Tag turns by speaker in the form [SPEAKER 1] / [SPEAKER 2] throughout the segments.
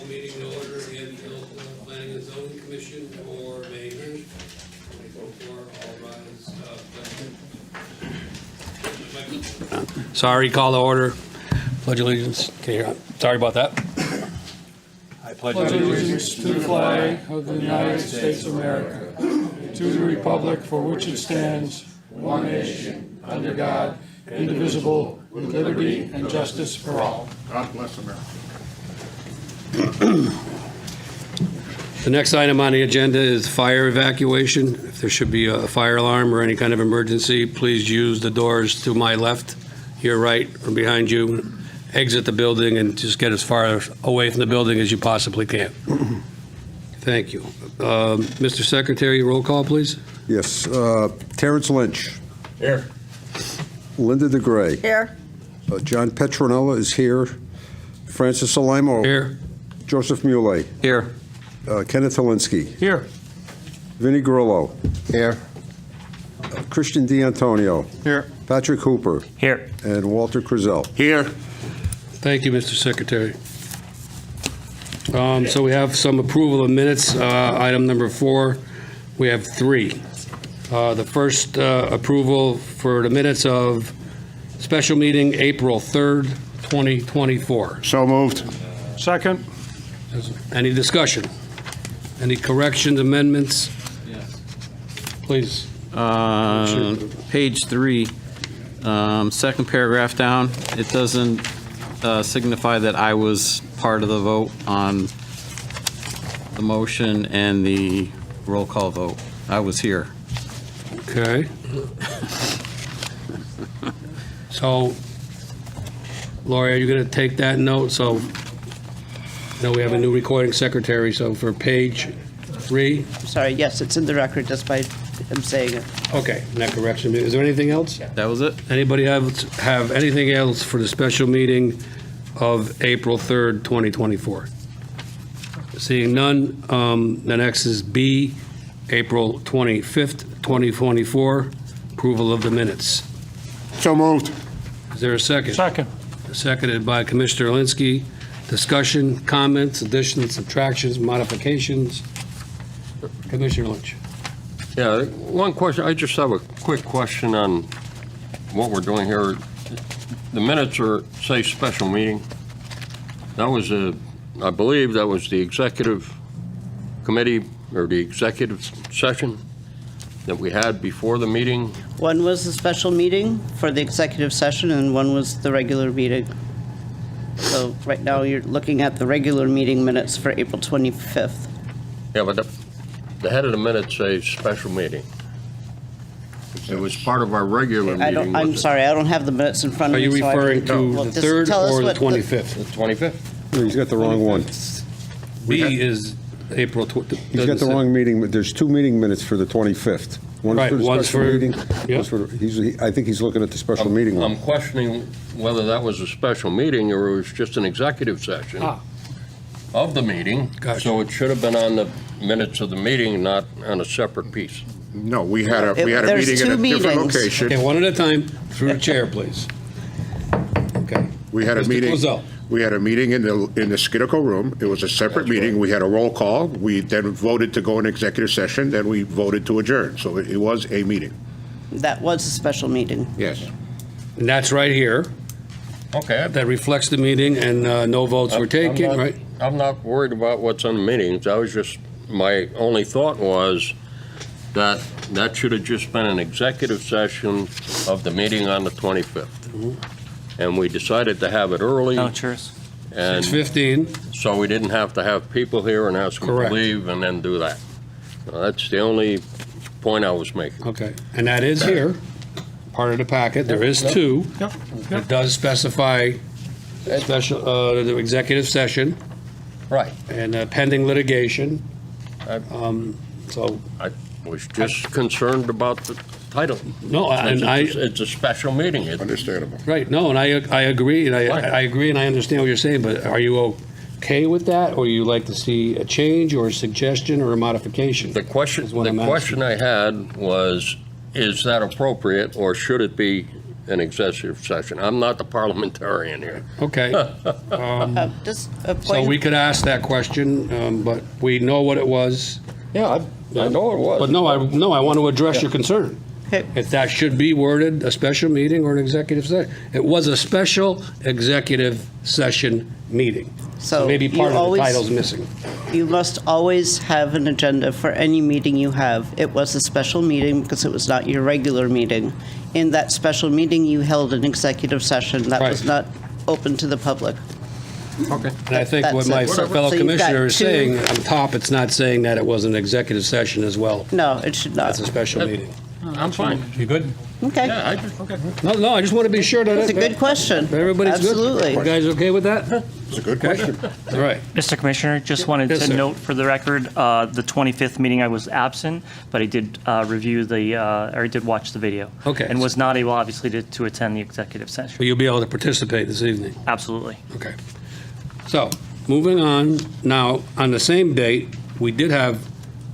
[SPEAKER 1] meeting to order of the Enfield Planning and Zoning Commission for May 9th, 2024. All rise. Sorry, call to order. Pledge allegiance. Can you hear? Sorry about that. I pledge
[SPEAKER 2] Allegiance to the flag of the United States of America, to the republic for which it stands, one nation, under God, indivisible, with liberty and justice for all.
[SPEAKER 3] God bless America.
[SPEAKER 1] The next item on the agenda is fire evacuation. If there should be a fire alarm or any kind of emergency, please use the doors to my left, your right, or behind you. Exit the building and just get as far away from the building as you possibly can. Thank you. Mr. Secretary, roll call, please.
[SPEAKER 4] Yes, Terrence Lynch.
[SPEAKER 3] Here.
[SPEAKER 4] Linda DeGray.
[SPEAKER 5] Here.
[SPEAKER 4] John Petronella is here. Francis Alamo.
[SPEAKER 1] Here.
[SPEAKER 4] Joseph Muley.
[SPEAKER 1] Here.
[SPEAKER 4] Kenneth Helinski.
[SPEAKER 2] Here.
[SPEAKER 4] Vinnie Grillo.
[SPEAKER 3] Here.
[SPEAKER 4] Christian D'Antonio.
[SPEAKER 3] Here.
[SPEAKER 4] Patrick Hooper.
[SPEAKER 3] Here.
[SPEAKER 4] And Walter Crizel.
[SPEAKER 3] Here.
[SPEAKER 1] Thank you, Mr. Secretary. So we have some approval of minutes. Item number 4, we have 3. The first approval for the minutes of special meeting April 3rd, 2024.
[SPEAKER 3] So moved.
[SPEAKER 2] Second.
[SPEAKER 1] Any discussion? Any corrections, amendments? Yes. Please.
[SPEAKER 6] Page 3, second paragraph down, it doesn't signify that I was part of the vote on the motion and the roll call vote. I was here.
[SPEAKER 1] Okay. So, Lori, are you going to take that note? So, no, we have a new recording secretary, so for page 3,
[SPEAKER 5] Sorry, yes, it's in the record just by him saying it.
[SPEAKER 1] okay, that correction. Is there anything else?
[SPEAKER 6] That was it?
[SPEAKER 1] Anybody have anything else for the special meeting of April 3rd, 2024? Seeing none, the next is B, April 25th, 2024, approval of the minutes.
[SPEAKER 3] So moved.
[SPEAKER 1] Is there a second?
[SPEAKER 2] Second.
[SPEAKER 1] Seconded by Commissioner Alinsky. Discussion, comments, additions, subtractions, modifications? Commissioner Lynch.
[SPEAKER 7] Yeah, one question, I just have a quick question on what we're doing here. The minutes are, say, special meeting. That was I believe that was the executive committee or the executive session that we had before the meeting.
[SPEAKER 5] One was the special meeting for the executive session, and one was the regular meeting. So right now, you're looking at the regular meeting minutes for April 25th.
[SPEAKER 7] Yeah, but the head of the minutes says special meeting. It was part of our regular meeting.
[SPEAKER 5] I'm
[SPEAKER 7] was it?
[SPEAKER 5] sorry, I don't have the minutes in front
[SPEAKER 1] Are
[SPEAKER 5] of me.
[SPEAKER 1] you
[SPEAKER 5] so I
[SPEAKER 1] referring
[SPEAKER 5] don't-
[SPEAKER 1] to
[SPEAKER 5] Well,
[SPEAKER 1] the
[SPEAKER 5] just
[SPEAKER 1] 3rd
[SPEAKER 5] tell us
[SPEAKER 1] or the
[SPEAKER 5] what
[SPEAKER 1] 25th?
[SPEAKER 7] The 25th?
[SPEAKER 4] He's got the wrong one.
[SPEAKER 1] B is April.
[SPEAKER 4] He's got the wrong meeting. There's 2 meeting minutes for the 25th. One's
[SPEAKER 1] Right,
[SPEAKER 4] for the
[SPEAKER 1] one's
[SPEAKER 4] special
[SPEAKER 1] for-
[SPEAKER 4] meeting.
[SPEAKER 1] yeah.
[SPEAKER 4] One's for- I think he's looking at the special meeting
[SPEAKER 7] I'm
[SPEAKER 4] one.
[SPEAKER 7] questioning whether that was a special meeting or it was just an executive session
[SPEAKER 1] Ah.
[SPEAKER 7] of the meeting.
[SPEAKER 1] Gotcha.
[SPEAKER 7] So it should have been on the minutes of the meeting, not on a separate piece.
[SPEAKER 3] No, we had a
[SPEAKER 5] There's
[SPEAKER 3] meeting
[SPEAKER 5] two
[SPEAKER 3] at a different
[SPEAKER 5] meetings.
[SPEAKER 3] location.
[SPEAKER 1] Okay, one at a time, through the chair, please. Okay.
[SPEAKER 3] We had a
[SPEAKER 1] Mr.
[SPEAKER 3] meeting.
[SPEAKER 1] Quazell.
[SPEAKER 3] We had a meeting in the Skidco room. It was a separate meeting. We had a roll call. We then voted to go in executive session. Then we voted to adjourn. So it was a meeting.
[SPEAKER 5] That was a special meeting.
[SPEAKER 3] Yes.
[SPEAKER 1] And that's right here.
[SPEAKER 7] Okay.
[SPEAKER 1] That reflects the meeting, and no votes were taken, right?
[SPEAKER 7] I'm not worried about what's on the meetings. My only thought was that should have just been an executive session of the meeting on the 25th. And we decided to have it early.
[SPEAKER 6] cheers.
[SPEAKER 7] And
[SPEAKER 1] 6:15.
[SPEAKER 7] so we didn't have to have people here and ask them to
[SPEAKER 1] Correct.
[SPEAKER 7] leave and then do that. That's the only point I was making.
[SPEAKER 1] Okay, and that is here, part of the packet. There is 2.
[SPEAKER 2] Yep.
[SPEAKER 1] It does specify special, the executive session
[SPEAKER 7] Right.
[SPEAKER 1] and pending litigation.
[SPEAKER 7] I-
[SPEAKER 1] So,
[SPEAKER 7] I was just concerned about the title.
[SPEAKER 1] no, and
[SPEAKER 7] It's a special meeting.
[SPEAKER 3] Understandable.
[SPEAKER 1] right, no, and I agree, and
[SPEAKER 7] Right.
[SPEAKER 1] I agree, and I understand what you're saying, but are you okay with that, or you like to see a change, or a suggestion, or a modification?
[SPEAKER 7] The question,
[SPEAKER 1] Is what I'm
[SPEAKER 7] I had was, is that appropriate, or should it be an executive session. I'm not the parliamentarian here.
[SPEAKER 1] Okay.
[SPEAKER 5] Just a
[SPEAKER 1] So
[SPEAKER 5] point.
[SPEAKER 1] we could ask that question, but we know what it was.
[SPEAKER 7] Yeah, I know it was.
[SPEAKER 1] But no, I want to address your concern.
[SPEAKER 5] Okay.
[SPEAKER 1] If that should be worded, a special meeting or an executive session. It was a special executive session meeting.
[SPEAKER 5] So
[SPEAKER 1] Maybe
[SPEAKER 5] you
[SPEAKER 1] part of the
[SPEAKER 5] always-
[SPEAKER 1] title's missing.
[SPEAKER 5] You must always have an agenda for any meeting you have. It was a special meeting because it was not your regular meeting. In that special meeting, you held an executive session that was
[SPEAKER 1] Right.
[SPEAKER 5] not open to the public.
[SPEAKER 7] Okay.
[SPEAKER 1] And I think what
[SPEAKER 5] That's
[SPEAKER 1] my
[SPEAKER 5] it. So
[SPEAKER 1] fellow
[SPEAKER 5] you've got
[SPEAKER 1] commissioner is
[SPEAKER 5] two-
[SPEAKER 1] saying, on top, it's not saying that it was an executive session as well.
[SPEAKER 5] No, it should not.
[SPEAKER 1] That's a special meeting.
[SPEAKER 7] I'm fine.
[SPEAKER 1] You good?
[SPEAKER 5] Okay,
[SPEAKER 7] Yeah, I just, okay.
[SPEAKER 1] No, I just want to be sure that.
[SPEAKER 5] that's a good question.
[SPEAKER 1] Everybody's good?
[SPEAKER 5] Absolutely.
[SPEAKER 1] You guys okay with that?
[SPEAKER 3] It's a good question.
[SPEAKER 1] All right.
[SPEAKER 8] Mr. Commissioner, just wanted
[SPEAKER 1] Yes,
[SPEAKER 8] to
[SPEAKER 1] sir.
[SPEAKER 8] note for the record, the 25th meeting I was absent, but I did review or I did watch the video.
[SPEAKER 1] Okay.
[SPEAKER 8] And was not able, obviously, to attend the executive session.
[SPEAKER 1] But you'll be able to participate this evening.
[SPEAKER 8] Absolutely.
[SPEAKER 1] Okay. So, moving on, now, on the same date, we did have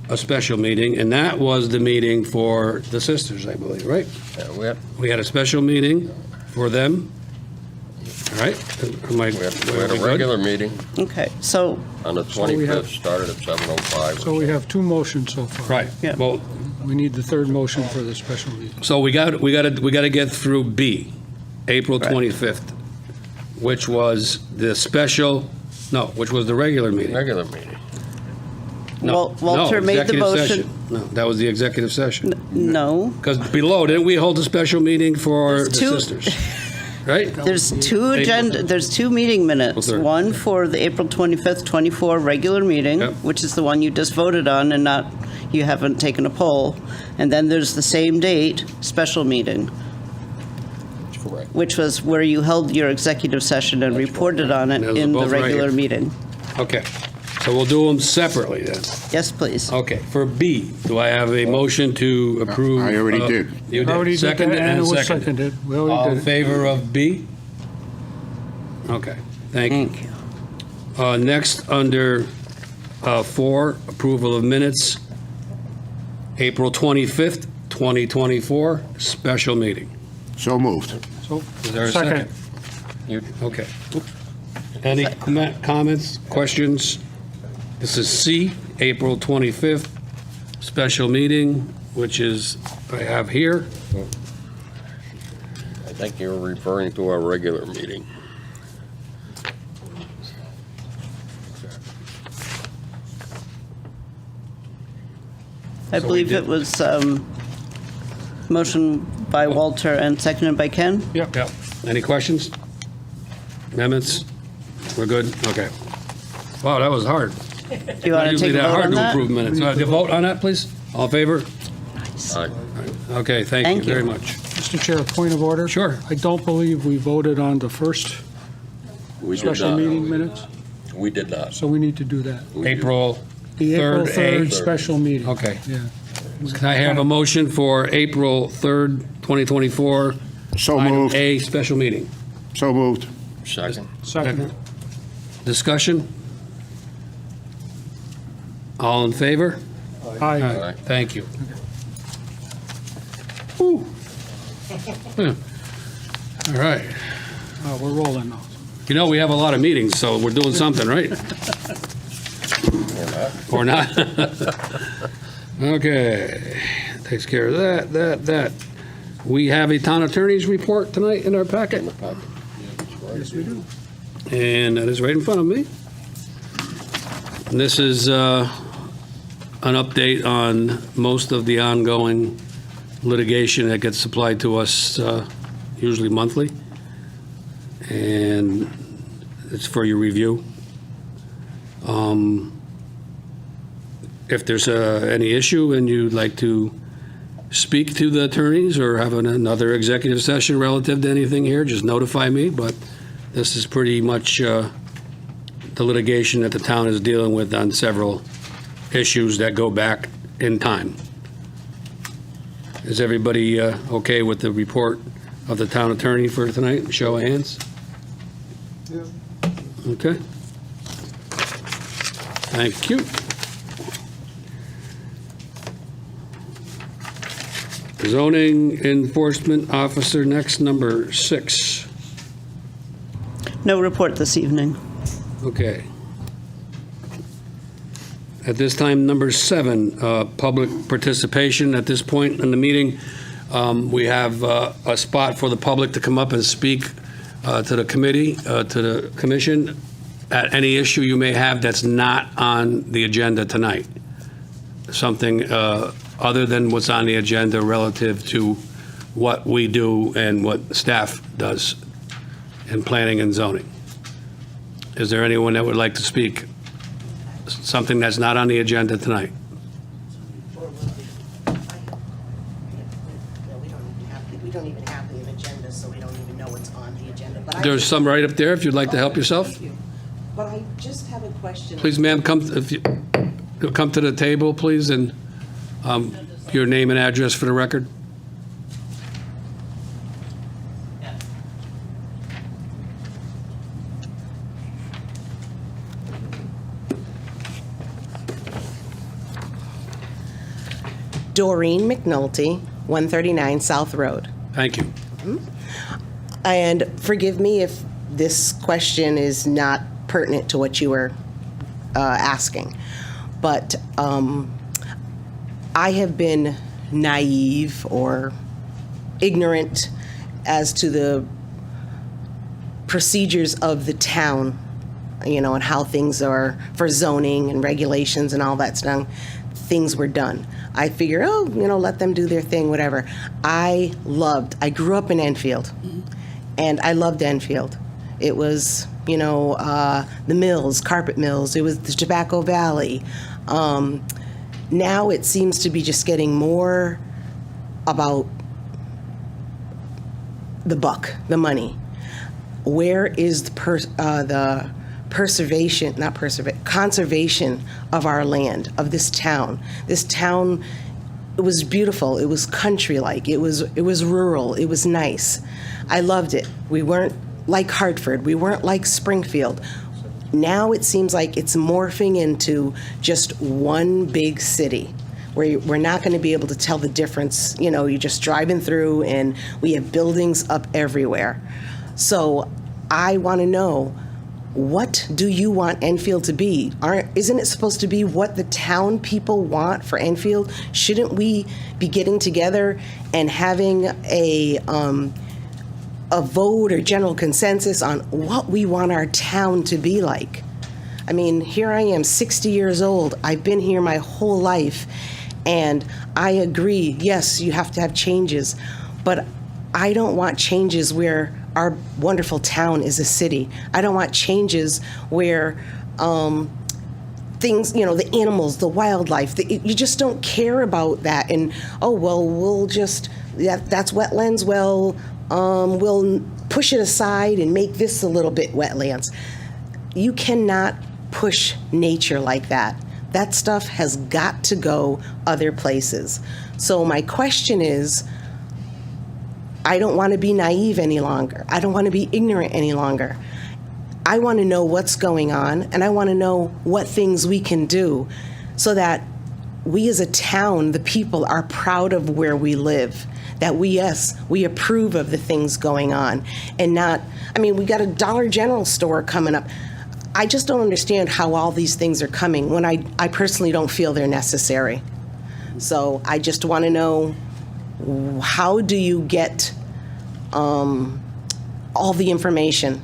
[SPEAKER 1] a special meeting, and that was the meeting for the sisters, I believe, right?
[SPEAKER 7] Yeah,
[SPEAKER 1] We had a special meeting for them, all right? Am I-
[SPEAKER 7] we had
[SPEAKER 1] we
[SPEAKER 7] a
[SPEAKER 1] good?
[SPEAKER 7] regular meeting
[SPEAKER 5] Okay, so,
[SPEAKER 7] on the
[SPEAKER 2] we have-
[SPEAKER 7] 25th, started at 7:05.
[SPEAKER 2] So we have two motions so far.
[SPEAKER 1] Right.
[SPEAKER 5] Yeah.
[SPEAKER 1] Well,
[SPEAKER 2] We need the third motion for the special meeting.
[SPEAKER 1] so we got to get through B, April
[SPEAKER 5] Right.
[SPEAKER 1] 25th, which was the special, no, which was the regular meeting.
[SPEAKER 7] Regular meeting.
[SPEAKER 1] No,
[SPEAKER 5] Walter
[SPEAKER 1] no,
[SPEAKER 5] made the
[SPEAKER 1] executive
[SPEAKER 5] motion.
[SPEAKER 1] session. No, that was the executive session.
[SPEAKER 5] No,
[SPEAKER 1] Because below, didn't we hold a special meeting for the
[SPEAKER 5] There's two-
[SPEAKER 1] sisters? Right?
[SPEAKER 5] there's there's two meeting minutes.
[SPEAKER 1] third.
[SPEAKER 5] One for the April 25th, 24 regular meeting,
[SPEAKER 1] Yep.
[SPEAKER 5] which is the one you just voted on and not, you haven't taken a poll. And then there's the same date, special meeting,
[SPEAKER 7] Correct.
[SPEAKER 5] which was where you held your executive session and reported on it
[SPEAKER 1] Those are
[SPEAKER 5] in the
[SPEAKER 1] both right
[SPEAKER 5] regular
[SPEAKER 1] here.
[SPEAKER 5] meeting.
[SPEAKER 1] Okay. So we'll do them separately then.
[SPEAKER 5] Yes, please.
[SPEAKER 1] Okay. For B, do I have a motion to approve?
[SPEAKER 3] I already did.
[SPEAKER 1] You
[SPEAKER 2] Already
[SPEAKER 1] did.
[SPEAKER 2] did that,
[SPEAKER 1] Seconded
[SPEAKER 2] and it
[SPEAKER 1] and
[SPEAKER 2] was
[SPEAKER 1] seconded.
[SPEAKER 2] seconded. We
[SPEAKER 1] All
[SPEAKER 2] already
[SPEAKER 1] in
[SPEAKER 2] did it.
[SPEAKER 1] favor of B? Okay. Thank you.
[SPEAKER 5] Thank you.
[SPEAKER 1] Next, under 4, approval of minutes, April 25th, 2024, special meeting.
[SPEAKER 3] So moved.
[SPEAKER 2] So,
[SPEAKER 1] Is there a second? Okay. Any comments, questions? This is C, April 25th, special meeting, which is, I have here.
[SPEAKER 7] I think you're referring to our regular meeting.
[SPEAKER 5] I believe it was motion by Walter and seconded by Ken.
[SPEAKER 1] Yep. Any questions? Amendments? We're good? Okay. Wow, that was hard.
[SPEAKER 5] Do you want
[SPEAKER 1] Not
[SPEAKER 5] to
[SPEAKER 1] usually
[SPEAKER 5] take a
[SPEAKER 1] that
[SPEAKER 5] vote
[SPEAKER 1] hard
[SPEAKER 5] on
[SPEAKER 1] to
[SPEAKER 5] that?
[SPEAKER 1] approve minutes. Do you vote on that, please? All in favor?
[SPEAKER 7] Aye.
[SPEAKER 1] Okay, thank you
[SPEAKER 5] Thank you.
[SPEAKER 1] very much.
[SPEAKER 2] Mr. Chair, point of order?
[SPEAKER 1] Sure.
[SPEAKER 2] I don't believe we voted on the first
[SPEAKER 7] We did
[SPEAKER 2] special
[SPEAKER 7] not.
[SPEAKER 2] meeting minutes,
[SPEAKER 7] We did not.
[SPEAKER 2] so we need to do that.
[SPEAKER 1] April
[SPEAKER 2] The April
[SPEAKER 1] 3rd,
[SPEAKER 2] 3rd special meeting.
[SPEAKER 1] Okay.
[SPEAKER 2] Yeah.
[SPEAKER 1] Can I have a motion for April 3rd, 2024?
[SPEAKER 3] So
[SPEAKER 1] item
[SPEAKER 3] moved.
[SPEAKER 1] A, special meeting.
[SPEAKER 3] So moved.
[SPEAKER 7] Second.
[SPEAKER 2] Second.
[SPEAKER 1] Discussion? All in favor?
[SPEAKER 2] Aye.
[SPEAKER 7] Aye.
[SPEAKER 1] Thank you. Whew. Hmm. All right.
[SPEAKER 2] We're rolling now.
[SPEAKER 1] You know, we have a lot of meetings, so we're doing something, right? Or not? Okay. Takes care of that. We have a town attorney's report tonight in our packet.
[SPEAKER 2] Yes, we do.
[SPEAKER 1] And that is right in front of me. And this is an update on most of the ongoing litigation that gets supplied to us usually monthly. And it's for your review. If there's any issue and you'd like to speak to the attorneys or have another executive session relative to anything here, just notify me. But this is pretty much the litigation that the town is dealing with on several issues that go back in time. Is everybody okay with the report of the town attorney for tonight? Show of hands. Okay. Thank you. Zoning Enforcement Officer, next, number 6.
[SPEAKER 5] No report this evening.
[SPEAKER 1] Okay. At this time, number 7, public participation. At this point in the meeting, we have a spot for the public to come up and speak to the committee, to the commission, at any issue you may have that's not on the agenda tonight. Something other than what's on the agenda relative to what we do and what staff does in planning and zoning. Is there anyone that would like to speak? Something that's not on the agenda tonight?
[SPEAKER 9] We don't even have the agenda, so we don't even know what's on the agenda. But
[SPEAKER 1] There's some right up there if you'd like to help yourself.
[SPEAKER 9] Thank you. But I just have a question.
[SPEAKER 1] Please, ma'am, come to the table, please, and your name and address for the record.
[SPEAKER 9] Doreen McNulty, 139 South Road.
[SPEAKER 1] Thank you.
[SPEAKER 9] And forgive me if this question is not pertinent to what you were asking, but I have been naive or ignorant as to the procedures of the town, you know, and how things are for zoning and regulations and all that stuff. Things were done. I figure, oh, you know, let them do their thing, whatever. I grew up in Enfield, and I loved Enfield. It was, you know, the mills, carpet mills. It was the Tobacco Valley. Now it seems to be just getting more about the buck, the money. Where is the conservation of our land, of this town? This town, it was beautiful. It was country-like. It was rural. It was nice. I loved it. We weren't like Hartford. We weren't like Springfield. Now it seems like it's morphing into just one big city where we're not going to be able to tell the difference. You know, you're just driving through and we have buildings up everywhere. So I want to know, what do you want Enfield to be? Isn't it supposed to be what the town people want for Enfield? Shouldn't we be getting together and having a vote or general consensus on what we want our town to be like? I mean, here I am, 60 years old. I've been here my whole life, and I agree, yes, you have to have changes, but I don't want changes where our wonderful town is a city. I don't want changes where things, you know, the animals, the wildlife, you just don't care about that. And, oh, well, we'll just, that's wetlands, well, we'll push it aside and make this a little bit wetlands. You cannot push nature like that. That stuff has got to go other places. So my question is, I don't want to be naive any longer. I don't want to be ignorant any longer. I want to know what's going on, and I want to know what things we can do so that we as a town, the people, are proud of where we live, that we approve of the things going on, and not, I mean, we got a Dollar General store coming up. I just don't understand how all these things are coming when I personally don't feel they're necessary. So I just want to know, how do you get all the information?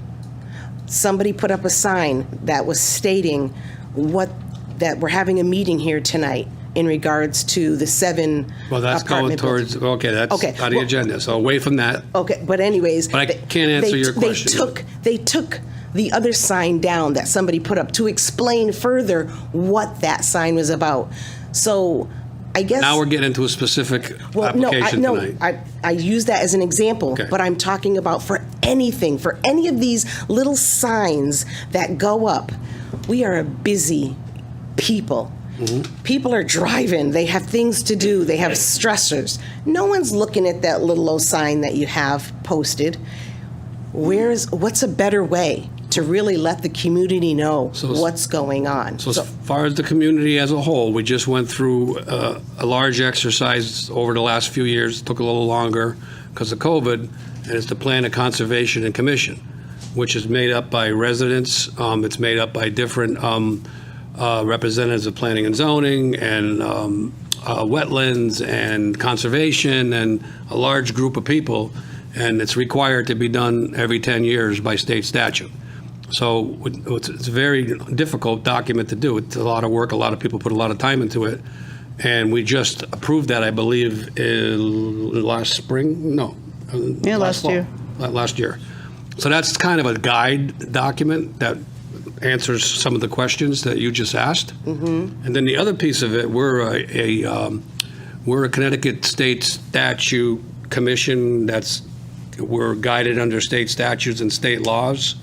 [SPEAKER 9] Somebody put up a sign that was stating that we're having a meeting here tonight in regards to the 7
[SPEAKER 1] Well, that's going
[SPEAKER 9] apartment
[SPEAKER 1] towards,
[SPEAKER 9] buildings.
[SPEAKER 1] okay, that's
[SPEAKER 9] Okay,
[SPEAKER 1] on the
[SPEAKER 9] well-
[SPEAKER 1] agenda, so away from that.
[SPEAKER 9] Okay, but anyways.
[SPEAKER 1] But I can't answer your question.
[SPEAKER 9] They took the other sign down that somebody put up to explain further what that sign was about. So I guess.
[SPEAKER 1] Now we're getting into a specific application tonight.
[SPEAKER 9] I use that as an example,
[SPEAKER 1] Okay.
[SPEAKER 9] but I'm talking about for anything, for any of these little signs that go up. We are a busy people.
[SPEAKER 1] Mm-hmm.
[SPEAKER 9] People are driving, they have things to do, they have stressors. No one's looking at that little old sign that you have posted. What's a better way? to really let the community know
[SPEAKER 1] So-
[SPEAKER 9] what's going on.
[SPEAKER 1] So as far as the community as a whole, we just went through a large exercise over the last few years, took a little longer because of COVID, and it's the Plan of Conservation and Commission, which is made up by residents. It's made up by different representatives of planning and zoning and wetlands and conservation and a large group of people, and it's required to be done every 10 years by state statute. So it's a very difficult document to do. It's a lot of work. A lot of people put a lot of time into it. And we just approved that, I believe, last spring? No.
[SPEAKER 5] Yeah, last
[SPEAKER 1] fall.
[SPEAKER 5] year.
[SPEAKER 1] Last year. So that's kind of a guide document that answers some of the questions that you just asked. Mm-hmm. And then the other piece of it, we're a Connecticut State Statute Commission we're guided under state statutes and state laws.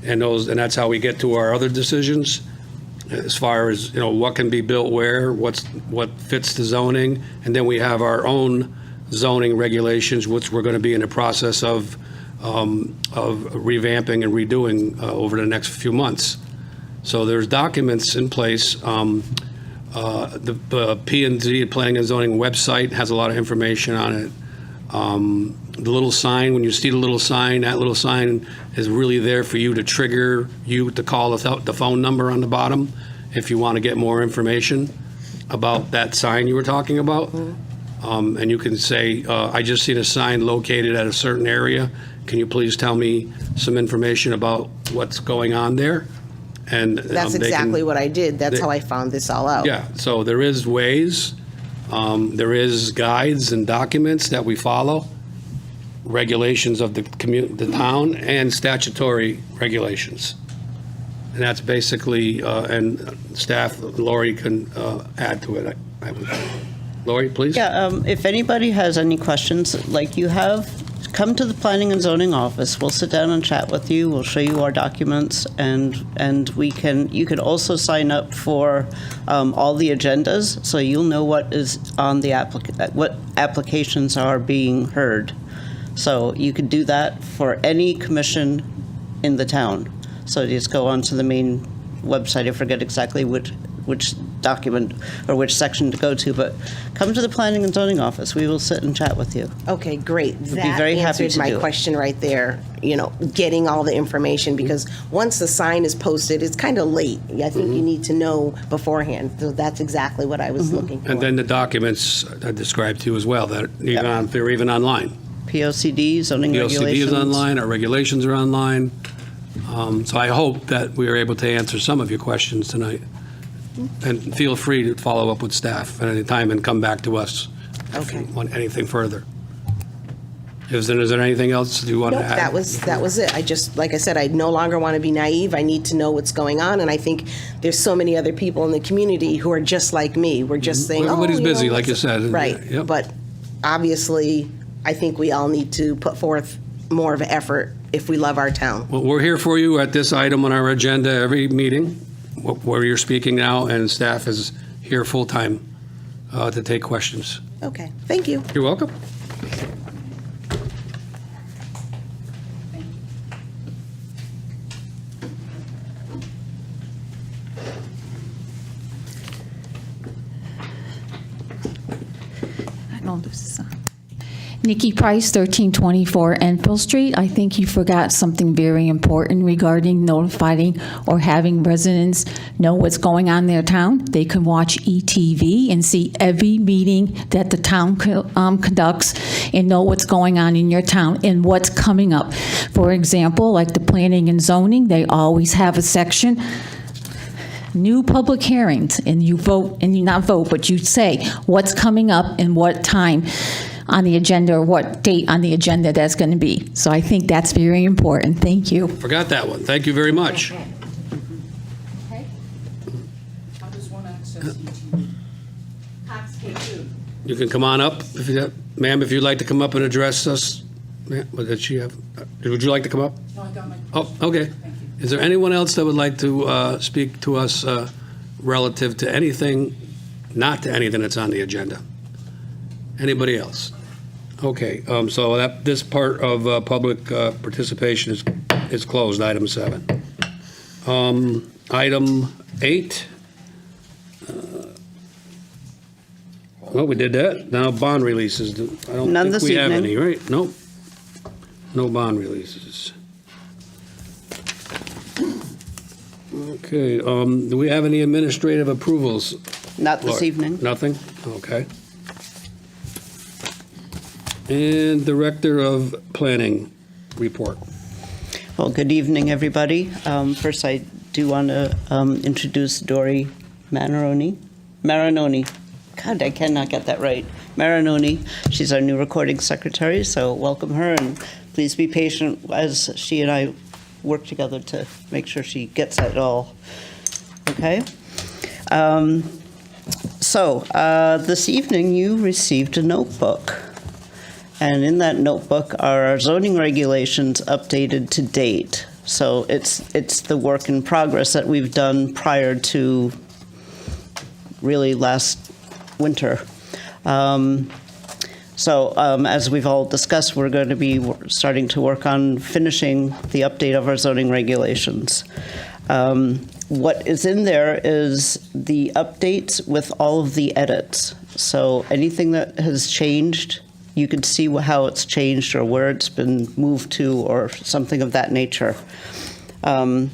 [SPEAKER 1] And that's how we get to our other decisions, as far as, what can be built where, what fits the zoning, and then we have our own zoning regulations, which we're going to be in the process of revamping and redoing over the next few months. So there's documents in place. The P&Z, Planning and Zoning website, has a lot of information on it. The little sign, when you see the little sign, that little sign is really there for you to trigger you to call the phone number on the bottom if you want to get more information about that sign you were talking about. And you can say, I just seen a sign located at a certain area. Can you please tell me some information about what's going on there? And
[SPEAKER 9] That's
[SPEAKER 1] they can-
[SPEAKER 9] exactly what I did. That's how I found this all out.
[SPEAKER 1] Yeah, so there is ways, there is guides and documents that we follow, regulations of the town, and statutory regulations. And that's basically, and staff, Lori can add to it. Lori, please?
[SPEAKER 5] Yeah, if anybody has any questions like you have, come to the Planning and Zoning office. We'll sit down and chat with you. We'll show you our documents, and you can also sign up for all the agendas, so you'll know what is on the what applications are being heard. So you can do that for any commission in the town. So you just go onto the main website. I forget exactly which document or which section to go to, but come to the Planning and Zoning office. We will sit and chat with you.
[SPEAKER 9] Okay, great.
[SPEAKER 5] be
[SPEAKER 9] That
[SPEAKER 5] very happy
[SPEAKER 9] answered
[SPEAKER 5] to
[SPEAKER 9] my
[SPEAKER 5] do it.
[SPEAKER 9] question right there, getting all the information, because once the sign is posted, it's kind of late. I think you need to know beforehand. So that's exactly what I was looking for.
[SPEAKER 1] And then the documents I described to you as well, that they're even online.
[SPEAKER 5] POCD, zoning
[SPEAKER 1] The
[SPEAKER 5] regulations.
[SPEAKER 1] OCD is online, our regulations are online. So I hope that we are able to answer some of your questions tonight. And feel free to follow up with staff at any time and come back to us if you
[SPEAKER 9] Okay.
[SPEAKER 1] want anything further. Is there anything else you want to
[SPEAKER 9] Nope,
[SPEAKER 1] add?
[SPEAKER 9] that was it. I just, like I said, I no longer want to be naive. I need to know what's going on, and I think there's so many other people in the community who are just like me. We're just saying,
[SPEAKER 1] Everybody's busy, like you said.
[SPEAKER 9] Right.
[SPEAKER 1] Yep.
[SPEAKER 9] But obviously, I think we all need to put forth more of an effort if we love our town.
[SPEAKER 1] Well, we're here for you at this item on our agenda every meeting, where you're speaking now, and staff is here full-time to take questions.
[SPEAKER 9] Okay, thank you.
[SPEAKER 1] You're welcome.
[SPEAKER 10] I know this is Nikki Price, 1324 Enfield Street. I think you forgot something very important regarding notifying or having residents know what's going on in their town. They can watch ETV and see every meeting that the town conducts and know what's going on in your town and what's coming up. For example, like the planning and zoning, they always have a section, new public hearings, and you vote, and you not vote, but you say what's coming up and what time on the agenda or what date on the agenda that's going to be. So I think that's very important. Thank you.
[SPEAKER 1] Forgot that one. Thank you very much. You can come on up, ma'am, if you'd like to come up and address us. Ma'am, did she have? Would you like to come up? No, I got my. Oh, okay. Thank you. Is there anyone else that would like to speak to us relative to anything, not to anything that's on the agenda? Anybody else? Okay, so this part of public participation is closed, item 7. Item 8. Well, we did that. Now bond releases. I don't
[SPEAKER 5] None
[SPEAKER 1] think
[SPEAKER 5] this
[SPEAKER 1] we have
[SPEAKER 5] evening.
[SPEAKER 1] any, right? Nope. No bond releases. Okay, do we have any administrative approvals?
[SPEAKER 5] Not this
[SPEAKER 1] Laura?
[SPEAKER 5] evening.
[SPEAKER 1] Nothing? Okay. And Director of Planning report.
[SPEAKER 5] Well, good evening, everybody. First, I do want to introduce Dory Marinoni. God, I cannot get that right. Marinoni. She's our new recording secretary, so welcome her, and please be patient as she and I work together to make sure she gets it all. Okay? This evening, you received a notebook. And in that notebook are our zoning regulations updated to date. So it's the work in progress that we've done prior to really last winter. As we've all discussed, we're going to be starting to work on finishing the update of our zoning regulations. What is in there is the updates with all of the edits. So anything that has changed, you can see how it's changed or where it's been moved to or something of that nature. I'd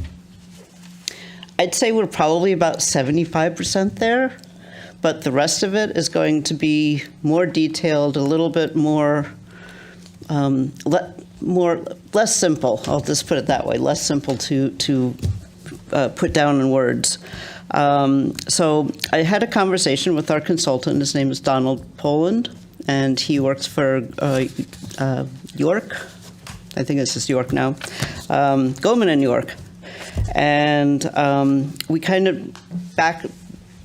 [SPEAKER 5] say we're probably about 75% there, but the rest of it is going to be more detailed, a little bit more, less simple. I'll just put it that way, less simple to put down in words. So I had a conversation with our consultant. His name is Donald Poland, and he works for York. I think this is York now. Goldman and York. And we kind of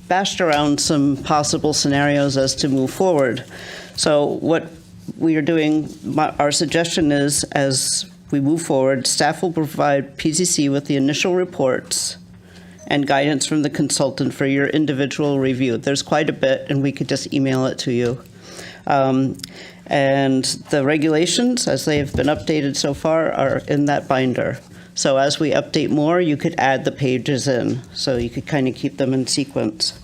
[SPEAKER 5] bashed around some possible scenarios as to move forward. So what we are doing, our suggestion is, as we move forward, staff will provide PCC with the initial reports and guidance from the consultant for your individual review. There's quite a bit, and we could just email it to you. And the regulations, as they have been updated so far, are in that binder. So as we update more, you could add the pages in, so you could kind of keep them in sequence.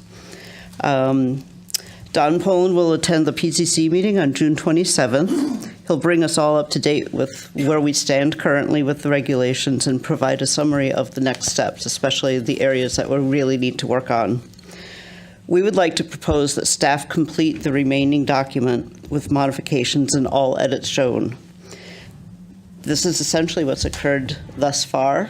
[SPEAKER 5] Don Poland will attend the PCC meeting on June 27th. He'll bring us all up to date with where we stand currently with the regulations and provide a summary of the next steps, especially the areas that we really need to work on. We would like to propose that staff complete the remaining document with modifications and all edits shown. This is essentially what's occurred thus far,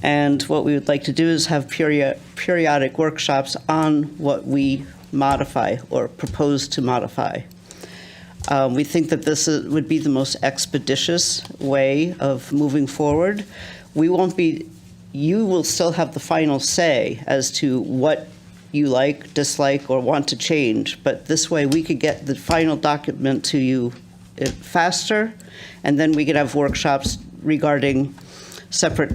[SPEAKER 5] and what we would like to do is have periodic workshops on what we modify or propose to modify. We think that this would be the most expeditious way of moving forward. You will still have the final say as to what you like, dislike, or want to change, but this way we could get the final document to you faster, and then we could have workshops regarding separate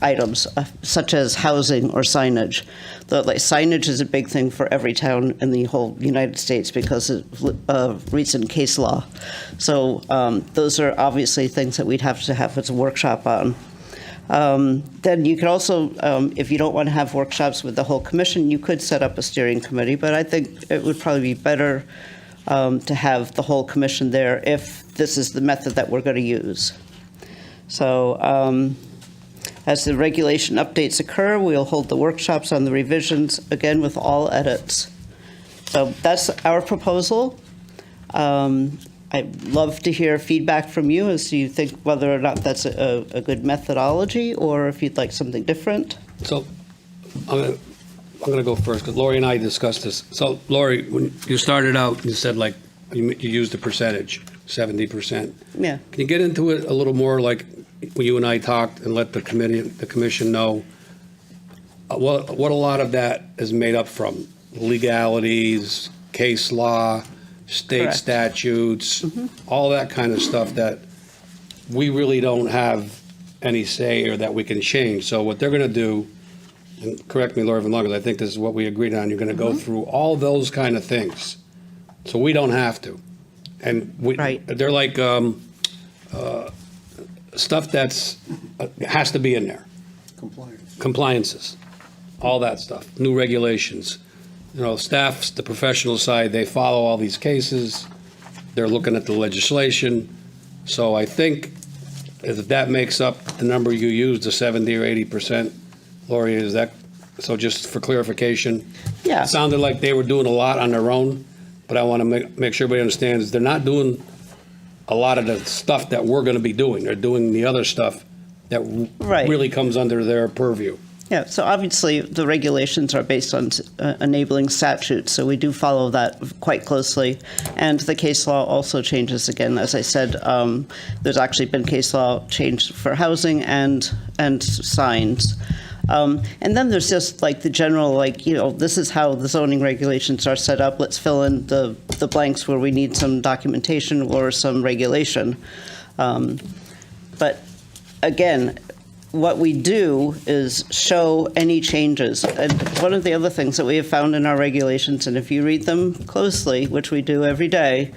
[SPEAKER 5] items, such as housing or signage. Signage is a big thing for every town in the whole United States because of recent case law. So those are obviously things that we'd have to have as a workshop on. Then you could also, if you don't want to have workshops with the whole commission, you could set up a steering committee, but I think it would probably be better to have the whole commission there if this is the method that we're going to use. So as the regulation updates occur, we'll hold the workshops on the revisions, again with all edits. So that's our proposal. I'd love to hear feedback from you as to you think whether or not that's a good methodology or if you'd like something different.
[SPEAKER 1] So I'm going to go first because Lori and I discussed this. So Lori, when you started out, you said like you used the percentage, 70%.
[SPEAKER 5] Yeah.
[SPEAKER 1] Can you get into it a little more, like when you and I talked, and let the commission know what a lot of that is made up from? Legalities, case law, state
[SPEAKER 5] Correct.
[SPEAKER 1] statutes, all that kind of stuff that we really don't have any say or that we can change. So what they're going to do, and correct me, Laura, if I'm wrong, because I think this is what we agreed on, you're going to go through all those kind of things. So we don't have to. And
[SPEAKER 5] Right.
[SPEAKER 1] they're like stuff that's has to be in there.
[SPEAKER 4] Compliance.
[SPEAKER 1] compliances, all that stuff, new regulations. You know, staff's the professional side, they follow all these cases, they're looking at the legislation. So I think if that makes up the number you used, the 70 or 80%, Lori, is that, so just for clarification?
[SPEAKER 5] Yeah.
[SPEAKER 1] It sounded like they were doing a lot on their own, but I want to make sure everybody understands they're not doing a lot of the stuff that we're going to be doing. They're doing the other stuff that
[SPEAKER 5] Right.
[SPEAKER 1] really comes under their purview.
[SPEAKER 5] Yeah, so obviously, the regulations are based on enabling statutes, so we do follow that quite closely. And the case law also changes again. As I said, there's actually been case law change for housing and signs. And then there's just like the general, like, you know, this is how the zoning regulations are set up. Let's fill in the blanks where we need some documentation or some regulation. But again, what we do is show any changes. And one of the other things that we have found in our regulations, and if you read them closely, which we do every day,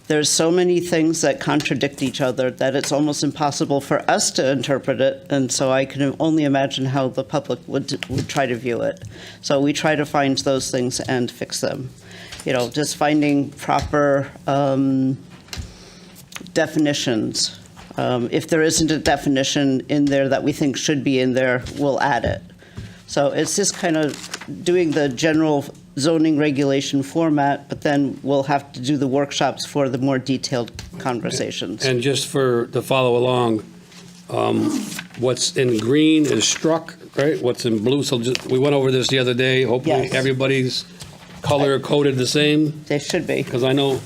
[SPEAKER 5] there's so many things that contradict each other that it's almost impossible for us to interpret it. And so I can only imagine how the public would try to view it. So we try to find those things and fix them. You know, just finding proper definitions. If there isn't a definition in there that we think should be in there, we'll add it. So it's just kind of doing the general zoning regulation format, but then we'll have to do the workshops for the more detailed conversations.
[SPEAKER 1] And just to follow along, what's in green is struck, right? What's in blue, so we went over this the other day. Hopefully,
[SPEAKER 5] Yes.
[SPEAKER 1] everybody's color coded the same,
[SPEAKER 5] They should be.
[SPEAKER 1] because I know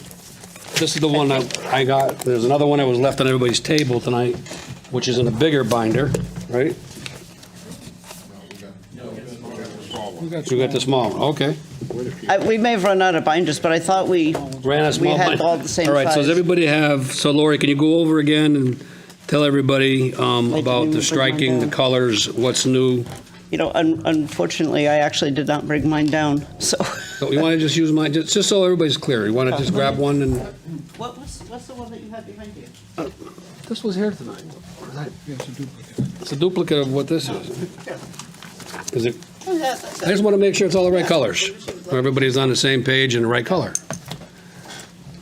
[SPEAKER 1] this is the one that I got. There's another one that was left on everybody's table tonight, which is in a bigger binder, right? You got the small one, okay.
[SPEAKER 5] We may have run out of binders, but I thought we
[SPEAKER 1] Ran a small
[SPEAKER 5] had
[SPEAKER 1] binder.
[SPEAKER 5] all the same
[SPEAKER 1] All right, so does
[SPEAKER 5] size.
[SPEAKER 1] everybody have, so Lori, can you go over again and tell everybody about
[SPEAKER 5] me
[SPEAKER 1] the
[SPEAKER 5] bring mine
[SPEAKER 1] striking, the
[SPEAKER 5] down?
[SPEAKER 1] colors, what's new?
[SPEAKER 5] You know, unfortunately, I actually did not bring mine down, so.
[SPEAKER 1] So you want to just use mine, just so everybody's clear, you want to just grab one and,
[SPEAKER 5] What's the one that you had behind you?
[SPEAKER 1] this was here tonight. It's a duplicate of what this is. Is it, I just want to make sure it's all the right colors, so everybody's on the same page and the right color.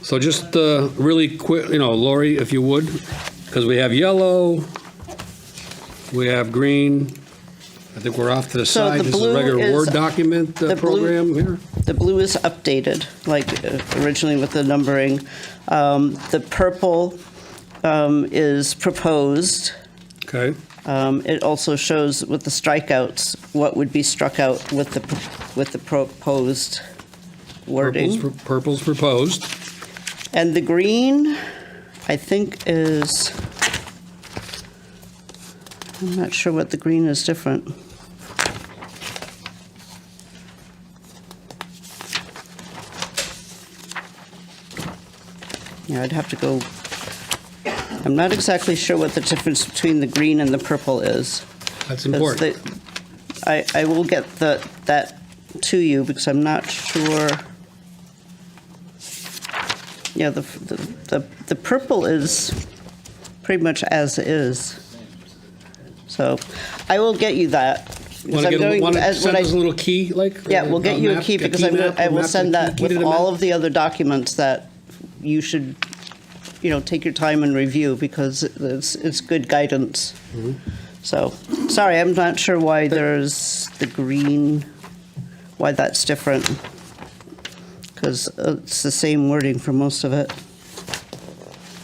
[SPEAKER 1] So just really quick, you know, Lori, if you would, because we have yellow, we have green, I think we're off to the
[SPEAKER 5] So
[SPEAKER 1] side.
[SPEAKER 5] the
[SPEAKER 1] This is a
[SPEAKER 5] blue
[SPEAKER 1] regular
[SPEAKER 5] is-
[SPEAKER 1] Word document
[SPEAKER 5] the blue-
[SPEAKER 1] program here.
[SPEAKER 5] The blue is updated, like originally with the numbering. The purple is proposed.
[SPEAKER 1] Okay,
[SPEAKER 5] It also shows with the strikeouts, what would be struck out with the proposed wording.
[SPEAKER 1] purple's proposed.
[SPEAKER 5] And the green, I think is, I'm not sure what the green is different. Yeah, I'd have to go, I'm not exactly sure what the difference between the green and the purple is.
[SPEAKER 1] That's
[SPEAKER 5] 'Cause
[SPEAKER 1] important.
[SPEAKER 5] I will get that to you because I'm not sure. Yeah, the purple is pretty much as is. So I will get you that. because I'm going-
[SPEAKER 1] Want to
[SPEAKER 5] as
[SPEAKER 1] send
[SPEAKER 5] when I-
[SPEAKER 1] us a little key, like?
[SPEAKER 5] Yeah, we'll get you a
[SPEAKER 1] map,
[SPEAKER 5] key because I
[SPEAKER 1] map,
[SPEAKER 5] will
[SPEAKER 1] map,
[SPEAKER 5] send that
[SPEAKER 1] key
[SPEAKER 5] with
[SPEAKER 1] to the
[SPEAKER 5] all
[SPEAKER 1] map?
[SPEAKER 5] of the other documents that you should, you know, take your time and review because it's good guidance.
[SPEAKER 1] Mm-hmm.
[SPEAKER 5] So, sorry, I'm not sure why there's the green, why that's different. Because it's the same wording for most of it.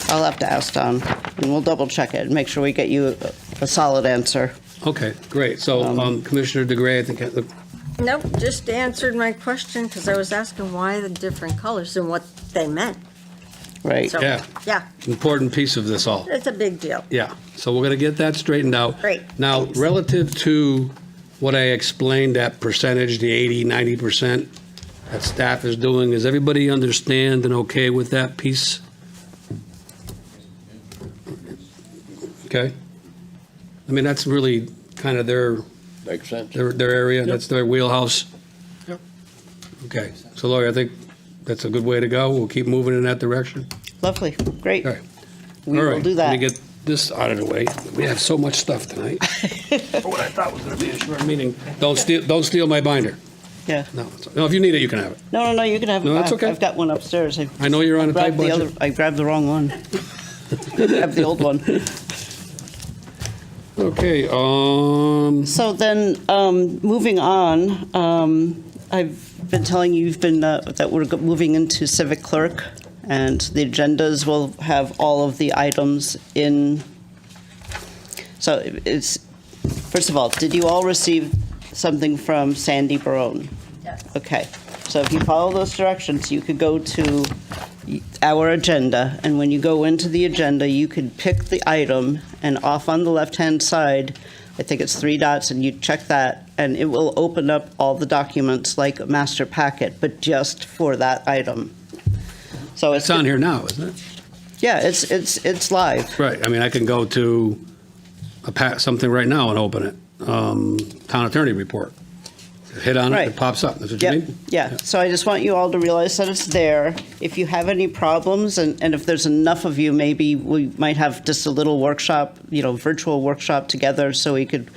[SPEAKER 5] I'll have to ask Don, and we'll double check it and make sure we get you a solid answer.
[SPEAKER 1] Okay, great. So Commissioner DeGray, I think,
[SPEAKER 11] Nope, just answered my question because I was asking why the different colors and what they meant.
[SPEAKER 5] Right.
[SPEAKER 11] So,
[SPEAKER 1] Yeah.
[SPEAKER 11] yeah,
[SPEAKER 1] important piece of this all.
[SPEAKER 11] it's a big deal.
[SPEAKER 1] Yeah, so we're going to get that straightened out.
[SPEAKER 11] Great.
[SPEAKER 1] Now, relative to what I explained, that percentage, the 80, 90% that staff is doing, does everybody understand and okay with that piece? Okay? I mean, that's really kind of their
[SPEAKER 7] Makes sense.
[SPEAKER 1] area, that's their wheelhouse?
[SPEAKER 3] Yep.
[SPEAKER 1] Okay, so Lori, I think that's a good way to go. We'll keep moving in that direction.
[SPEAKER 5] Lovely, great.
[SPEAKER 1] Okay.
[SPEAKER 5] We
[SPEAKER 1] All
[SPEAKER 5] will
[SPEAKER 1] right,
[SPEAKER 5] do
[SPEAKER 1] Let me
[SPEAKER 5] that.
[SPEAKER 1] get this out of the way. We have so much stuff tonight. For what I thought was going to be a short meeting. Don't steal my binder.
[SPEAKER 5] Yeah.
[SPEAKER 1] No, if you need it, you can have it.
[SPEAKER 5] No, you can have it.
[SPEAKER 1] No, that's okay.
[SPEAKER 5] I've got one upstairs.
[SPEAKER 1] I know you're on a tight
[SPEAKER 5] grabbed the
[SPEAKER 1] budget.
[SPEAKER 5] I grabbed the wrong one. Grabbed the old one.
[SPEAKER 1] Okay,
[SPEAKER 5] So then, moving on, I've been telling you, that we're moving into civic clerk, and the agendas will have all of the items in. So it's, first of all, did you all receive something from Sandy Barone?
[SPEAKER 11] Yes.
[SPEAKER 5] Okay, so if you follow those directions, you could go to our agenda, and when you go into the agenda, you could pick the item, and off on the left-hand side, I think it's 3 dots, and you check that, and it will open up all the documents like a master packet, but just for that item. So
[SPEAKER 1] it's on here now, isn't it?
[SPEAKER 5] Yeah, it's live.
[SPEAKER 1] Right, I mean, I can go to something right now and open it. Town attorney report. Hit on it,
[SPEAKER 5] Right.
[SPEAKER 1] it pops up. That's what you
[SPEAKER 5] Yeah,
[SPEAKER 1] mean?
[SPEAKER 5] yeah. So I just want you all to realize that it's there. If you have any problems, and if there's enough of you, maybe we might have just a little workshop, virtual workshop together, so we could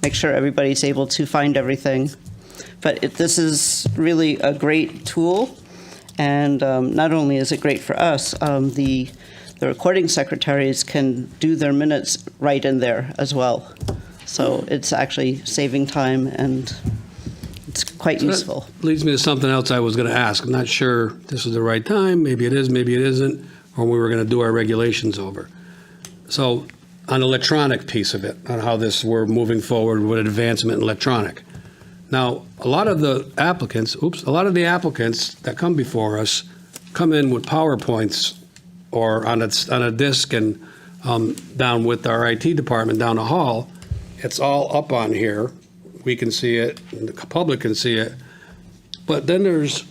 [SPEAKER 5] make sure everybody's able to find everything. But this is really a great tool, and not only is it great for us, the recording secretaries can do their minutes right in there as well. So it's actually saving time, and it's quite useful.
[SPEAKER 1] That leads me to something else I was going to ask. I'm not sure if this is the right time. Maybe it is, maybe it isn't, or we were going to do our regulations over. So on the electronic piece of it, on how we're moving forward with advancement in electronic. Now, a lot of the applicants that come before us come in with PowerPoints or on a disk and down with our IT department down the hall. It's all up on here. We can see it, and the public can see it. But then there's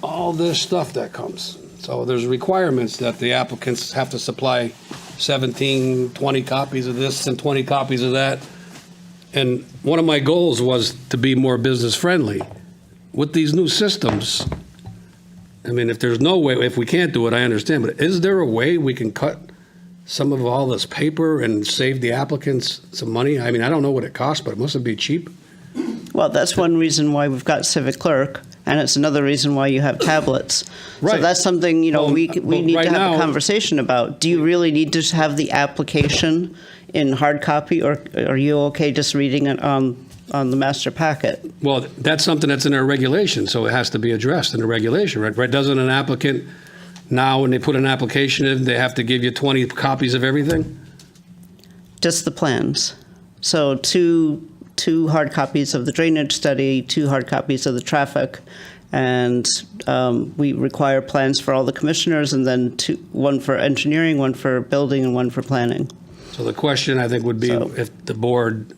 [SPEAKER 1] all this stuff that comes. So there's requirements that the applicants have to supply 17, 20 copies of this and 20 copies of that. And one of my goals was to be more business friendly. With these new systems, I mean, if we can't do it, I understand, but is there a way we can cut some of all this paper and save the applicants some money? I mean, I don't know what it costs, but it must be cheap.
[SPEAKER 5] Well, that's one reason why we've got Civic Clerk, and it's another reason why you have tablets. So
[SPEAKER 1] Right.
[SPEAKER 5] that's something, we need
[SPEAKER 1] right
[SPEAKER 5] to have
[SPEAKER 1] now-
[SPEAKER 5] a conversation about. Do you really need to have the application in hard copy, or are you okay just reading it on the master packet?
[SPEAKER 1] Well, that's something that's in our regulation, so it has to be addressed in the regulation, right? Doesn't an applicant, now when they put an application in, they have to give you 20 copies of everything?
[SPEAKER 5] Just the plans. So two hard copies of the drainage study, 2 hard copies of the traffic, and we require plans for all the commissioners, and then 1 for engineering, 1 for building, and 1 for planning.
[SPEAKER 1] So the question, I think, would be
[SPEAKER 5] So-
[SPEAKER 1] if the board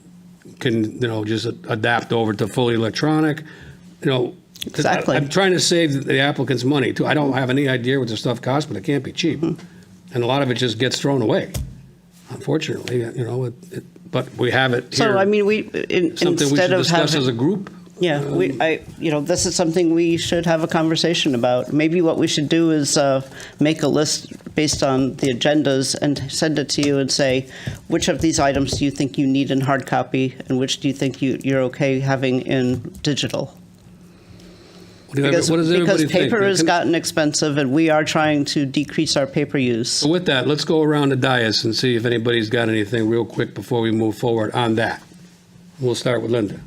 [SPEAKER 1] can, just adapt over to fully electronic, 'cause
[SPEAKER 5] Exactly.
[SPEAKER 1] I'm trying to save the applicants money, too. I don't have any idea what the stuff costs, but it can't be cheap. And a lot of it just gets thrown away, unfortunately, but we have it here.
[SPEAKER 5] So, I mean,
[SPEAKER 1] Something we
[SPEAKER 5] instead
[SPEAKER 1] should
[SPEAKER 5] of
[SPEAKER 1] discuss
[SPEAKER 5] having.
[SPEAKER 1] as a group?
[SPEAKER 5] Yeah, this is something we should have a conversation about. Maybe what we should do is make a list based on the agendas and send it to you and say, which of these items do you think you need in hard copy, and which do you think you're okay having in digital?
[SPEAKER 1] What does everybody
[SPEAKER 5] Because
[SPEAKER 1] think?
[SPEAKER 5] paper has gotten expensive, and we are trying to decrease our paper use.
[SPEAKER 1] So with that, let's go around the dais and see if anybody's got anything real quick before we move forward on that. We'll start with Linda.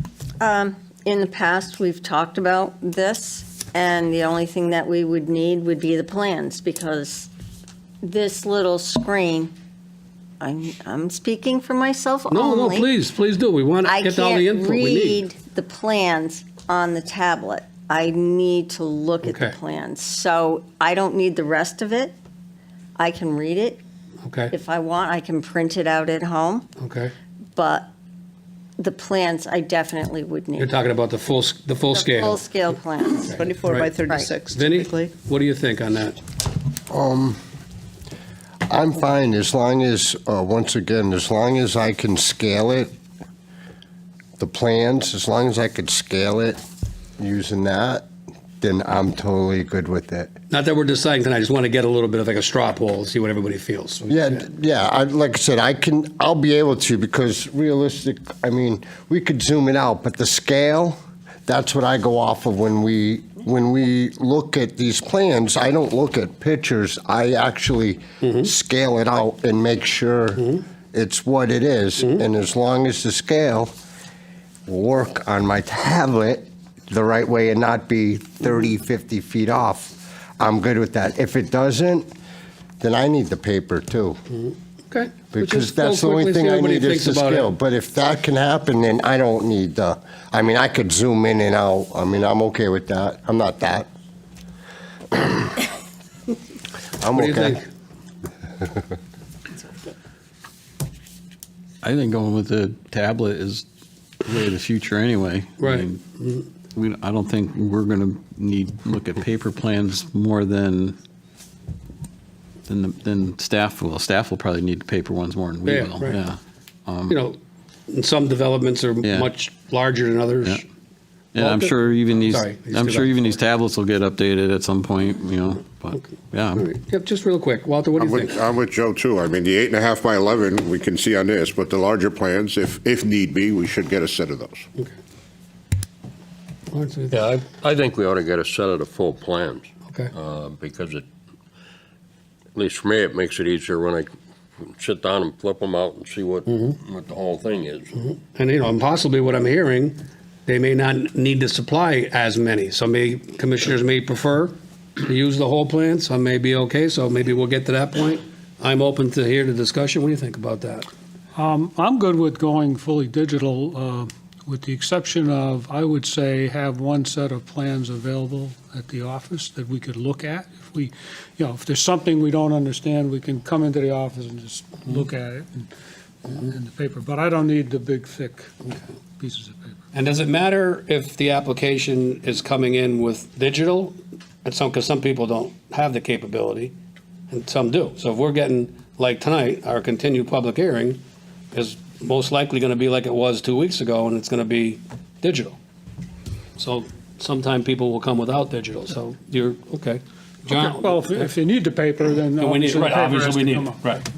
[SPEAKER 11] In the past, we've talked about this, and the only thing that we would need would be the plans, because this little screen, I'm speaking for myself
[SPEAKER 1] No,
[SPEAKER 11] only.
[SPEAKER 1] please do. We want to
[SPEAKER 11] I
[SPEAKER 1] get all the
[SPEAKER 11] can't
[SPEAKER 1] input we need.
[SPEAKER 11] read the plans on the tablet. I need to look at the
[SPEAKER 1] Okay.
[SPEAKER 11] plans. So I don't need the rest of it. I can read it.
[SPEAKER 1] Okay,
[SPEAKER 11] If I want, I can print it out at home,
[SPEAKER 1] okay.
[SPEAKER 11] but the plans I definitely would need.
[SPEAKER 1] You're talking about the full scale.
[SPEAKER 11] Full-scale plans.
[SPEAKER 5] 24 by
[SPEAKER 1] Right.
[SPEAKER 5] 36
[SPEAKER 1] Vinnie,
[SPEAKER 5] typically.
[SPEAKER 1] what do you think on that?
[SPEAKER 12] I'm fine as long as, once again, as long as I can scale it, the plans, as long as I could scale it using that, then I'm totally good with it.
[SPEAKER 1] Not that we're deciding tonight, I just want to get a little bit of like a straw poll, see what everybody feels.
[SPEAKER 12] Yeah, like I said, I'll be able to, because realistic, I mean, we could zoom it out, but the scale, that's what I go off of when we look at these plans. I don't look at pictures, I actually scale it out and make sure it's what it is. And as long as the scale will work on my tablet the right way and not be 30, 50 feet off, I'm good with that. If it doesn't, then I need the paper too.
[SPEAKER 1] Okay.
[SPEAKER 12] Because that's the only thing I need is the scale. But if that can happen, then I don't need the, I mean, I could zoom in and out. I mean, I'm okay with that. I'm not that. I'm
[SPEAKER 1] What do you
[SPEAKER 12] okay.
[SPEAKER 1] think?
[SPEAKER 6] I think going with the tablet is the way of the future anyway.
[SPEAKER 1] Right.
[SPEAKER 6] I don't think we're going to look at paper plans more than staff will. Staff will probably need the paper ones more than we
[SPEAKER 1] Yeah,
[SPEAKER 6] will.
[SPEAKER 1] right.
[SPEAKER 6] Yeah.
[SPEAKER 1] You know, and some developments are
[SPEAKER 6] Yeah.
[SPEAKER 1] much larger than others.
[SPEAKER 6] Yeah. And I'm sure even these,
[SPEAKER 1] Sorry,
[SPEAKER 6] tablets will get updated at some point, but yeah.
[SPEAKER 1] All right. Yep, just real quick, Walter, what do you think?
[SPEAKER 3] I'm with Joe, too. I mean, the 8.5 by 11, we can see on this, but the larger plans, if need be, we should get a set of those.
[SPEAKER 1] Lawrence, what do you think?
[SPEAKER 7] Yeah, I think we ought to get a set of the full plans.
[SPEAKER 1] Okay.
[SPEAKER 7] Because at least for me, it makes it easier when I sit down and flip them out and see what the whole thing is.
[SPEAKER 1] And, you know, and possibly what I'm hearing, they may not need to supply as many. Some commissioners may prefer to use the whole plan, some may be okay, so maybe we'll get to that point. I'm open to hear the discussion. What do you think about that?
[SPEAKER 2] I'm good with going fully digital, with the exception of, I would say, have one set of plans available at the office that we could look at. If we, if there's something we don't understand, we can come into the office and just look at it in the paper. But I don't need the big, thick pieces of paper.
[SPEAKER 1] And does it matter if the application is coming in with digital? Because some people don't have the capability, and some do. So if we're getting, like tonight, our continued public hearing is most likely going to be like it was 2 weeks ago, and it's going to be digital. So sometime people will come without digital, so you're, okay. John?
[SPEAKER 2] Okay, well, if you need the paper, then
[SPEAKER 1] And we need,
[SPEAKER 2] obviously the
[SPEAKER 1] right,
[SPEAKER 2] paper
[SPEAKER 1] obviously
[SPEAKER 2] has
[SPEAKER 1] we
[SPEAKER 2] to
[SPEAKER 1] need,
[SPEAKER 2] come
[SPEAKER 1] it,
[SPEAKER 2] up.
[SPEAKER 1] right.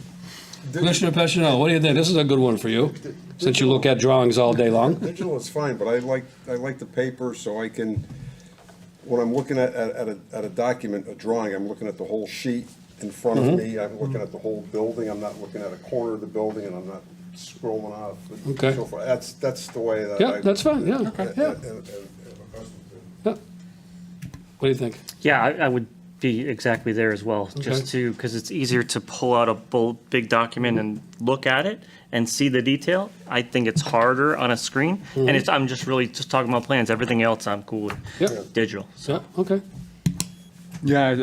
[SPEAKER 1] Commissioner Peschinello, what do you think? This is a good one for you, since you look at drawings all day long.
[SPEAKER 4] Digital is fine, but I like the paper so I can, when I'm looking at a document, a drawing, I'm looking at the whole sheet in front of me. I'm looking at the whole building. I'm not looking at a corner of the building, and I'm not scrolling off. and
[SPEAKER 1] Okay.
[SPEAKER 4] so forth. That's the way that
[SPEAKER 1] Yeah, that's fine, yeah. Yeah. What do you think?
[SPEAKER 8] Yeah, I would be exactly there as well, just because it's easier to pull out a big document and look at it and see the detail. I think it's harder on a screen, and I'm just really just talking about plans. Everything else I'm cool with
[SPEAKER 1] Yep.
[SPEAKER 8] digital.
[SPEAKER 1] Yeah, okay.
[SPEAKER 13] Yeah, I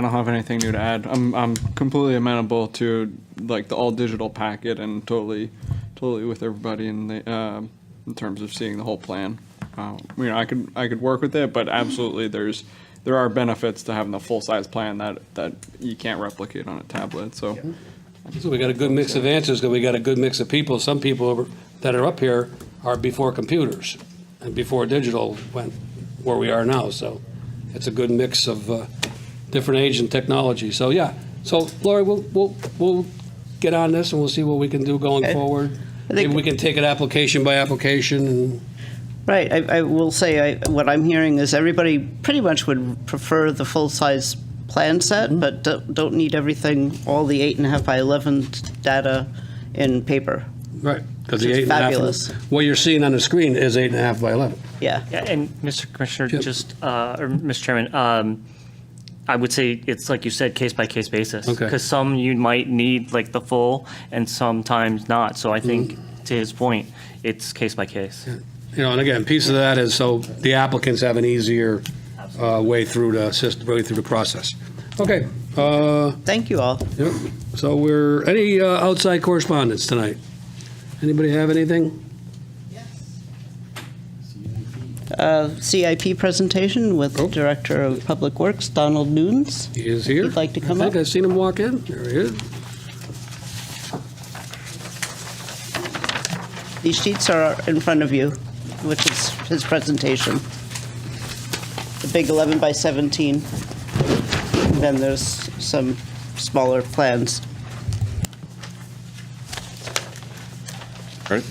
[SPEAKER 13] don't have anything new to add. I'm completely amenable to like the all digital packet and totally with everybody in terms of seeing the whole plan. I could work with it, but absolutely there are benefits to having the full size plan that you can't replicate on a tablet. So
[SPEAKER 1] We got a good mix of answers, because we got a good mix of people. Some people that are up here are before computers and before digital went where we are now, so it's a good mix of different age and technology. So, yeah. So, Lori, we'll get on this, and we'll see what we can do going forward. Maybe we can take it application by application, and
[SPEAKER 5] Right, I will say, what I'm hearing is everybody pretty much would prefer the full-size plan set, but don't need everything, all the 8.5 by 11 data in paper.
[SPEAKER 1] right, because the
[SPEAKER 5] Which is
[SPEAKER 1] 8.5,
[SPEAKER 5] fabulous.
[SPEAKER 1] what you're seeing on the screen is 8.5 by 11.
[SPEAKER 5] Yeah.
[SPEAKER 8] Yeah, and Mr. Commissioner,
[SPEAKER 1] Yep.
[SPEAKER 8] or Mr. Chairman, I would say it's like you said, case by case basis.
[SPEAKER 1] Okay.
[SPEAKER 8] Because some you might need like the full, and sometimes not. So I think to his point, it's case by case.
[SPEAKER 1] You know, and again, piece of that is so the applicants have an easier way through the system, way through the process. Okay.
[SPEAKER 5] Thank you all.
[SPEAKER 1] Yep. So any outside correspondence tonight? Anybody have anything?
[SPEAKER 5] CIP presentation with Director of Public Works, Donald Nunes.
[SPEAKER 1] He is here.
[SPEAKER 5] He'd like to come
[SPEAKER 1] I
[SPEAKER 5] up.
[SPEAKER 1] think I've seen him walk in. There he is.
[SPEAKER 5] These sheets are in front of you, which is his presentation. big 11 by 17. Then there's some smaller plans.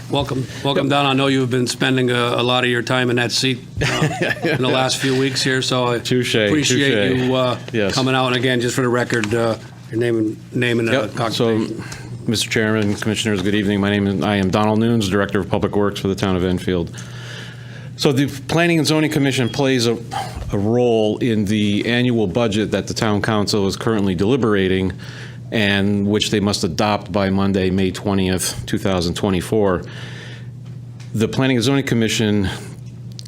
[SPEAKER 1] Welcome Don. I know you've been spending a lot of your time in that seat in the last few weeks here, so I appreciate you
[SPEAKER 14] Yes.
[SPEAKER 1] coming out. And again, just for the record, your name and
[SPEAKER 14] Yep. So,
[SPEAKER 1] occupation.
[SPEAKER 14] Mr. Chairman, Commissioners, good evening. I am Donald Nunes, Director of Public Works for the town of Enfield. So the Planning and Zoning Commission plays a role in the annual budget that the town council is currently deliberating, and which they must adopt by Monday, May 20th, 2024. The Planning and Zoning Commission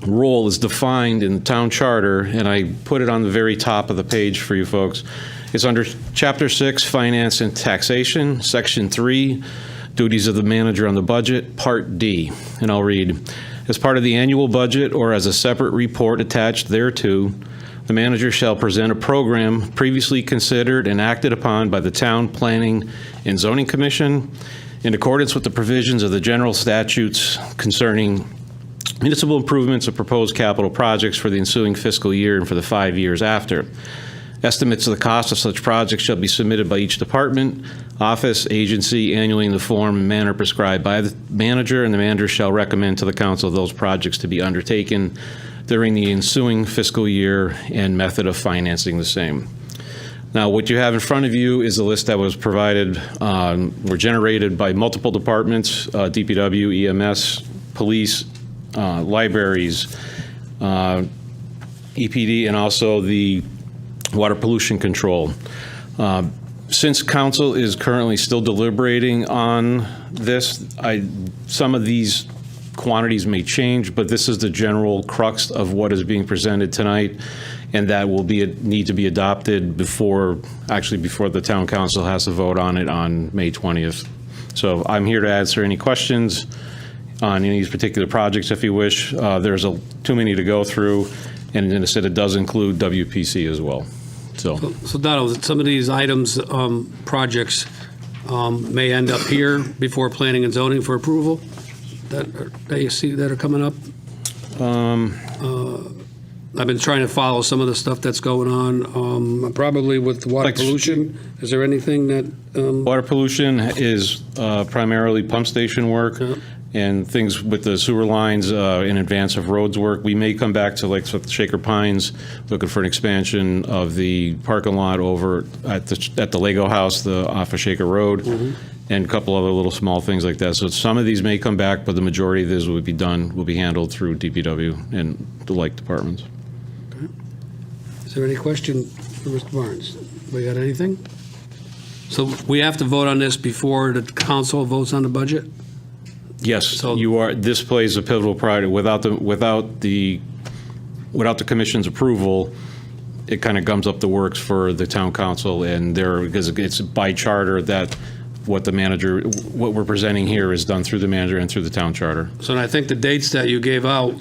[SPEAKER 14] role is defined in the town charter, and I put it on the very top of the page for you folks. It's under Chapter 6, Finance and Taxation, Section 3, Duties of the Manager on the Budget, Part D. And I'll read, as part of the annual budget or as a separate report attached thereto, the manager shall present a program previously considered and acted upon by the Town Planning and Zoning Commission in accordance with the provisions of the general statutes concerning municipal improvements and proposed capital projects for the ensuing fiscal year and for the 5 years after. Estimates of the cost of such projects shall be submitted by each department, office, agency annually in the form and manner prescribed by the manager, and the manager shall recommend to the council those projects to be undertaken during the ensuing fiscal year and method of financing the same. Now, what you have in front of you is a list that was provided or generated by multiple departments, DPW, EMS, police, libraries, EPD, and also the water pollution control. Since council is currently still deliberating on this, some of these quantities may change, but this is the general crux of what is being presented tonight, and that will need to be adopted before the town council has to vote on it on May 20th. So I'm here to answer any questions on any of these particular projects if you wish. There's too many to go through, and then I said it does include WPC as well. So
[SPEAKER 1] Donald, some of these items, projects may end up here before planning and zoning for approval that you see that are coming up? I've been trying to follow some of the stuff that's going on, probably with water pollution. Is there anything that?
[SPEAKER 14] Water pollution is primarily pump station work. And things with the sewer lines in advance of roads work. We may come back to like Shaker Pines, looking for an expansion of the parking lot over at the Lego House, off of Shaker Road, and a couple other little small things like that. So some of these may come back, but the majority of this will be handled through DPW and the like departments.
[SPEAKER 1] Okay. Is there any question for Mr. Barnes? We got anything? So we have to vote on this before the council votes on the budget?
[SPEAKER 14] Yes, this plays a pivotal priority. Without the commission's approval, it kind of gums up the works for the town council, and because it's by charter that what we're presenting here is done through the manager and through the town charter.
[SPEAKER 1] So I think the dates that you gave out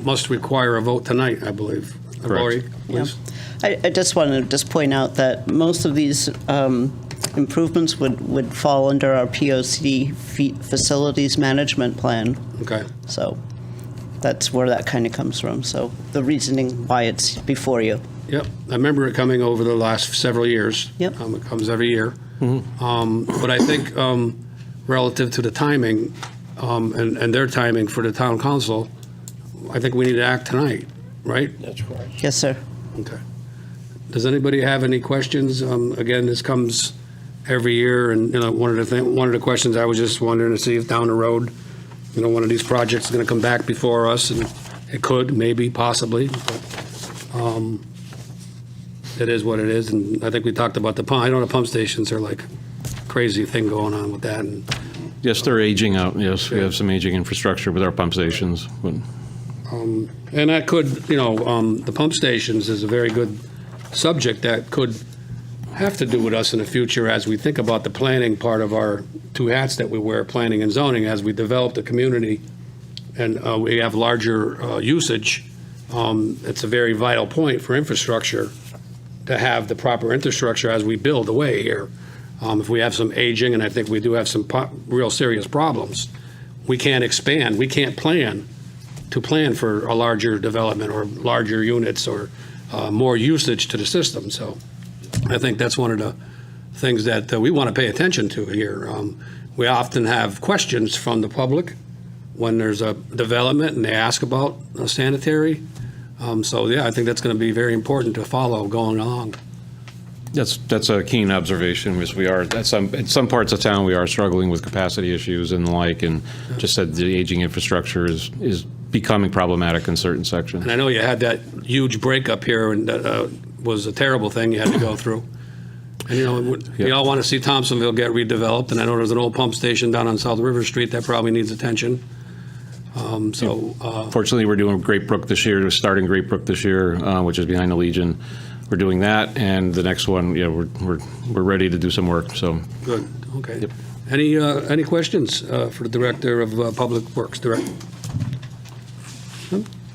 [SPEAKER 1] must require a vote tonight, I believe.
[SPEAKER 14] Correct.
[SPEAKER 1] Lori, please.
[SPEAKER 5] I just want to point out that most of these improvements would fall under our POCD facilities management plan.
[SPEAKER 1] Okay.
[SPEAKER 5] So that's where that kind of comes from. So the reasoning why it's before you.
[SPEAKER 1] Yep. I remember it coming over the last several years.
[SPEAKER 5] Yep.
[SPEAKER 1] It comes every year. But I think relative to the timing and their timing for the town council, I think we need to act tonight, right?
[SPEAKER 12] That's correct.
[SPEAKER 5] Yes, sir.
[SPEAKER 1] Okay. Does anybody have any questions? Again, this comes every year, and one of the questions I was just wondering to see if down the road, one of these projects is going to come back before us, and it could, maybe, possibly. But it is what it is, and I think we talked about the pump. I know the pump stations are like crazy thing going on with that. And
[SPEAKER 14] Yes, they're aging out. Yes, we have some aging infrastructure with our pump stations. But
[SPEAKER 1] and that could, the pump stations is a very good subject that could have to do with us in the future as we think about the planning part of our two hats that we wear, planning and zoning, as we develop the community and we have larger usage. It's a very vital point for infrastructure to have the proper infrastructure as we build away here. If we have some aging, and I think we do have some real serious problems, we can't expand. We can't plan for a larger development or larger units or more usage to the system. So I think that's one of the things that we want to pay attention to here. We often have questions from the public when there's a development and they ask about sanitary. So yeah, I think that's going to be very important to follow going along.
[SPEAKER 14] That's a keen observation, because we are, in some parts of town, we are struggling with capacity issues and the like, and just said the aging infrastructure is becoming problematic in certain sections.
[SPEAKER 1] And I know you had that huge breakup here, and that was a terrible thing you had to go through. And, you know, we all want to see Thompsonville get redeveloped, and I know there's an old pump station down on South River Street that probably needs attention.
[SPEAKER 14] Fortunately, we're doing Great Brook this year. We're starting Great Brook this year, which is behind the Legion. We're doing that, and the next one, we're ready to do some work. So
[SPEAKER 1] Good, okay. Any questions for the Director of Public Works, Director?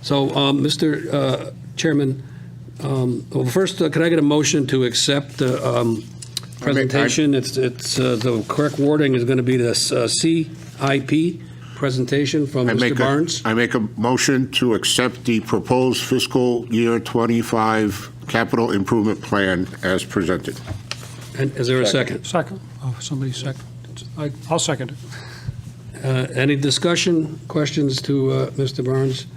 [SPEAKER 1] So, Mr. Chairman, well, first, could I get a motion to accept the presentation? It's the correct wording is going to be the CIP presentation from Mr. Barnes.
[SPEAKER 3] I make a motion to accept the proposed fiscal year 25 capital improvement plan as presented.
[SPEAKER 1] And is there a second?
[SPEAKER 2] Second. Oh, somebody second. I'll second it.
[SPEAKER 1] Any discussion, questions to Mr. Barnes?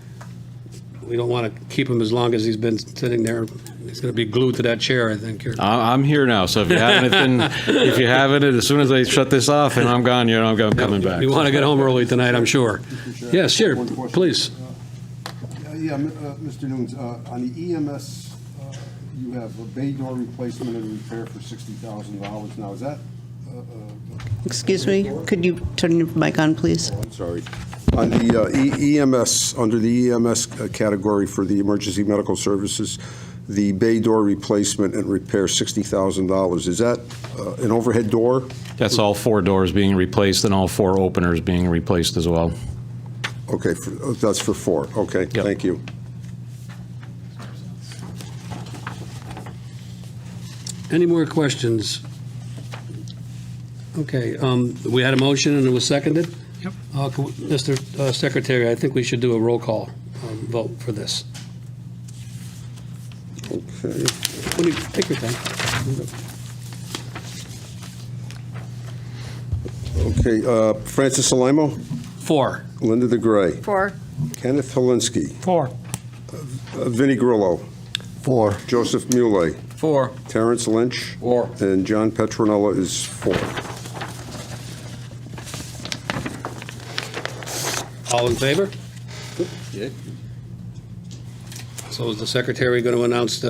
[SPEAKER 1] We don't want to keep him as long as he's been sitting there. He's going to be glued to that chair, I think. Here.
[SPEAKER 14] I'm here now. So if you have anything, as soon as I shut this off and I'm gone, I'm coming back.
[SPEAKER 1] You want to get home early tonight, I'm sure. Yes, sure, please.
[SPEAKER 4] Mr. Nunes, on the EMS, you have a bay door replacement and repair for $60,000. Now, is that?
[SPEAKER 5] Excuse me, could you turn your mic on, please?
[SPEAKER 4] I'm sorry. On the EMS, under the EMS category for the emergency medical services, the bay door replacement and repair, $60,000. Is that an overhead door?
[SPEAKER 14] That's all 4 doors being replaced and all 4 openers being replaced as well.
[SPEAKER 4] Okay, that's for 4. Okay, Thank you.
[SPEAKER 1] Any more questions? Okay, we had a motion and it was seconded?
[SPEAKER 2] Yep.
[SPEAKER 1] Mr. Secretary, I think we should do a roll call vote for this.
[SPEAKER 4] Okay.
[SPEAKER 1] Take your time.
[SPEAKER 4] Okay, Francis Alamo?
[SPEAKER 1] 4.
[SPEAKER 4] Linda DeGray?
[SPEAKER 11] 4.
[SPEAKER 4] Kenneth Helinski?
[SPEAKER 2] 4.
[SPEAKER 4] Vinnie Grillo?
[SPEAKER 12] 4.
[SPEAKER 4] Joseph Muley?
[SPEAKER 1] 4.
[SPEAKER 4] Terrence Lynch?
[SPEAKER 7] 4.
[SPEAKER 4] And John Petronella is 4.
[SPEAKER 1] All in favor? So is the secretary going to announce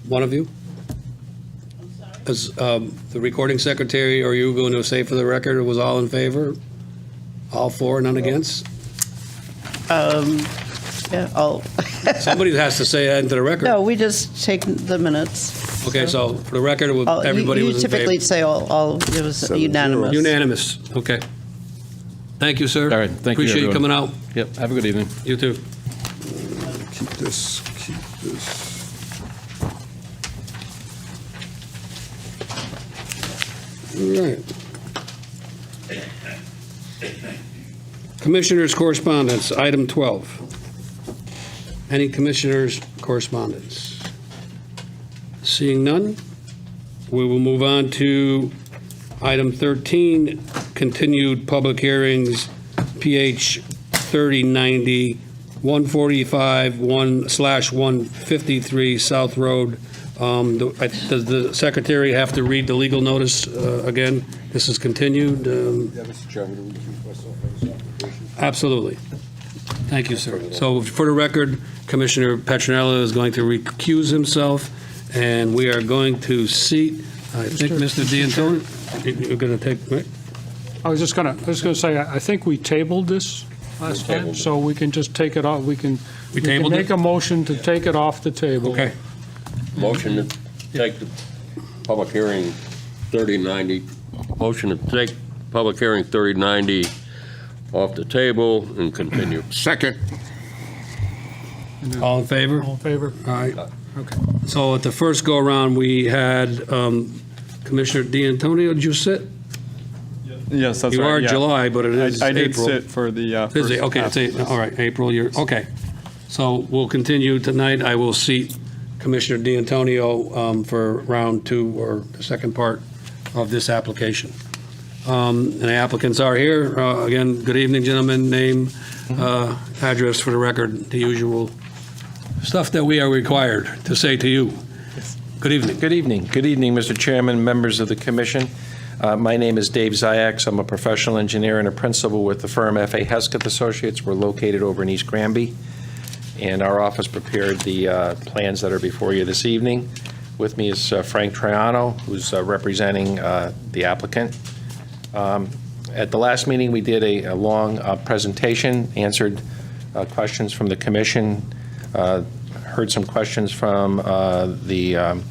[SPEAKER 1] one of you? As the recording secretary, are you going to say for the record it was all in favor? All 4, none against?
[SPEAKER 5] Yeah, I'll,
[SPEAKER 1] Somebody has to say that into the record.
[SPEAKER 5] no, we just take the minutes.
[SPEAKER 1] Okay, so for the record, everybody
[SPEAKER 5] You
[SPEAKER 1] was in favor.
[SPEAKER 5] typically say all, it was
[SPEAKER 4] 7-0.
[SPEAKER 5] unanimous.
[SPEAKER 1] Unanimous, okay. Thank you, sir.
[SPEAKER 14] All right, thank you,
[SPEAKER 1] Appreciate you coming
[SPEAKER 14] everyone.
[SPEAKER 1] out.
[SPEAKER 14] Yep. Have a good evening.
[SPEAKER 1] You too.
[SPEAKER 4] Keep this.
[SPEAKER 1] All right. Commissioners' correspondence, item 12. Any commissioners' correspondence? Seeing none, we will move on to item 13, continued public hearings, PH 3090, 145/153 South Road. Does the secretary have to read the legal notice again? This is continued.
[SPEAKER 4] Mr. Chairman, we recuse myself on this application.
[SPEAKER 1] Absolutely. Thank you, sir. So for the record, Commissioner Petronella is going to recuse himself, and we are going to seat, I think, Mr. D'Antoni. You're going to take, right?
[SPEAKER 2] I was just gonna say, I think we tabled this last time, so we can just take it off. We can
[SPEAKER 1] tabled
[SPEAKER 2] make
[SPEAKER 1] it?
[SPEAKER 2] a motion to take it off the table.
[SPEAKER 1] Okay.
[SPEAKER 7] Motion to take the public hearing 3090, motion to take public hearing 3090 off the table and continue.
[SPEAKER 3] Second.
[SPEAKER 1] All in favor?
[SPEAKER 2] All in favor?
[SPEAKER 1] All right. Okay. So at the first go-around, we had Commissioner D'Antonio. Did you sit?
[SPEAKER 13] Yes, that's
[SPEAKER 1] You
[SPEAKER 13] right.
[SPEAKER 1] are
[SPEAKER 13] yeah.
[SPEAKER 1] July, but it is
[SPEAKER 13] I did
[SPEAKER 1] April.
[SPEAKER 13] sit for the
[SPEAKER 1] Busy.
[SPEAKER 13] first
[SPEAKER 1] Okay,
[SPEAKER 13] half.
[SPEAKER 1] all right, April, you're, okay. So we'll continue tonight. I will seat Commissioner D'Antonio for round 2 or the second part of this application. And the applicants are here. Again, good evening, gentlemen. Name, address for the record, the usual stuff that we are required to say to you. Good evening.
[SPEAKER 15] Good evening. Good evening, Mr. Chairman, members of the commission. My name is Dave Ziax. I'm a professional engineer and a principal with the firm F.A. Hesketh Associates. We're located over in East Granby, and our office prepared the plans that are before you this evening. With me is Frank Troiano, who's representing the applicant. At the last meeting, we did a long presentation, answered questions from the commission, heard some questions from the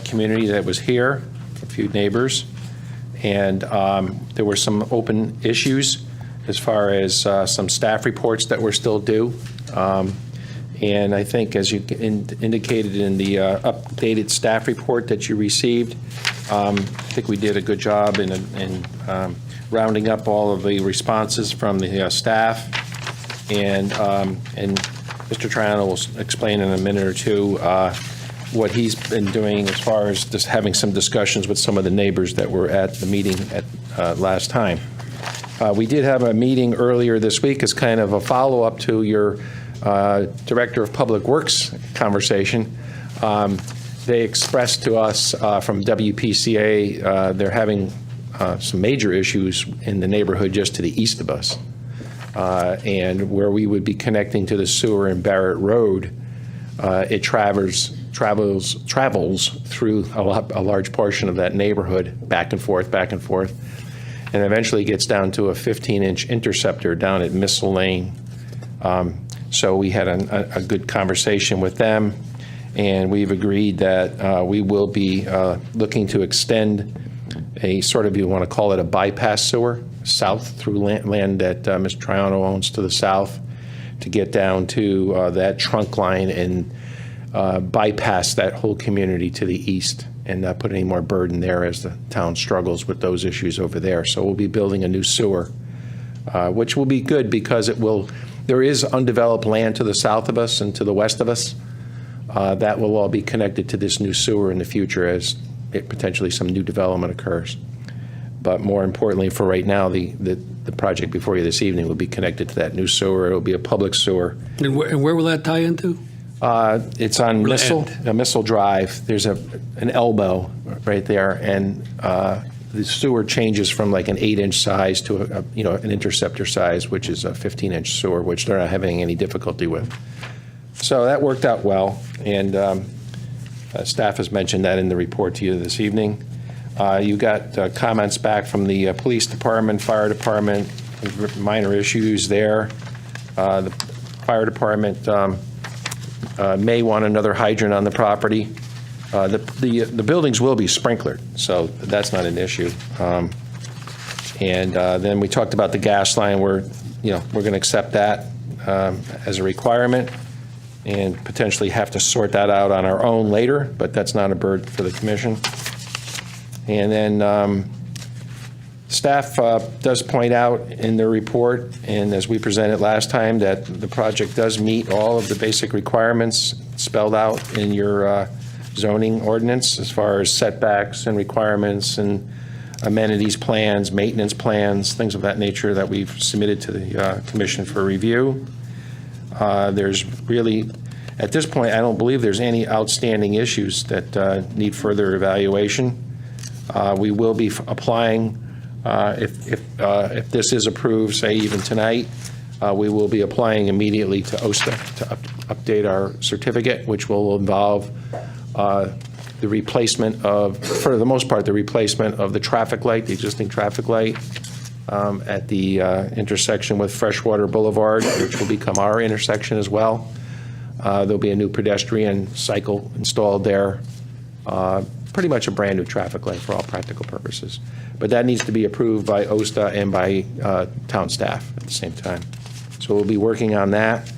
[SPEAKER 15] community that was here, a few neighbors, and there were some open issues as far as some staff reports that were still due. And I think, as you indicated in the updated staff report that you received, I think we did a good job in rounding up all of the responses from the staff. And Mr. Troiano will explain in a minute or two what he's been doing as far as just having some discussions with some of the neighbors that were at the meeting at last time. We did have a meeting earlier this week as kind of a follow-up to your Director of Public Works conversation. They expressed to us from WPCA they're having some major issues in the neighborhood just to the east of us. And where we would be connecting to the sewer in Barrett Road, it travels through a large portion of that neighborhood, back and forth, and eventually gets down to a 15-inch interceptor down at Missile Lane. So we had a good conversation with them, and we've agreed that we will be looking to extend a sort of, you want to call it a bypass sewer, south through land that Mr. Troiano owns to the south, to get down to that trunk line and bypass that whole community to the east and not put any more burden there as the town struggles with those issues over there. So we'll be building a new sewer, which will be good because there is undeveloped land to the south of us and to the west of us. That will all be connected to this new sewer in the future as potentially some new development occurs. But more importantly, for right now, the project before you this evening will be connected to that new sewer. It will be a public sewer.
[SPEAKER 1] And where will that tie into?
[SPEAKER 15] It's on Missile Drive. There's an elbow right there, and the sewer changes from like an 8-inch size to an interceptor size, which is a 15-inch sewer, which they're not having any difficulty with. So that worked out well, and staff has mentioned that in the report to you this evening. You got comments back from the police department, fire department, minor issues there. The fire department may want another hydrant on the property. The buildings will be sprinklered, so that's not an issue. And then we talked about the gas line. We're going to accept that as a requirement and potentially have to sort that out on our own later, but that's not a burden for the commission. And then staff does point out in their report, and as we presented last time, that the project does meet all of the basic requirements spelled out in your zoning ordinance as far as setbacks and requirements and amenities plans, maintenance plans, things of that nature that we've submitted to the commission for review. There's really, at this point, I don't believe there's any outstanding issues that need further evaluation. We will be applying, if this is approved, say even tonight, we will be applying immediately to OSTA to update our certificate, which will involve the replacement of, for the most part, the replacement of the traffic light, the existing traffic light at the intersection with Freshwater Boulevard, which will become our intersection as well. There'll be a new pedestrian cycle installed there. Pretty much a brand new traffic light for all practical purposes. But that needs to be approved by OSTA and by town staff at the same time. So we'll be working on that.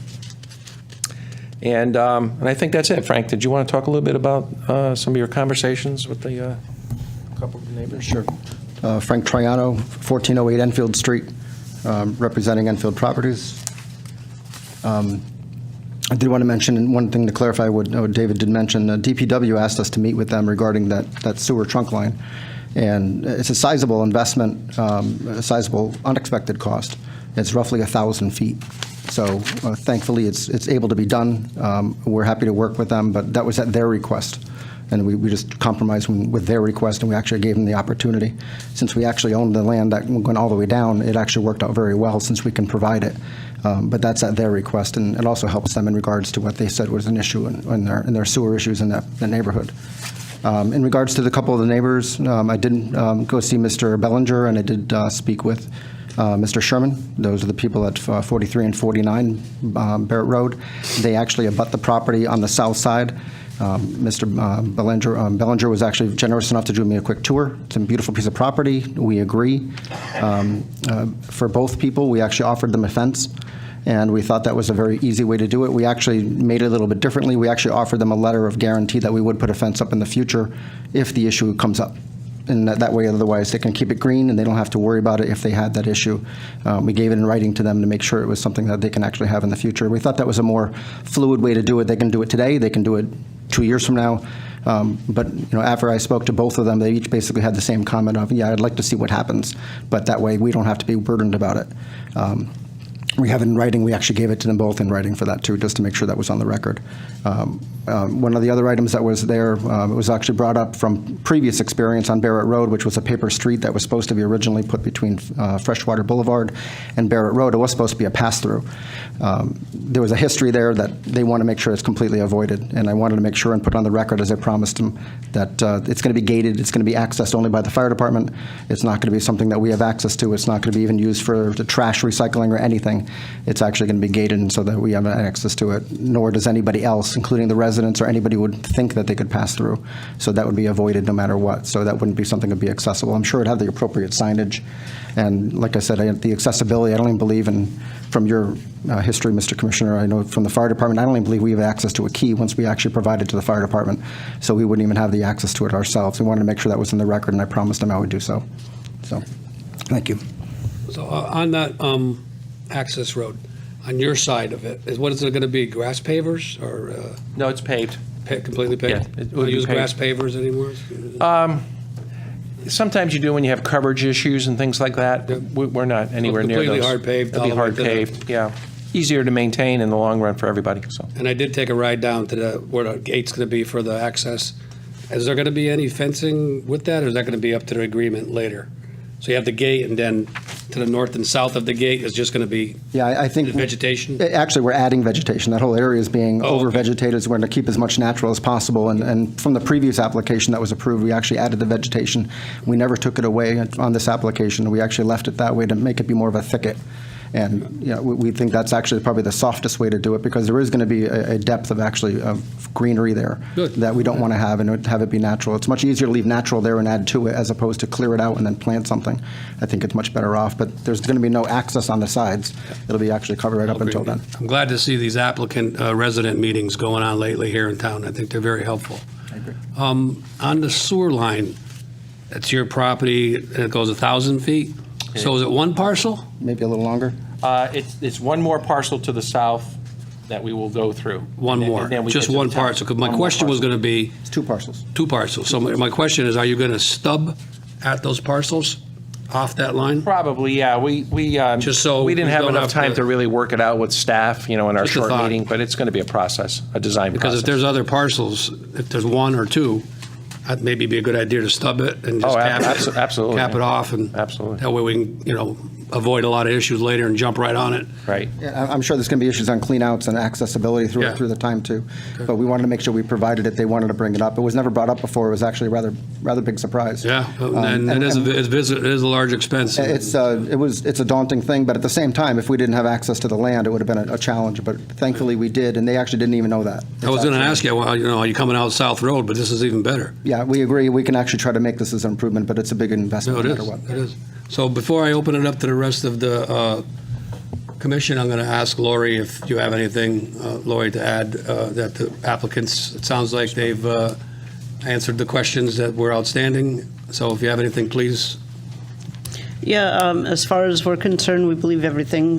[SPEAKER 15] And I think that's it. Frank, did you want to talk a little bit about some of your conversations with the couple of neighbors?
[SPEAKER 16] Sure. Frank Troiano, 1408 Enfield Street, representing Enfield Properties. I did want to mention, one thing to clarify what David did mention, DPW asked us to meet with them regarding that sewer trunk line. And it's a sizable investment, a sizable unexpected cost. It's roughly 1,000 feet. So thankfully, it's able to be done. We're happy to work with them, but that was at their request. And we just compromised with their request, and we actually gave them the opportunity. Since we actually own the land that went all the way down, it actually worked out very well since we can provide it. But that's at their request, and it also helps them in regards to what they said was an issue in their sewer issues in the neighborhood. In regards to the couple of the neighbors, I did go see Mr. Bellinger, and I did speak with Mr. Sherman. Those are the people at 43 and 49 Barrett Road. They actually abut the property on the south side. Mr. Bellinger was actually generous enough to do me a quick tour. It's a beautiful piece of property. We agree. For both people, we actually offered them a fence, and we thought that was a very easy way to do it. We actually made it a little bit differently. We actually offered them a letter of guarantee that we would put a fence up in the future if the issue comes up. And that way, otherwise, they can keep it green and they don't have to worry about it if they had that issue. We gave it in writing to them to make sure it was something that they can actually have in the future. We thought that was a more fluid way to do it. They can do it today. They can do it 2 years from now. But after I spoke to both of them, they each basically had the same comment of, yeah, I'd like to see what happens. But that way, we don't have to be burdened about it. We have it in writing. We actually gave it to them both in writing for that, too, just to make sure that was on the record. One of the other items that was there, it was actually brought up from previous experience on Barrett Road, which was a paper street that was supposed to be originally put between Freshwater Boulevard and Barrett Road. It was supposed to be a pass-through. There was a history there that they want to make sure it's completely avoided, and I wanted to make sure and put on the record, as I promised them, that it's going to be gated. It's going to be accessed only by the fire department. It's not going to be something that we have access to. It's not going to be even used for the trash recycling or anything. It's actually going to be gated so that we have access to it, nor does anybody else, including the residents or anybody would think that they could pass through. So that would be avoided no matter what. So that wouldn't be something that would be accessible. I'm sure it'd have the appropriate signage. And like I said, the accessibility, I don't even believe in, from your history, Mr. Commissioner, I know from the fire department, I don't even believe we have access to a key once we actually provide it to the fire department. So we wouldn't even have the access to it ourselves. We wanted to make sure that was in the record, and I promised them I would do so. So, thank you.
[SPEAKER 1] So on that access road, on your side of it, what is it going to be, grass pavers or?
[SPEAKER 15] No, it's paved.
[SPEAKER 1] Completely paved?
[SPEAKER 15] Yeah, it
[SPEAKER 1] Don't
[SPEAKER 15] would be
[SPEAKER 1] use
[SPEAKER 15] paved.
[SPEAKER 1] grass pavers anymore?
[SPEAKER 15] Sometimes you do when you have coverage issues and things like that. We're not anywhere near those.
[SPEAKER 1] Completely hard paved
[SPEAKER 15] It'll be
[SPEAKER 1] all the way
[SPEAKER 15] hard
[SPEAKER 1] to the-
[SPEAKER 15] paved, yeah. Easier to maintain in the long run for everybody, so.
[SPEAKER 1] And I did take a ride down to where the gate's going to be for the access. Is there going to be any fencing with that, or is that going to be up to the agreement later? So you have the gate, and then to the north and south of the gate is just going to be
[SPEAKER 16] Yeah, I think.
[SPEAKER 1] vegetation?
[SPEAKER 16] Actually, we're adding vegetation. That whole area is being
[SPEAKER 1] Oh, okay.
[SPEAKER 16] over-vegetated, so we're going to keep as much natural as possible. And from the previous application that was approved, we actually added the vegetation. We never took it away on this application. We actually left it that way to make it be more of a thicket. And we think that's actually probably the softest way to do it, because there is going to be a depth of actually greenery there
[SPEAKER 1] Good.
[SPEAKER 16] that we don't want to have, and have it be natural. It's much easier to leave natural there and add to it as opposed to clear it out and then plant something. I think it's much better off, but there's going to be no access on the sides. It'll be actually covered right up until then.
[SPEAKER 1] I'm glad to see these applicant resident meetings going on lately here in town. I think they're very helpful.
[SPEAKER 16] I agree.
[SPEAKER 1] On the sewer line, that's your property, and it goes 1,000 feet? So is it one parcel?
[SPEAKER 16] Maybe a little longer.
[SPEAKER 15] It's one more parcel to the south that we will go through.
[SPEAKER 1] One
[SPEAKER 15] And
[SPEAKER 1] more,
[SPEAKER 15] then we
[SPEAKER 1] just
[SPEAKER 15] get to
[SPEAKER 1] one
[SPEAKER 15] the town.
[SPEAKER 1] parcel? Because my
[SPEAKER 15] One more
[SPEAKER 1] question was
[SPEAKER 15] parcel.
[SPEAKER 1] going to be
[SPEAKER 16] It's two parcels.
[SPEAKER 1] two parcels. So my question is, are you going to stub at those parcels off that line?
[SPEAKER 15] Probably, yeah. We
[SPEAKER 1] Just so
[SPEAKER 15] we didn't
[SPEAKER 1] we
[SPEAKER 15] have
[SPEAKER 1] don't
[SPEAKER 15] enough
[SPEAKER 1] have
[SPEAKER 15] time
[SPEAKER 1] to-
[SPEAKER 15] to really work it out with staff, in our
[SPEAKER 1] Just a
[SPEAKER 15] short
[SPEAKER 1] thought.
[SPEAKER 15] meeting, but it's going to be a process, a design
[SPEAKER 1] Because
[SPEAKER 15] process.
[SPEAKER 1] if there's other parcels, if there's one or two, that'd maybe be a good idea to stub it and just
[SPEAKER 15] Oh,
[SPEAKER 1] cap
[SPEAKER 15] absolutely.
[SPEAKER 1] it off, and
[SPEAKER 15] Absolutely.
[SPEAKER 1] that way we can, avoid a lot of issues later and jump right on it.
[SPEAKER 15] Right.
[SPEAKER 16] Yeah, I'm sure there's going to be issues on cleanouts and accessibility
[SPEAKER 1] Yeah.
[SPEAKER 16] through the time, too. But we wanted to make sure we provided it. They wanted to bring it up. It was never brought up before. It was actually a rather big surprise.
[SPEAKER 1] Yeah, and it is a large expense.
[SPEAKER 16] It's a daunting thing, but at the same time, if we didn't have access to the land, it would have been a challenge. But thankfully, we did, and they actually didn't even know that.
[SPEAKER 1] I was going to ask you, well, are you coming out South Road, but this is even better.
[SPEAKER 16] Yeah, we agree. We can actually try to make this as an improvement, but it's a big investment
[SPEAKER 1] No,
[SPEAKER 16] no
[SPEAKER 1] it
[SPEAKER 16] matter
[SPEAKER 1] is,
[SPEAKER 16] what.
[SPEAKER 1] it is. So before I open it up to the rest of the commission, I'm going to ask Lori if you have anything, Lori, to add, that the applicants, it sounds like they've answered the questions that were outstanding. So if you have anything, please.
[SPEAKER 5] Yeah, as far as we're concerned, we believe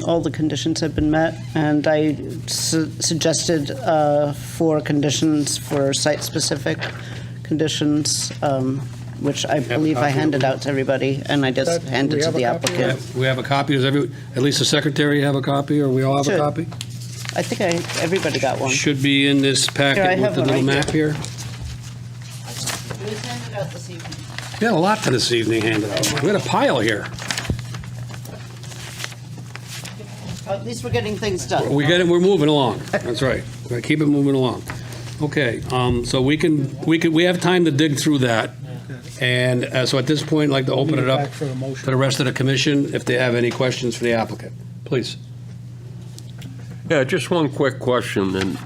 [SPEAKER 5] all the conditions have been met, and I suggested 4 conditions for site-specific conditions, which I believe I handed out to everybody, and I just handed to the applicant.
[SPEAKER 1] We have a copy. Does at least the secretary have a copy, or we all have a
[SPEAKER 5] Should.
[SPEAKER 1] copy?
[SPEAKER 5] I think everybody got one.
[SPEAKER 1] Should be in this
[SPEAKER 5] Here, I
[SPEAKER 1] packet with
[SPEAKER 5] have
[SPEAKER 1] the
[SPEAKER 5] one
[SPEAKER 1] little
[SPEAKER 5] right
[SPEAKER 1] map here.
[SPEAKER 5] It was handed out this evening.
[SPEAKER 1] We got a lot to this evening handed out. We got a pile here.
[SPEAKER 5] At least we're getting things done.
[SPEAKER 1] We're moving along. That's right. We're gonna keep it moving along. Okay, so we have time to dig through that. And so at this point, I'd like to open it up to the rest of the commission if they have any questions for the applicant. Please.
[SPEAKER 7] Yeah, just one quick question, and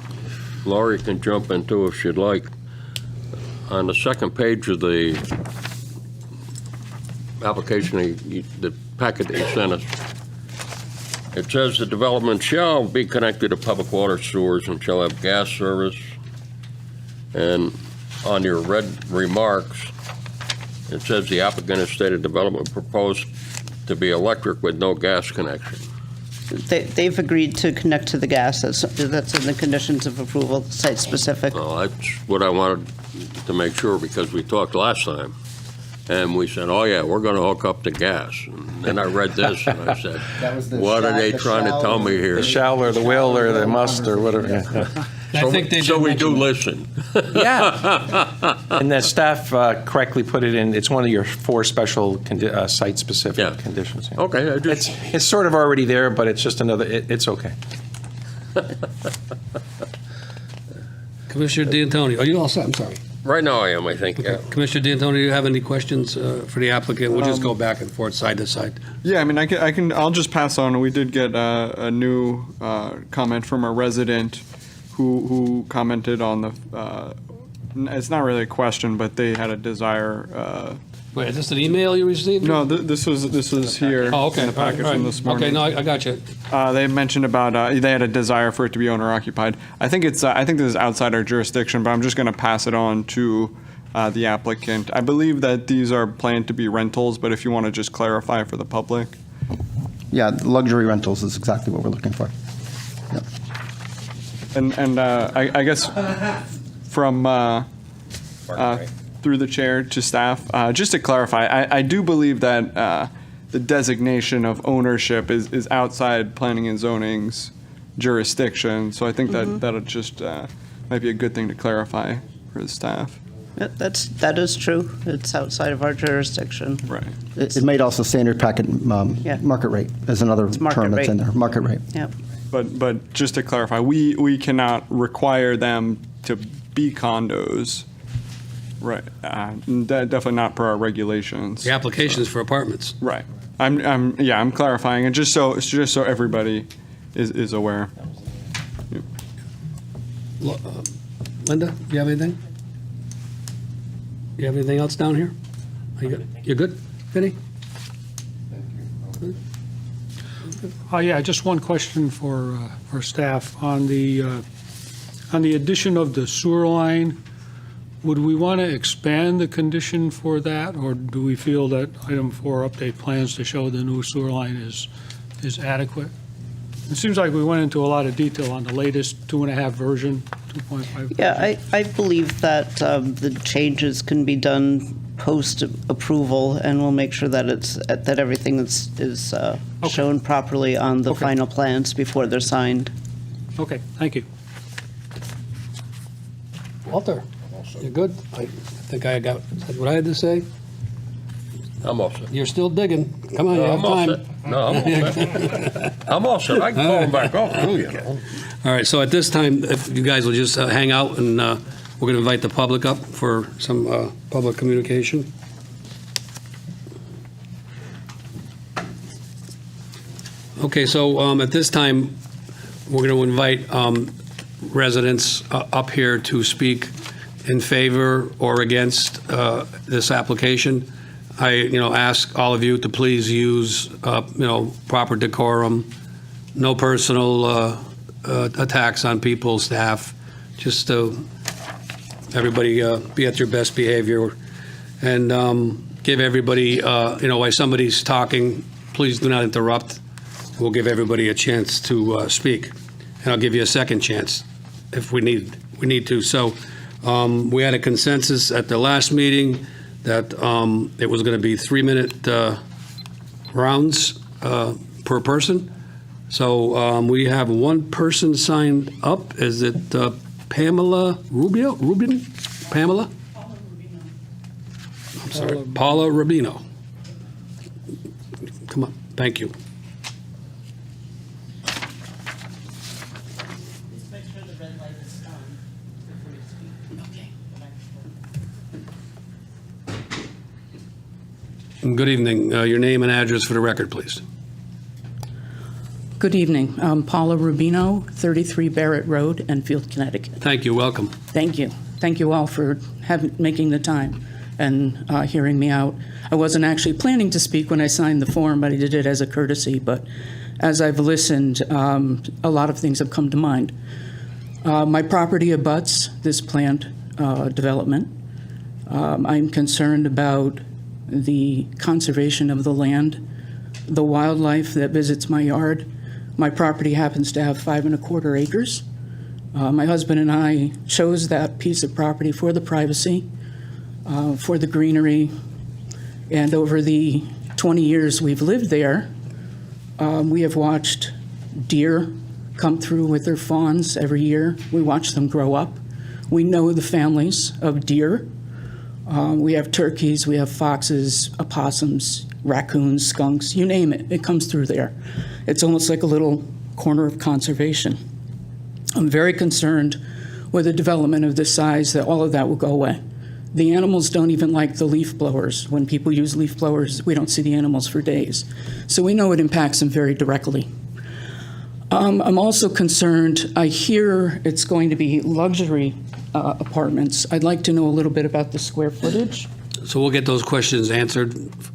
[SPEAKER 7] Laurie can jump into if she'd like. On the second page of the application, the packet that you sent us, it says the development shall be connected to public water sewers and shall have gas service. And on your red remarks, it says the applicant has stated development proposed to be electric with no gas connection.
[SPEAKER 5] They've agreed to connect to the gas. That's in the conditions of approval, site-specific.
[SPEAKER 7] Well, that's what I wanted to make sure, because we talked last time, and we said, oh yeah, we're gonna hook up to gas. And then I read this, and I said, what are they trying to tell me here?
[SPEAKER 15] The shall or the will or the must or whatever.
[SPEAKER 7] So we do listen.
[SPEAKER 15] Yeah. And the staff correctly put it in, it's one of your 4 special site-specific conditions. Yeah.
[SPEAKER 7] Okay,
[SPEAKER 15] It's sort of already there, but it's just another, it's okay.
[SPEAKER 1] Commissioner D'Antonio, are you all set? I'm sorry.
[SPEAKER 7] Right now I am, I think, yeah.
[SPEAKER 1] Commissioner D'Antonio, do you have any questions for the applicant? We'll just go back and forth, side to side.
[SPEAKER 13] Yeah, I mean, I'll just pass on. We did get a new comment from a resident who commented on the, it's not really a question, but they had a desire.
[SPEAKER 1] Wait, is this an email you received?
[SPEAKER 13] No, this was here.
[SPEAKER 1] Oh, okay.
[SPEAKER 13] In the package
[SPEAKER 1] All right.
[SPEAKER 13] from this morning.
[SPEAKER 1] Okay, no, I got you.
[SPEAKER 13] They mentioned about they had a desire for it to be owner occupied. I think this is outside our jurisdiction, but I'm just going to pass it on to the applicant. I believe that these are planned to be rentals, but if you want to just clarify for the public.
[SPEAKER 16] Yeah, luxury rentals is exactly what we're looking for. Yep.
[SPEAKER 13] And I guess from through the chair to staff, just to clarify, I do believe that the designation of ownership is outside planning and zoning's jurisdiction. So I think that just might be a good thing to clarify for the staff.
[SPEAKER 5] That is true. It's outside of our jurisdiction.
[SPEAKER 13] Right.
[SPEAKER 16] It made also standard packet market rate is another term that's in there. Market rate.
[SPEAKER 5] Yep.
[SPEAKER 13] But just to clarify, we cannot require them to be condos. Right. Definitely not per our regulations.
[SPEAKER 1] The application is for apartments.
[SPEAKER 13] Right. I'm clarifying, and just so everybody is aware.
[SPEAKER 1] Linda, do you have anything? You have anything else down here? You're good? Vinny?
[SPEAKER 2] Yeah, just one question for staff. On the addition of the sewer line, would we want to expand the condition for that, or do we feel that item 4, update plans to show the new sewer line is adequate? It seems like we went into a lot of detail on the latest 2.5 version, 2.5.
[SPEAKER 5] Yeah, I believe that the changes can be done post-approval, and we'll make sure that everything is shown properly on the final plans before they're signed.
[SPEAKER 2] Okay, thank you.
[SPEAKER 1] Walter, you're good? I think I got what I had to say.
[SPEAKER 7] I'm all set.
[SPEAKER 1] You're still digging. Come on, you have
[SPEAKER 7] I'm all
[SPEAKER 1] time.
[SPEAKER 7] set. No, I'm all set. I'm all set. I can call him back off too, you know.
[SPEAKER 1] All right, so at this time, if you guys will just hang out, and we're going to invite the public up for some public communication. Okay, so at this time, we're going to invite residents up here to speak in favor or against this application. I, ask all of you to please use, proper decorum, no personal attacks on people, staff, just to everybody be at your best behavior, and give everybody, while somebody's talking, please do not interrupt. We'll give everybody a chance to speak. And I'll give you a second chance if we need to. So we had a consensus at the last meeting that it was going to be 3-minute rounds per person. So we have one person signed up. Is it Pamela Rubin? Pamela? I'm sorry, Paula Rubino. Come on, thank you. Good evening. Your name and address for the record, please.
[SPEAKER 17] Good evening. I'm Paula Rubino, 33 Barrett Road, Enfield, Connecticut.
[SPEAKER 1] Thank you. Welcome.
[SPEAKER 17] Thank you. Thank you all for making the time and hearing me out. I wasn't actually planning to speak when I signed the form, but I did it as a courtesy. But as I've listened, a lot of things have come to mind. My property abuts this planned development. I'm concerned about the conservation of the land, the wildlife that visits my yard. My property happens to have 5¼ acres. My husband and I chose that piece of property for the privacy, for the greenery, and over the 20 years we've lived there, we have watched deer come through with their fawns every year. We watch them grow up. We know the families of deer. We have turkeys, we have foxes, opossums, raccoons, skunks, you name it. It comes through there. It's almost like a little corner of conservation. I'm very concerned with a development of this size that all of that will go away. The animals don't even like the leaf blowers. When people use leaf blowers, we don't see the animals for days. So we know it impacts them very directly. I'm also concerned, I hear it's going to be luxury apartments. I'd like to know a little bit about the square footage.
[SPEAKER 1] So we'll get those questions answered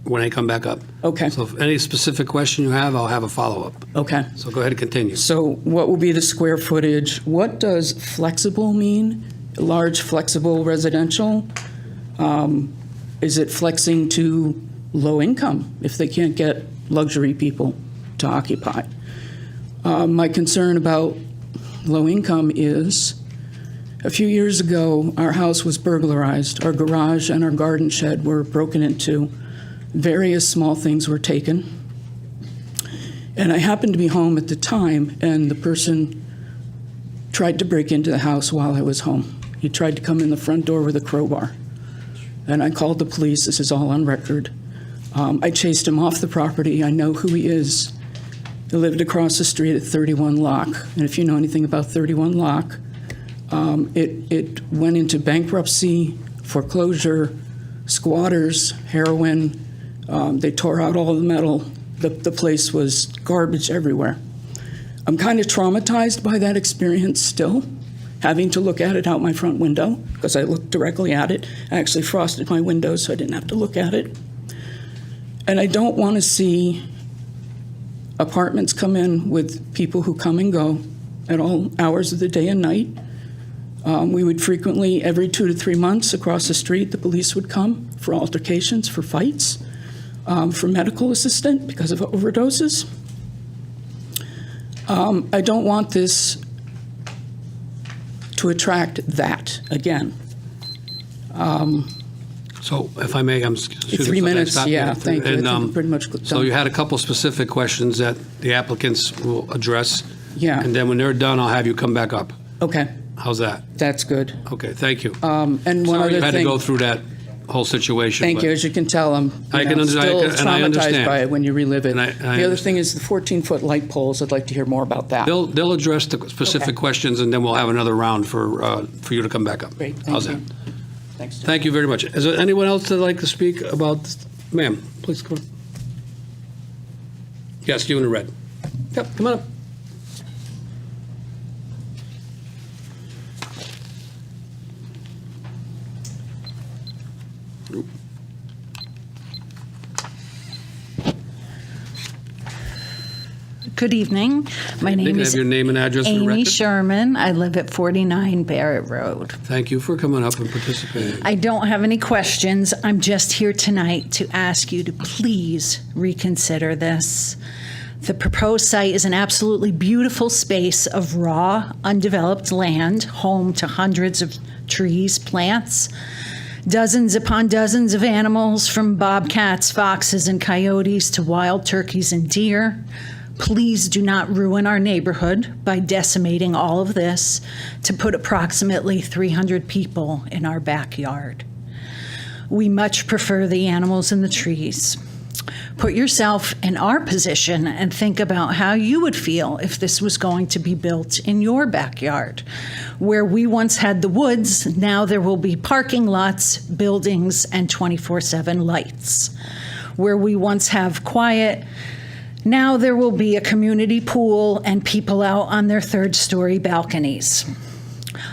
[SPEAKER 1] when they come back up.
[SPEAKER 17] Okay.
[SPEAKER 1] So if any specific question you have, I'll have a follow-up.
[SPEAKER 17] Okay.
[SPEAKER 1] So go ahead and continue.
[SPEAKER 17] So what will be the square footage? What does flexible mean? Large flexible residential? Is it flexing to low income if they can't get luxury people to occupy? My concern about low income is a few years ago, our house was burglarized. Our garage and our garden shed were broken into. Various small things were taken. And I happened to be home at the time, and the person tried to break into the house while I was home. He tried to come in the front door with a crowbar. And I called the police. This is all on record. I chased him off the property. I know who he is. He lived across the street at 31 Lock. And if you know anything about 31 Lock, it went into bankruptcy, foreclosure, squatters, heroin. They tore out all the metal. The place was garbage everywhere. I'm kind of traumatized by that experience still, having to look at it out my front window, because I looked directly at it. I actually frosted my windows so I didn't have to look at it. And I don't want to see apartments come in with people who come and go at all hours of the day and night. We would frequently, every 2 to 3 months across the street, the police would come for altercations, for fights, for medical assistance because of overdoses. I don't want this to attract that again.
[SPEAKER 1] So if I may, I'm shooting
[SPEAKER 17] 3
[SPEAKER 1] for the
[SPEAKER 17] minutes,
[SPEAKER 1] next
[SPEAKER 17] yeah,
[SPEAKER 1] topic.
[SPEAKER 17] thank you. I
[SPEAKER 1] And,
[SPEAKER 17] think we're pretty much
[SPEAKER 1] so
[SPEAKER 17] done.
[SPEAKER 1] you had a couple specific questions that the applicants will address.
[SPEAKER 17] Yeah.
[SPEAKER 1] And then when they're done, I'll have you come back up.
[SPEAKER 17] Okay,
[SPEAKER 1] How's that?
[SPEAKER 17] that's good.
[SPEAKER 1] Okay, thank you.
[SPEAKER 17] And one
[SPEAKER 1] Sorry
[SPEAKER 17] other
[SPEAKER 1] you had to
[SPEAKER 17] thing.
[SPEAKER 1] go through that whole situation.
[SPEAKER 17] Thank
[SPEAKER 1] but
[SPEAKER 17] you. As you can tell, I'm
[SPEAKER 1] I can under- I
[SPEAKER 17] still
[SPEAKER 1] can- and I
[SPEAKER 17] traumatized
[SPEAKER 1] understand.
[SPEAKER 17] by it when you relive it.
[SPEAKER 1] And I
[SPEAKER 17] The other
[SPEAKER 1] understand.
[SPEAKER 17] thing is the 14-foot light poles. I'd like to hear more about that.
[SPEAKER 1] They'll address the specific
[SPEAKER 17] Okay.
[SPEAKER 1] questions, and then we'll have another round for you to come back up.
[SPEAKER 17] Great,
[SPEAKER 1] How's
[SPEAKER 17] thank
[SPEAKER 1] that?
[SPEAKER 17] you. Thanks.
[SPEAKER 1] Thank you very much. Is there anyone else that'd like to speak about, ma'am, please come on. Yes, you in the red. Yep, come on up.
[SPEAKER 10] Good evening. My name
[SPEAKER 1] Can I
[SPEAKER 10] is
[SPEAKER 1] have your name and address for the
[SPEAKER 10] Amy
[SPEAKER 1] record?
[SPEAKER 10] Sherman. I live at 49 Barrett Road.
[SPEAKER 1] Thank you for coming up and participating.
[SPEAKER 10] I don't have any questions. I'm just here tonight to ask you to please reconsider this. The proposed site is an absolutely beautiful space of raw, undeveloped land, home to hundreds of trees, plants, dozens upon dozens of animals, from bobcats, foxes, and coyotes to wild turkeys and deer. Please do not ruin our neighborhood by decimating all of this to put approximately 300 people in our backyard. We much prefer the animals and the trees. Put yourself in our position and think about how you would feel if this was going to be built in your backyard. Where we once had the woods, now there will be parking lots, buildings, and 24/7 lights. Where we once have quiet, now there will be a community pool and people out on their third-story balconies.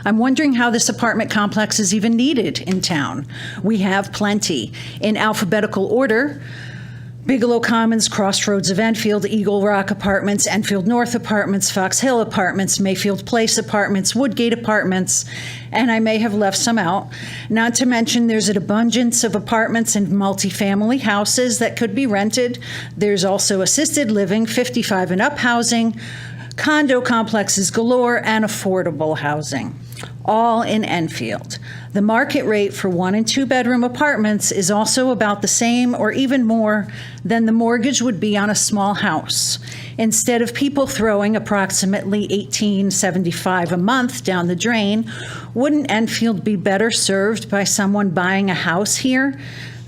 [SPEAKER 10] I'm wondering how this apartment complex is even needed in town. We have plenty. In alphabetical order: Bigelow Commons, Crossroads of Enfield, Eagle Rock Apartments, Enfield North Apartments, Fox Hill Apartments, Mayfield Place Apartments, Woodgate Apartments, and I may have left some out. Not to mention there's an abundance of apartments and multifamily houses that could be rented. There's also assisted living, 55 and up housing, condo complexes galore, and affordable housing, all in Enfield. The market rate for 1- and 2-bedroom apartments is also about the same or even more than the mortgage would be on a small house. Instead of people throwing approximately $1,875 a month down the drain, wouldn't Enfield be better served by someone buying a house here,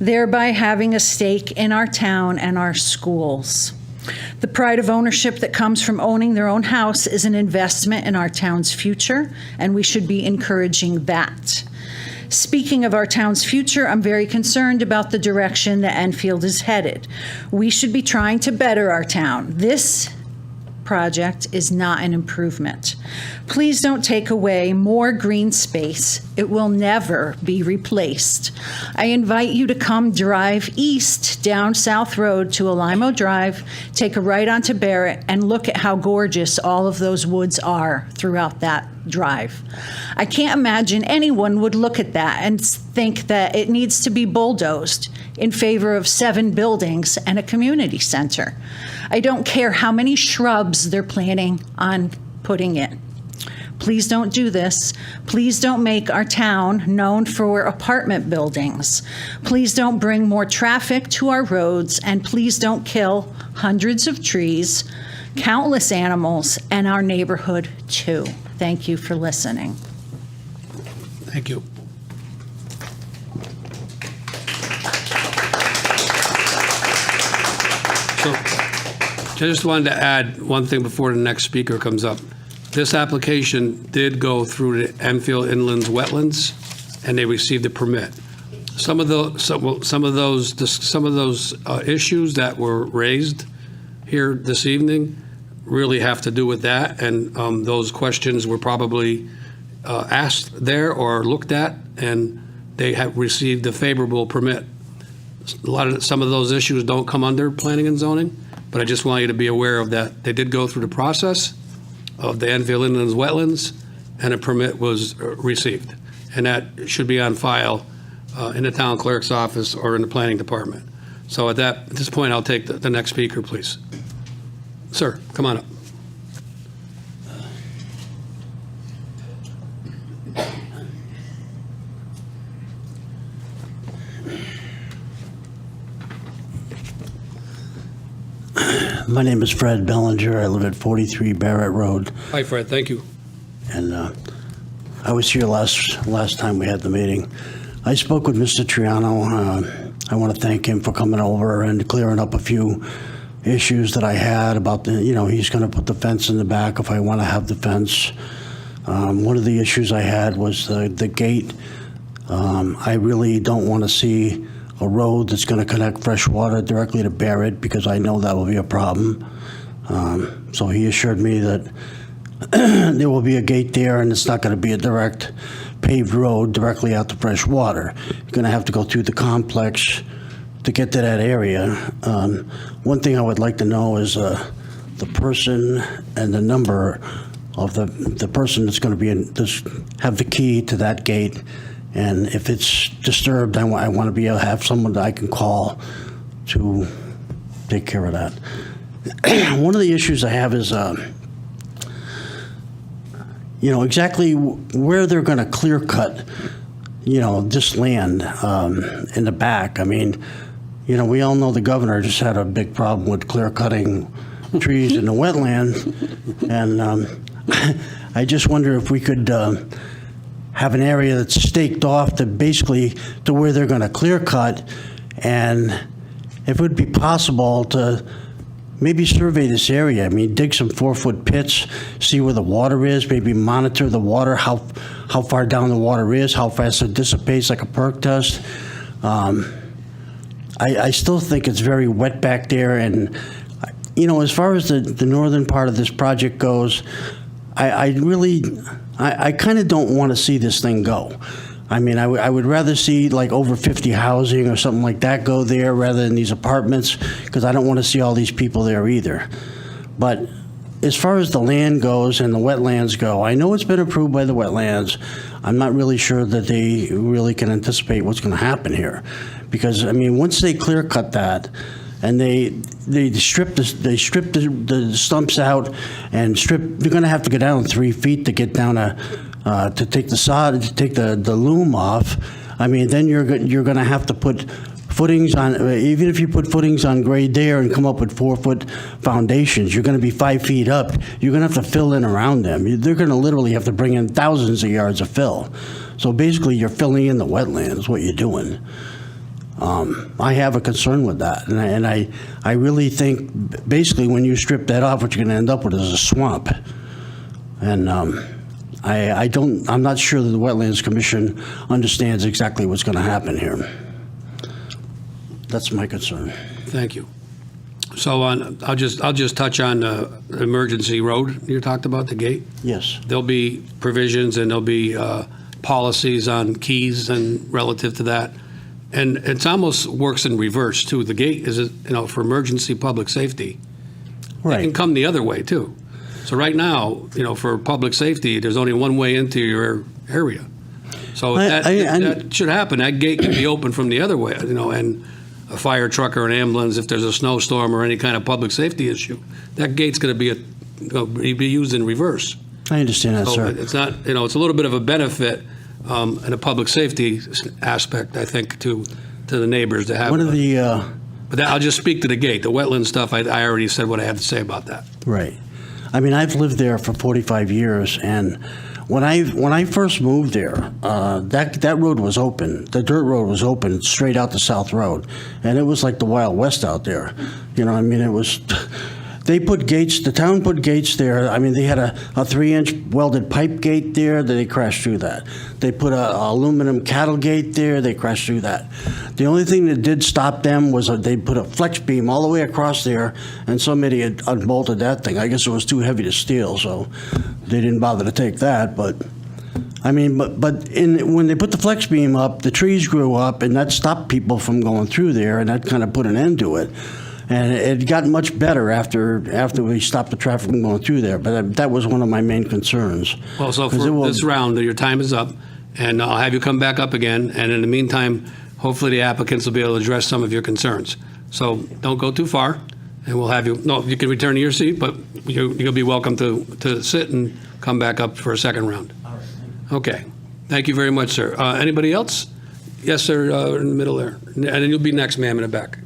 [SPEAKER 10] thereby having a stake in our town and our schools? The pride of ownership that comes from owning their own house is an investment in our town's future, and we should be encouraging that. Speaking of our town's future, I'm very concerned about the direction that Enfield is headed. We should be trying to better our town. This project is not an improvement. Please don't take away more green space. It will never be replaced. I invite you to come drive east down South Road to Alimo Drive, take a right onto Barrett, and look at how gorgeous all of those woods are throughout that drive. I can't imagine anyone would look at that and think that it needs to be bulldozed in favor of 7 buildings and a community center. I don't care how many shrubs they're planning on putting in. Please don't do this. Please don't make our town known for apartment buildings. Please don't bring more traffic to our roads, and please don't kill hundreds of trees, countless animals, and our neighborhood too. Thank you for listening.
[SPEAKER 1] Thank you. So, I just wanted to add one thing before the next speaker comes up. This application did go through the Enfield Inlands Wetlands, and they received a permit. Some of those issues that were raised here this evening really have to do with that, and those questions were probably asked there or looked at, and they have received a favorable permit. Some of those issues don't come under planning and zoning, but I just want you to be aware of that. They did go through the process of the Enfield Inlands Wetlands, and a permit was received. And that should be on file in the town clerk's office or in the planning department. So at this point, I'll take the next speaker, please. Sir, come on up.
[SPEAKER 18] My name is Fred Bellinger. I live at 43 Barrett Road.
[SPEAKER 1] Hi, Fred. Thank you.
[SPEAKER 18] And I was here last time we had the meeting. I spoke with Mr. Triano. I want to thank him for coming over and clearing up a few issues that I had about he's going to put the fence in the back if I want to have the fence. One of the issues I had was the gate. I really don't want to see a road that's going to connect fresh water directly to Barrett, because I know that will be a problem. So he assured me that there will be a gate there, and it's not going to be a direct paved road directly out to fresh water. You're going to have to go through the complex to get to that area. One thing I would like to know is the the person and the number of the person that's going to be have the key to that gate. And if it's disturbed, I want to be able to have someone that I can call to take care of that. One of the issues I have is, exactly where they're going to clear cut, this land in the back. I mean, we all know the governor just had a big problem with clear cutting trees in the wetland. And I just wonder if we could have an area that's staked off to basically to where they're going to clear cut, and if it would be possible to maybe survey this area. I mean, dig some 4-foot pits, see where the water is, maybe monitor the water, how far down the water is, how fast it dissipates, like a perk test. I still think it's very wet back there, and as far as the northern part of this project goes, I kind of don't want to see this thing go. I mean, I would rather see like over 50 housing or something like that go there rather than these apartments, because I don't want to see all these people there either. But as far as the land goes and the wetlands go, I know it's been approved by the wetlands. I'm not really sure that they really can anticipate what's going to happen here. Because, I mean, once they clear cut that, and they strip the stumps out and they're going to have to go down 3 feet to get down to take the sod, to take the loom off. I mean, then you're going to have to put footings on, even if you put footings on grade there and come up with 4-foot foundations, you're going to be 5 feet up. You're going to have to fill in around them. They're going to literally have to bring in thousands of yards of fill. So basically, you're filling in the wetlands, what you're doing. I have a concern with that, and I really think basically when you strip that off, what you're going to end up with is a swamp. And I'm not sure that the Wetlands Commission understands exactly what's going to happen here. That's my concern.
[SPEAKER 1] Thank you. So I'll just touch on the emergency road you talked about, the gate.
[SPEAKER 18] Yes.
[SPEAKER 1] There'll be provisions and there'll be policies on keys and relative to that. And it almost works in reverse too. The gate is, for emergency public safety.
[SPEAKER 18] Right.
[SPEAKER 1] It can come the other way too. So right now, for public safety, there's only one way into your area. So that should happen. That gate can be open from the other way, and a fire truck or an ambulance, if there's a snowstorm or any kind of public safety issue, that gate's going to be used in reverse.
[SPEAKER 18] I understand that,
[SPEAKER 1] So
[SPEAKER 18] sir.
[SPEAKER 1] it's not, it's a little bit of a benefit in a public safety aspect, I think, to the neighbors to have.
[SPEAKER 18] One of the
[SPEAKER 1] But I'll just speak to the gate. The wetland stuff, I already said what I had to say about that.
[SPEAKER 18] Right. I mean, I've lived there for 45 years, and when I first moved there, that road was open. The dirt road was open straight out to South Road, and it was like the Wild West out there. I mean, it was. They put gates. The town put gates there. I mean, they had a 3-inch welded pipe gate there. That they crashed through that. They put a aluminum cattle gate there. They crashed through that. The only thing that did stop them was they put a flex beam all the way across there, and somebody had unbolted that thing. I guess it was too heavy to steal, so they didn't bother to take that. But I mean, when they put the flex beam up, the trees grew up, and that stopped people from going through there, and that kind of put an end to it. And it got much better after we stopped the traffic from going through there. But that was one of my main concerns.
[SPEAKER 1] Well, so for this round, your time is up, and I'll have you come back up again. And in the meantime, hopefully the applicants will be able to address some of your concerns. So don't go too far, and we'll have you. No, you can return to your seat, but you'll be welcome to sit and come back up for a second round. All right. Okay. Thank you very much, sir. Anybody else? Yes, sir, in the middle there. And then you'll be next, ma'am, in the back.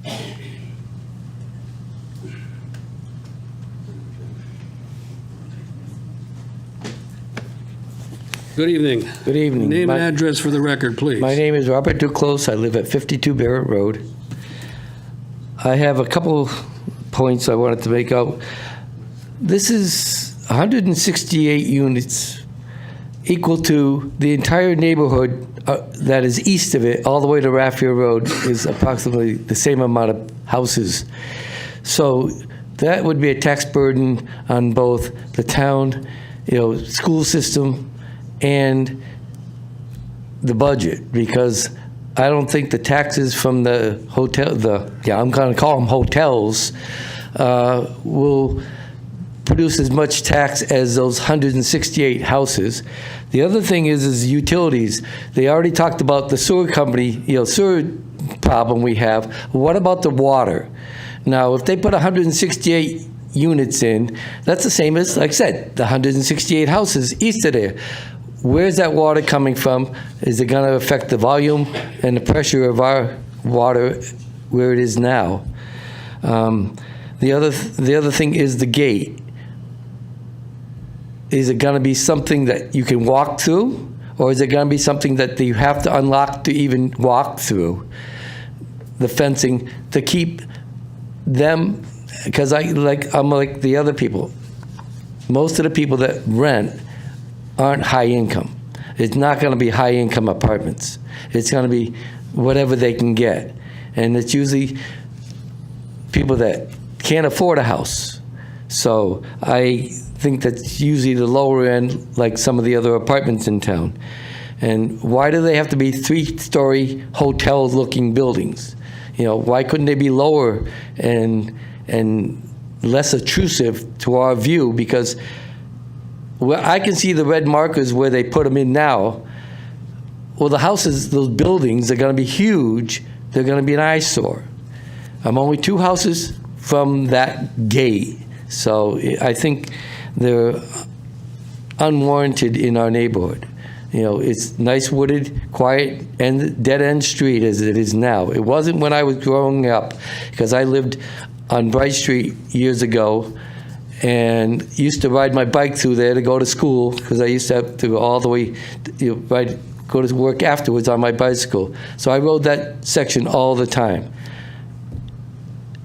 [SPEAKER 1] Good evening.
[SPEAKER 19] Good evening.
[SPEAKER 1] Name and address for the record, please.
[SPEAKER 19] My name is Robert Duclos. I live at 52 Barrett Road. I have a couple points I wanted to make out. This is 168 units, equal to the entire neighborhood that is east of it, all the way to Raffield Road, is approximately the same amount of houses. So that would be a tax burden on both the town, school system, and the budget, because I don't think the taxes from the hotel, I'm going to call them hotels, will produce as much tax as those 168 houses. The other thing is utilities. They already talked about the sewer company, sewer problem we have. What about the water? Now, if they put 168 units in, that's the same as, like I said, the 168 houses east of there. Where's that water coming from? Is it going to affect the volume and the pressure of our water where it is now? The other thing is the gate. Is it going to be something that you can walk through, or is it going to be something that you have to unlock to even walk through? The fencing to keep them, because I'm like the other people. Most of the people that rent aren't high income. It's not going to be high income apartments. It's going to be whatever they can get, and it's usually people that can't afford a house. So I think that's usually the lower end, like some of the other apartments in town. And why do they have to be 3-story hotel-looking buildings? Why couldn't they be lower and less obtrusive to our view? Because I can see the red markers where they put them in now. Well, the houses, those buildings are going to be huge. They're going to be an eyesore. I'm only 2 houses from that gate. So I think they're unwarranted in our neighborhood. It's nice wooded, quiet, and dead-end street as it is now. It wasn't when I was growing up, because I lived on Bright Street years ago and used to ride my bike through there to go to school, because I used to have to go all the way, go to work afterwards on my bicycle. So I rode that section all the time.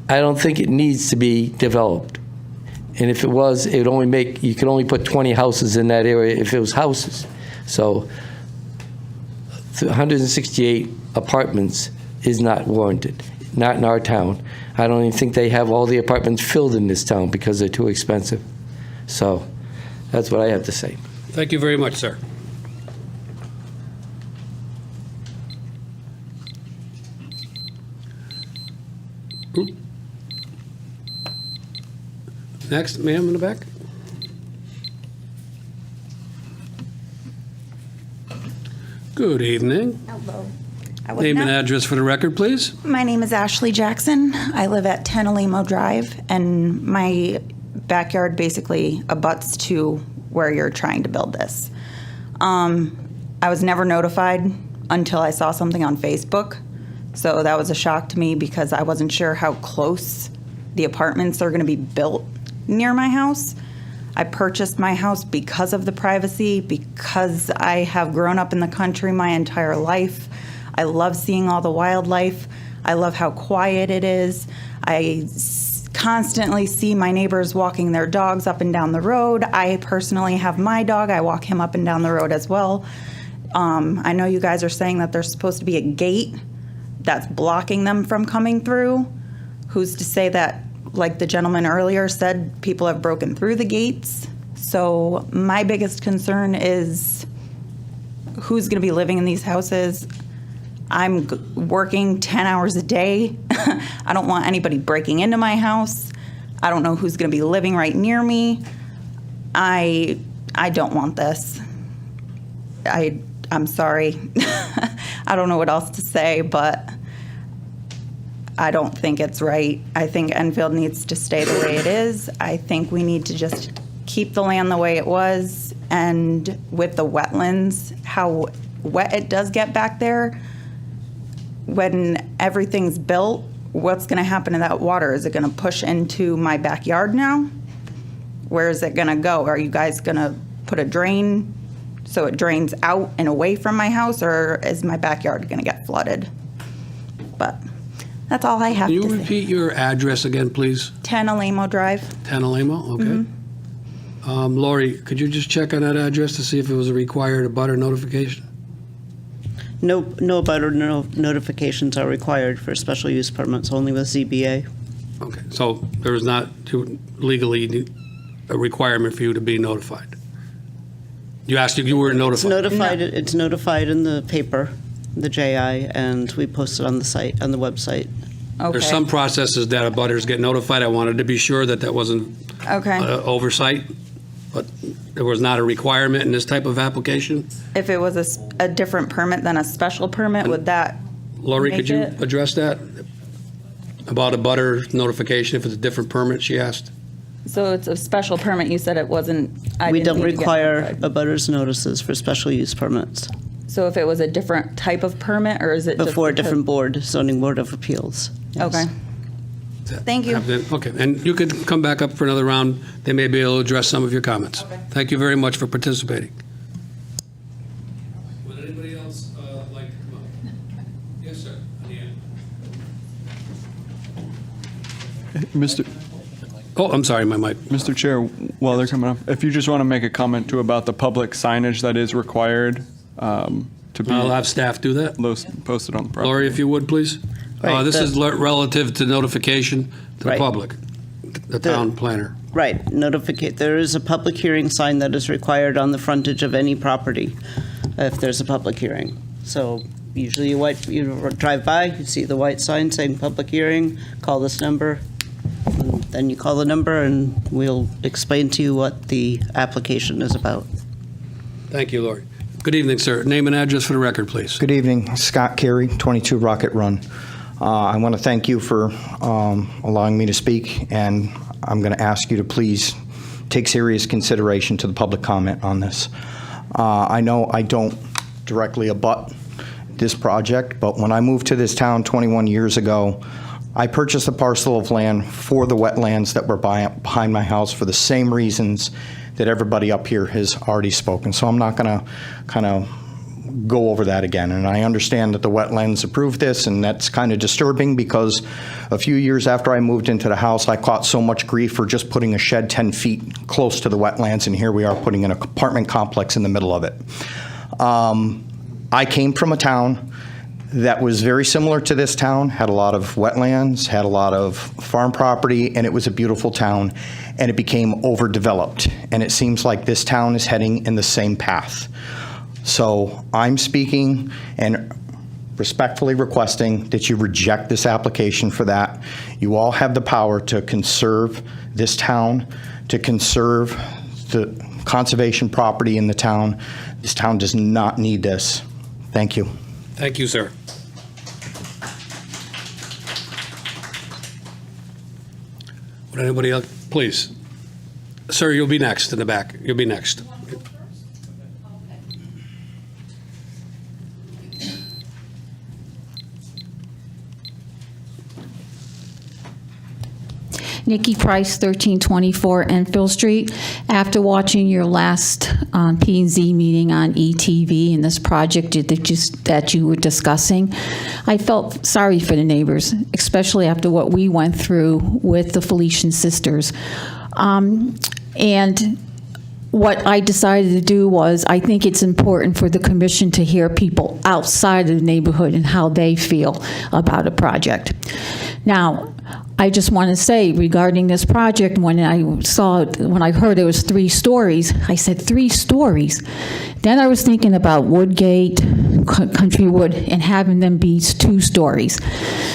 [SPEAKER 19] I don't think it needs to be developed. And if it was, you could only put 20 houses in that area if it was houses. So 168 apartments is not warranted, not in our town. I don't even think they have all the apartments filled in this town because they're too expensive. So that's what I have to say.
[SPEAKER 1] Thank you very much, sir. Oop. Next, ma'am in the back. Good evening.
[SPEAKER 20] Hello.
[SPEAKER 1] Name and address for the record, please.
[SPEAKER 20] My name is Ashley Jackson. I live at 10 Alamo Drive, and my backyard basically abuts to where you're trying to build this. I was never notified until I saw something on Facebook, so that was a shock to me because I wasn't sure how close the apartments are going to be built near my house. I purchased my house because of the privacy, because I have grown up in the country my entire life. I love seeing all the wildlife. I love how quiet it is. I constantly see my neighbors walking their dogs up and down the road. I personally have my dog. I walk him up and down the road as well. I know you guys are saying that there's supposed to be a gate that's blocking them from coming through. Who's to say that, like the gentleman earlier said, people have broken through the gates? So my biggest concern is who's going to be living in these houses. I'm working 10 hours a day. I don't want anybody breaking into my house. I don't know who's going to be living right near me. I don't want this. I'm sorry. I don't know what else to say, but I don't think it's right. I think Enfield needs to stay the way it is. I think we need to just keep the land the way it was. And with the wetlands, how wet it does get back there, when everything's built, what's going to happen to that water? Is it going to push into my backyard now? Where is it going to go? Are you guys going to put a drain so it drains out and away from my house, or is my backyard going to get flooded? But that's all I have
[SPEAKER 1] Can
[SPEAKER 20] to
[SPEAKER 1] you
[SPEAKER 20] say.
[SPEAKER 1] repeat your address again, please?
[SPEAKER 20] 10 Alamo Drive.
[SPEAKER 1] 10 Alamo, okay. Lori, could you just check on that address to see if it was a required abutter notification?
[SPEAKER 5] No abutter notifications are required for special use permits, only with ZBA.
[SPEAKER 1] Okay, so there is not legally a requirement for you to be notified? You asked if you were notified.
[SPEAKER 5] It's notified in the paper, the JI, and we post it on the site, on the website.
[SPEAKER 1] There's some processes that abutters get notified. I wanted to be sure that that wasn't
[SPEAKER 20] Okay.
[SPEAKER 1] oversight, but there was not a requirement in this type of application.
[SPEAKER 20] If it was a different permit than a special permit, would that
[SPEAKER 1] Lori, could
[SPEAKER 20] make
[SPEAKER 1] you
[SPEAKER 20] it?
[SPEAKER 1] address that? About a butter notification, if it's a different permit, she asked?
[SPEAKER 20] So it's a special permit, you said it wasn't, I
[SPEAKER 5] We
[SPEAKER 20] didn't
[SPEAKER 5] don't
[SPEAKER 20] need to get
[SPEAKER 5] require
[SPEAKER 20] notified.
[SPEAKER 5] abutters notices for special use permits.
[SPEAKER 20] So if it was a different type of permit, or is it just
[SPEAKER 5] Before a
[SPEAKER 20] because-
[SPEAKER 5] different board, zoning board of appeals. Yes.
[SPEAKER 20] Okay. Thank you.
[SPEAKER 1] Okay, and you could come back up for another round. They may be able to address some of your comments. Thank you very much for participating. Would anybody else like to come up? Yes, sir.
[SPEAKER 13] Mr.
[SPEAKER 1] Oh, I'm sorry, my mic.
[SPEAKER 13] Mr. Chair, while they're coming up, if you just want to make a comment too about the public signage that is required to be.
[SPEAKER 1] I'll have staff do that.
[SPEAKER 13] Posted on the property.
[SPEAKER 1] Lori, if you would, please.
[SPEAKER 5] Right,
[SPEAKER 1] This
[SPEAKER 5] the-
[SPEAKER 1] is relative to notification to the
[SPEAKER 5] Right.
[SPEAKER 1] public, the town planner.
[SPEAKER 5] Right, there is a public hearing sign that is required on the frontage of any property if there's a public hearing. So usually you drive by, you see the white sign saying public hearing, call this number, and then you call the number and we'll explain to you what the application is about.
[SPEAKER 1] Thank you, Lori. Good evening, sir. Name and address for the record, please.
[SPEAKER 21] Good evening, Scott Carey, 22 Rocket Run. I want to thank you for allowing me to speak, and I'm going to ask you to please take serious consideration to the public comment on this. I know I don't directly abut this project, but when I moved to this town 21 years ago, I purchased a parcel of land for the wetlands that were behind my house for the same reasons that everybody up here has already spoken. So I'm not going to kind of go over that again. And I understand that the wetlands approved this, and that's kind of disturbing because a few years after I moved into the house, I caught so much grief for just putting a shed 10 feet close to the wetlands, and here we are putting an apartment complex in the middle of it. I came from a town that was very similar to this town, had a lot of wetlands, had a lot of farm property, and it was a beautiful town, and it became overdeveloped. And it seems like this town is heading in the same path. So I'm speaking and respectfully requesting that you reject this application for that. You all have the power to conserve this town, to conserve the conservation property in the town. This town does not need this. Thank you.
[SPEAKER 1] Thank you, sir. Would anybody else, please? Sir, you'll be next in the back. You'll be next.
[SPEAKER 10] Nikki Price, 1324 Enfield Street. After watching your last P&Z meeting on ETV and this project that you were discussing, I felt sorry for the neighbors, especially after what we went through with the Felician sisters. And what I decided to do was, I think it's important for the commission to hear people outside of the neighborhood and how they feel about a project. Now, I just want to say regarding this project, when I heard it was 3 stories, I said 3 stories. Then I was thinking about Woodgate, Countrywood, and having them be 2 stories.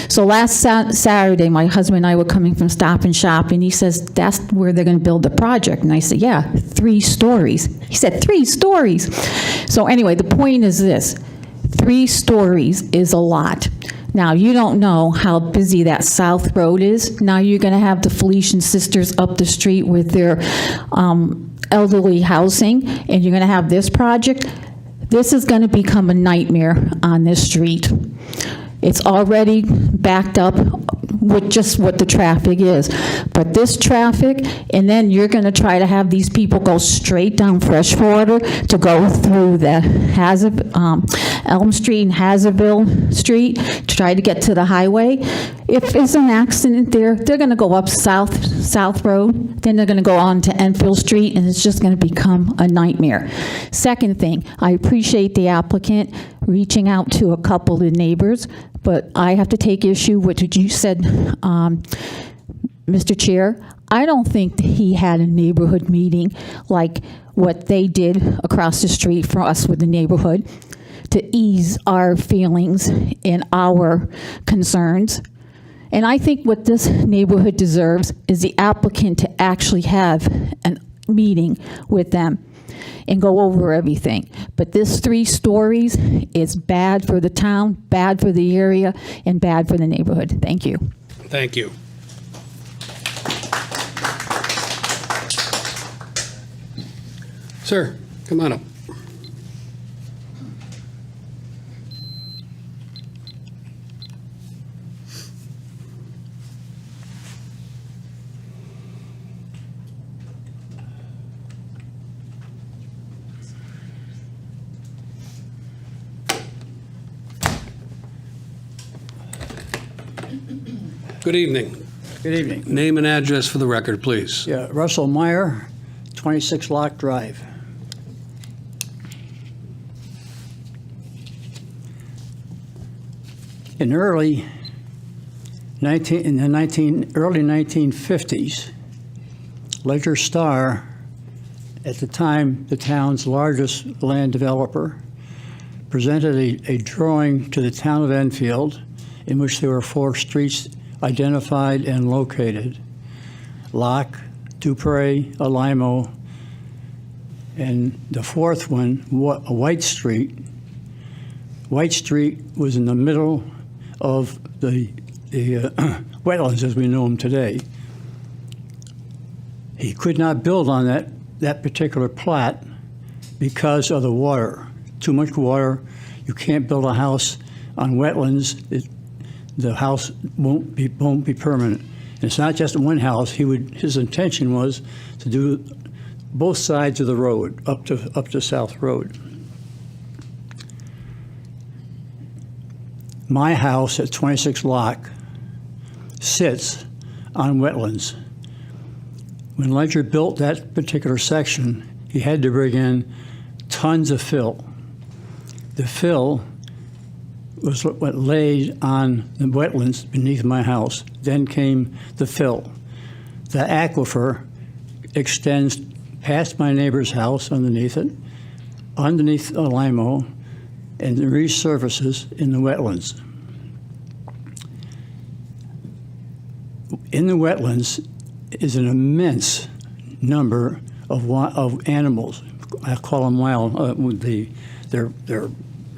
[SPEAKER 10] So last Saturday, my husband and I were coming from Stop and Shop, and he says, that's where they're going to build the project. And I said, yeah, 3 stories. He said, 3 stories. So anyway, the point is this. 3 stories is a lot. Now, you don't know how busy that South Road is. Now you're going to have the Felician sisters up the street with their elderly housing, and you're going to have this project. This is going to become a nightmare on this street. It's already backed up with just what the traffic is. But this traffic, and then you're going to try to have these people go straight down Freshwater to go through the Elm Street and Hazardville Street to try to get to the highway. If there's an accident there, they're going to go up South Road, then they're going to go on to Enfield Street, and it's just going to become a nightmare. Second thing, I appreciate the applicant reaching out to a couple of neighbors, but I have to take issue with what you said, Mr. Chair. I don't think he had a neighborhood meeting like what they did across the street for us with the neighborhood to ease our feelings and our concerns. And I think what this neighborhood deserves is the applicant to actually have a meeting with them and go over everything. But this 3 stories is bad for the town, bad for the area, and bad for the neighborhood. Thank you.
[SPEAKER 1] Thank you. Sir, come on up. Good evening.
[SPEAKER 9] Good evening.
[SPEAKER 1] Name and address for the record, please.
[SPEAKER 9] Yeah, Russell Meyer, 26 Lock Drive. In the early 1950s, Ledger Star, at the time the town's largest land developer, presented a drawing to the town of Enfield in which there were 4 streets identified and located: Locke, Dupre, Alimo, and the 4th one, White Street. White Street was in the middle of the wetlands as we know them today. He could not build on that particular plat because of the water. Too much water. You can't build a house on wetlands. The house won't be permanent. And it's not just one house. His intention was to do both sides of the road up to South Road. My house at 26 Lock sits on wetlands. When Ledger built that particular section, he had to bring in tons of fill. The fill was what laid on the wetlands beneath my house. Then came the fill. The aquifer extends past my neighbor's house underneath it, underneath Alimo, and resurfaces in the wetlands. In the wetlands is an immense number of animals. I call them wild.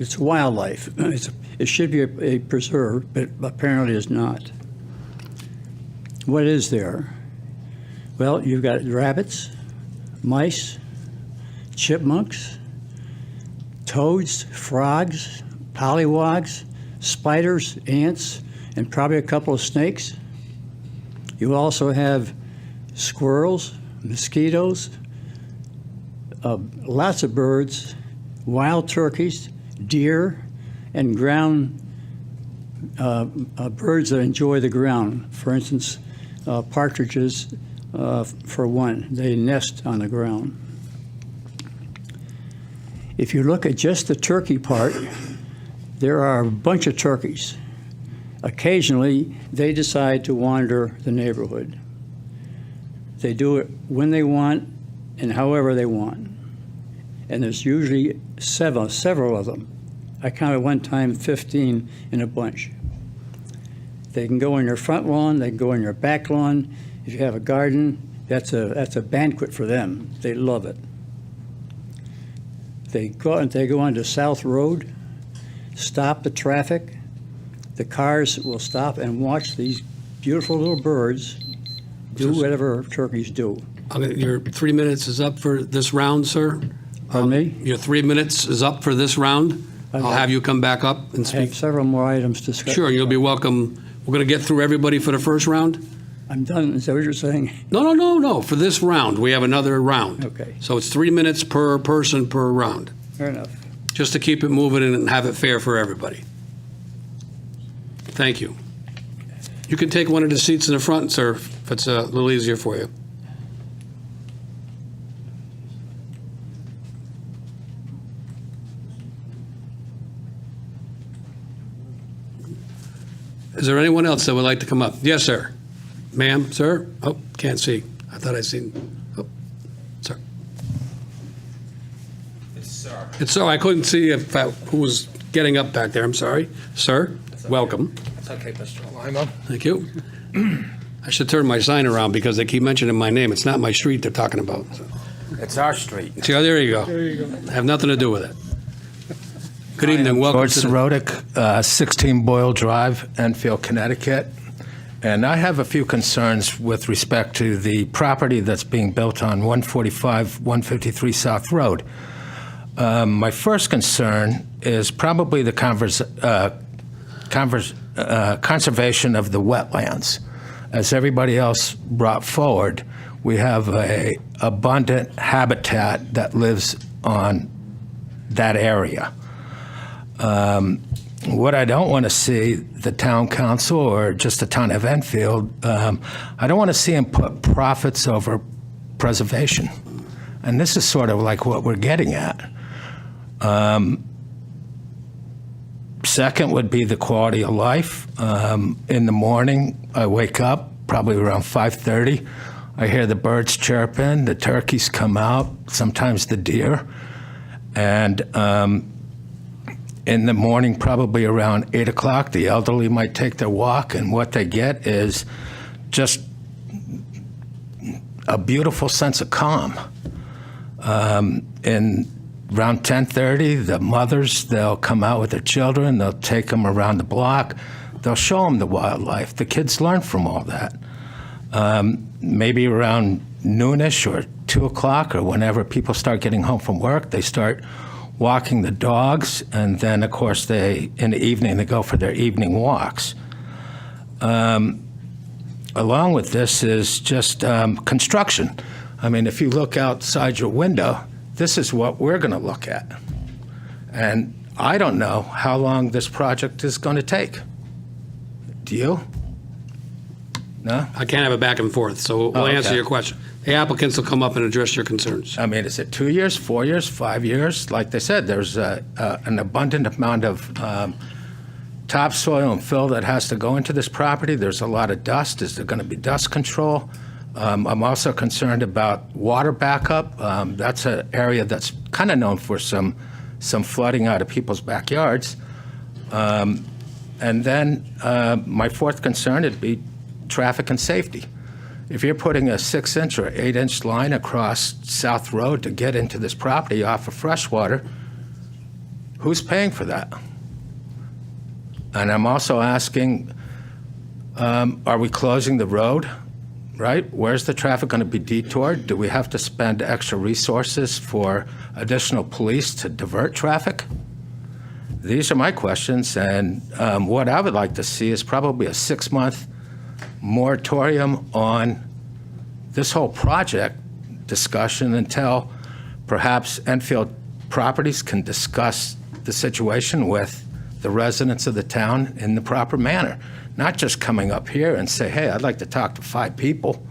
[SPEAKER 9] It's wildlife. It should be a preserve, but apparently it's not. What is there? Well, you've got rabbits, mice, chipmunks, toads, frogs, pollywogs, spiders, ants, and probably a couple of snakes. You also have squirrels, mosquitoes, lots of birds, wild turkeys, deer, and ground birds that enjoy the ground. For instance, partridges, for one, they nest on the ground. If you look at just the turkey part, there are a bunch of turkeys. Occasionally, they decide to wander the neighborhood. They do it when they want and however they want. And there's usually several of them. I counted one time 15 in a bunch. They can go in your front lawn, they can go in your back lawn. If you have a garden, that's a banquet for them. They love it. They go onto South Road, stop the traffic. The cars will stop and watch these beautiful little birds do whatever turkeys do.
[SPEAKER 1] Your 3 minutes is up for this round, sir.
[SPEAKER 9] Pardon me?
[SPEAKER 1] Your 3 minutes is up for this round. I'll have you come back up and
[SPEAKER 9] I have
[SPEAKER 1] speak.
[SPEAKER 9] several more items to discuss.
[SPEAKER 1] Sure, you'll be welcome. We're going to get through everybody for the first round?
[SPEAKER 9] I'm done. Is that what you're saying?
[SPEAKER 1] No. For this round, we have another round.
[SPEAKER 9] Okay.
[SPEAKER 1] So it's 3 minutes per person per round,
[SPEAKER 9] Fair enough.
[SPEAKER 1] just to keep it moving and have it fair for everybody. Thank you. You can take one of the seats in the front, sir, if it's a little easier for you. Is there anyone else that would like to come up? Yes, sir. Ma'am, sir? Oh, can't see. I thought I seen. Oh, sir.
[SPEAKER 22] It's sir.
[SPEAKER 1] It's so I couldn't see who was getting up back there. I'm sorry. Sir? welcome.
[SPEAKER 15] It's okay, Mr. Limo.
[SPEAKER 1] Thank you. I should turn my sign around because they keep mentioning my name. It's not my street they're talking about. So.
[SPEAKER 15] It's our street.
[SPEAKER 1] See, oh, there you go.
[SPEAKER 2] There you go.
[SPEAKER 1] Have nothing to do with it. Good evening. Welcome
[SPEAKER 15] George
[SPEAKER 1] to the-
[SPEAKER 15] Sirodic, 16 Boyle Drive, Enfield, Connecticut. And I have a few concerns with respect to the property that's being built on 145, 153 South Road. My first concern is probably the conservation of the wetlands. As everybody else brought forward, we have a abundant habitat that lives on that area. What I don't want to see the town council or just the town of Enfield, I don't want to see them put profits over preservation. And this is sort of like what we're getting at. Second would be the quality of life. In the morning, I wake up probably around 5:30. I hear the birds chirping, the turkeys come out, sometimes the deer. And in the morning, probably around 8 o'clock, the elderly might take their walk, and what they get is just a beautiful sense of calm. And around 10:30, the mothers, they'll come out with their children, they'll take them around the block, they'll show them the wildlife. The kids learn from all that. Maybe around noonish or 2 o'clock or whenever people start getting home from work, they start walking the dogs, and then, of course, in the evening, they go for their evening walks. Along with this is just construction. I mean, if you look outside your window, this is what we're going to look at. And I don't know how long this project is going to take. Do you? No?
[SPEAKER 1] I can't have it back and forth, so we'll answer your question. The applicants will come up and address your concerns.
[SPEAKER 15] I mean, is it 2 years, 4 years, 5 years? Like they said, there's an abundant amount of topsoil and fill that has to go into this property. There's a lot of dust. Is there going to be dust control? I'm also concerned about water backup. That's an area that's kind of known for some flooding out of people's backyards. And then my fourth concern would be traffic and safety. If you're putting a 6-inch or 8-inch line across South Road to get into this property off of Freshwater, who's paying for that? And I'm also asking, are we closing the road? Right? Where's the traffic going to be detoured? Do we have to spend extra resources for additional police to divert traffic? These are my questions, and what I would like to see is probably a 6-month moratorium on this whole project discussion until perhaps Enfield Properties can discuss the situation with the residents of the town in the proper manner. Not just coming up here and say, hey, I'd like to talk to 5 people,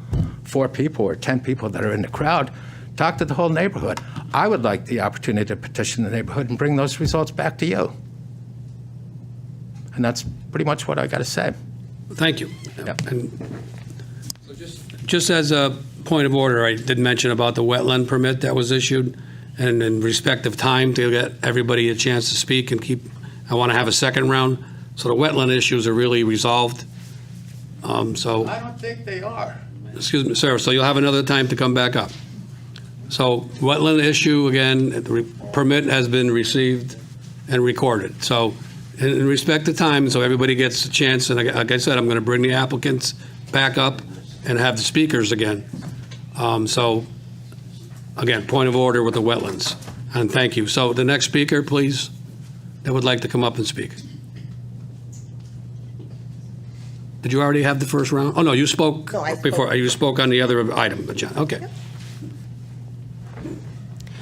[SPEAKER 15] 4 people, or 10 people that are in the crowd. Talk to the whole neighborhood. I would like the opportunity to petition the neighborhood and bring those results back to you. And that's pretty much what I got to say.
[SPEAKER 1] Thank you. And just as a point of order, I did mention about the wetland permit that was issued, and in respect of time to get everybody a chance to speak and I want to have a second round. So the wetland issues are really resolved. So
[SPEAKER 15] I don't think they are.
[SPEAKER 1] excuse me, sir, so you'll have another time to come back up. So wetland issue, again, the permit has been received and recorded. So in respect to time, so everybody gets a chance, and like I said, I'm going to bring the applicants back up and have the speakers again. So again, point of order with the wetlands, and thank you. So the next speaker, please, that would like to come up and speak. Did you already have the first round? Oh, no, you spoke before. You spoke on the other item, John. Okay. Yep.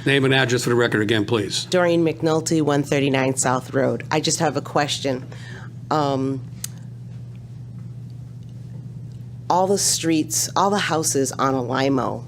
[SPEAKER 1] Name and address for the record again, please.
[SPEAKER 6] Doreen McNulty, 139 South Road. I just have a question. All the streets, all the houses on Alimo,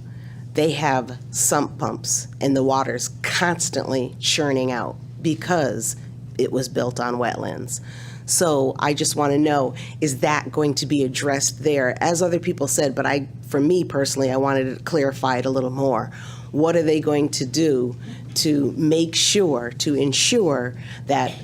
[SPEAKER 6] they have sump pumps, and the water's constantly churning out because it was built on wetlands. So I just want to know, is that going to be addressed there? As other people said, but for me personally, I wanted to clarify it a little more. What are they going to do to make sure, to ensure that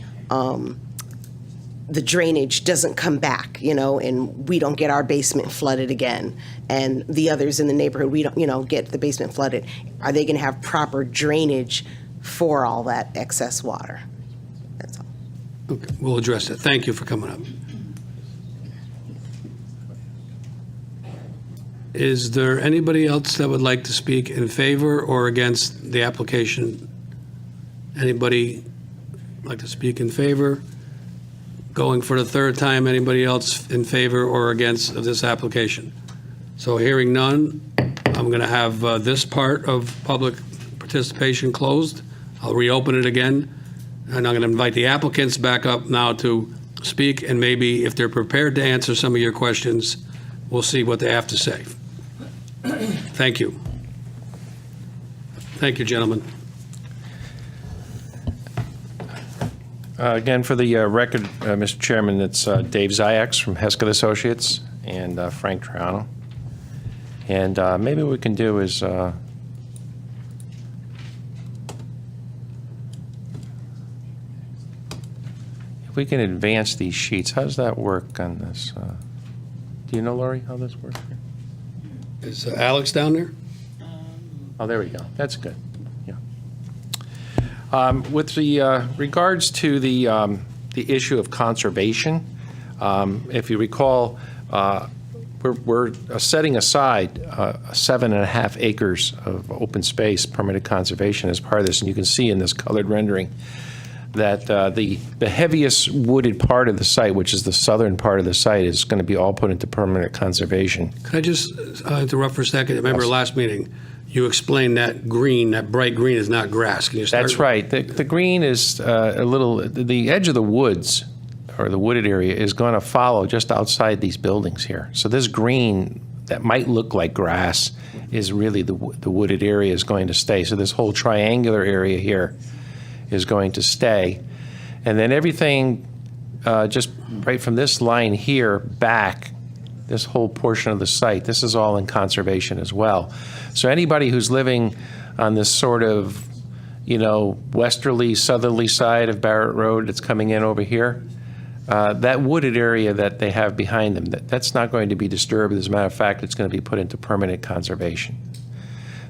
[SPEAKER 6] the drainage doesn't come back, and we don't get our basement flooded again, and the others in the neighborhood, we don't, get the basement flooded. Are they going to have proper drainage for all that excess water? That's all.
[SPEAKER 1] Okay, we'll address it. Thank you for coming up. Is there anybody else that would like to speak in favor or against the application? Anybody like to speak in favor? Going for the third time, anybody else in favor or against of this application? So hearing none, I'm going to have this part of public participation closed. I'll reopen it again, and I'm going to invite the applicants back up now to speak, and maybe if they're prepared to answer some of your questions, we'll see what they have to say. Thank you. Thank you, gentlemen.
[SPEAKER 15] Again, for the record, Mr. Chairman, it's Dave Ziyax from Hesketh Associates and Frank Triano. And maybe what we can do is if we can advance these sheets. How does that work on this? Do you know, Lori, how this works?
[SPEAKER 1] Is Alex down there?
[SPEAKER 15] Oh, there we go. That's good. Yeah. With the regards to the issue of conservation, if you recall, we're setting aside 7.5 acres of open space permitted conservation as part of this, and you can see in this colored rendering that the heaviest wooded part of the site, which is the southern part of the site, is going to be all put into permanent conservation.
[SPEAKER 1] Could I just interrupt for a second? Remember last meeting, you explained that green, that bright green is not grass. Can you start?
[SPEAKER 15] That's right. The green is the edge of the woods, or the wooded area, is going to follow just outside these buildings here. So this green that might look like grass is really the wooded area is going to stay. So this whole triangular area here is going to stay. And then everything just right from this line here back, this whole portion of the site, this is all in conservation as well. So anybody who's living on this sort of, westerly, southerly side of Barrett Road that's coming in over here, that wooded area that they have behind them, that's not going to be disturbed. As a matter of fact, it's going to be put into permanent conservation.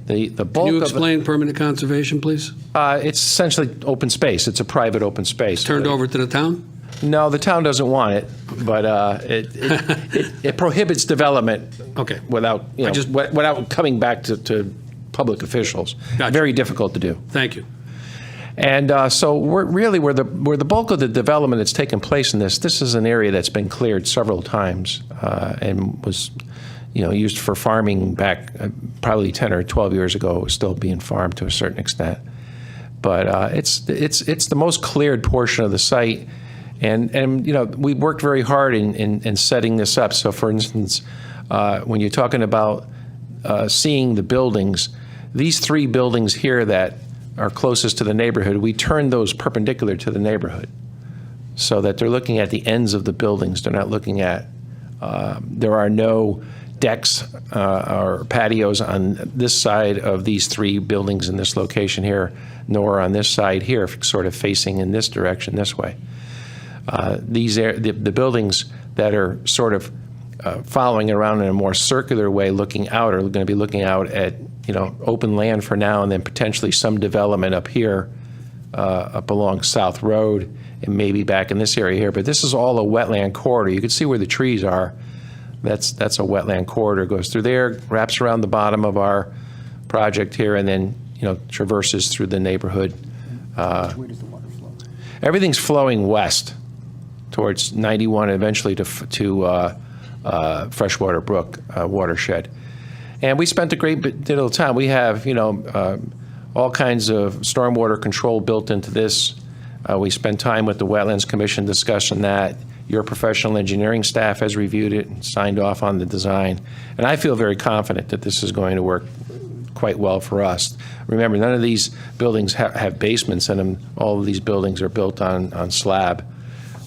[SPEAKER 15] The bulk
[SPEAKER 1] Can you explain permanent conservation, please?
[SPEAKER 15] It's essentially open space. It's a private open space.
[SPEAKER 1] Turned over to the town?
[SPEAKER 15] No, the town doesn't want it, but it prohibits development.
[SPEAKER 1] Okay.
[SPEAKER 15] Without without coming back to public officials.
[SPEAKER 1] Gotcha.
[SPEAKER 15] Very difficult to do.
[SPEAKER 1] Thank you.
[SPEAKER 15] And so we're really where the bulk of the development that's taken place in this is an area that's been cleared several times and was used for farming back probably 10 or 12 years ago. It was still being farmed to a certain extent. But it's the most cleared portion of the site. And we worked very hard in setting this up. So for instance, when you're talking about seeing the buildings, these 3 buildings here that are closest to the neighborhood, we turned those perpendicular to the neighborhood so that they're looking at the ends of the buildings. They're not looking at, there are no decks or patios on this side of these 3 buildings in this location here, nor on this side here, sort of facing in this direction this way. The buildings that are sort of following around in a more circular way looking out are going to be looking out at open land for now, and then potentially some development up here up along South Road and maybe back in this area here. But this is all a wetland corridor. You can see where the trees are. That's a wetland corridor. Goes through there, wraps around the bottom of our project here, and then traverses through the neighborhood.
[SPEAKER 18] Where does the water flow?
[SPEAKER 15] Everything's flowing west towards 91, eventually to Freshwater Brook watershed. And we spent a great deal of time. We have, all kinds of stormwater control built into this. We spent time with the Wetlands Commission discussing that. Your professional engineering staff has reviewed it and signed off on the design. And I feel very confident that this is going to work quite well for us. Remember, none of these buildings have basements in them. All of these buildings are built on slab.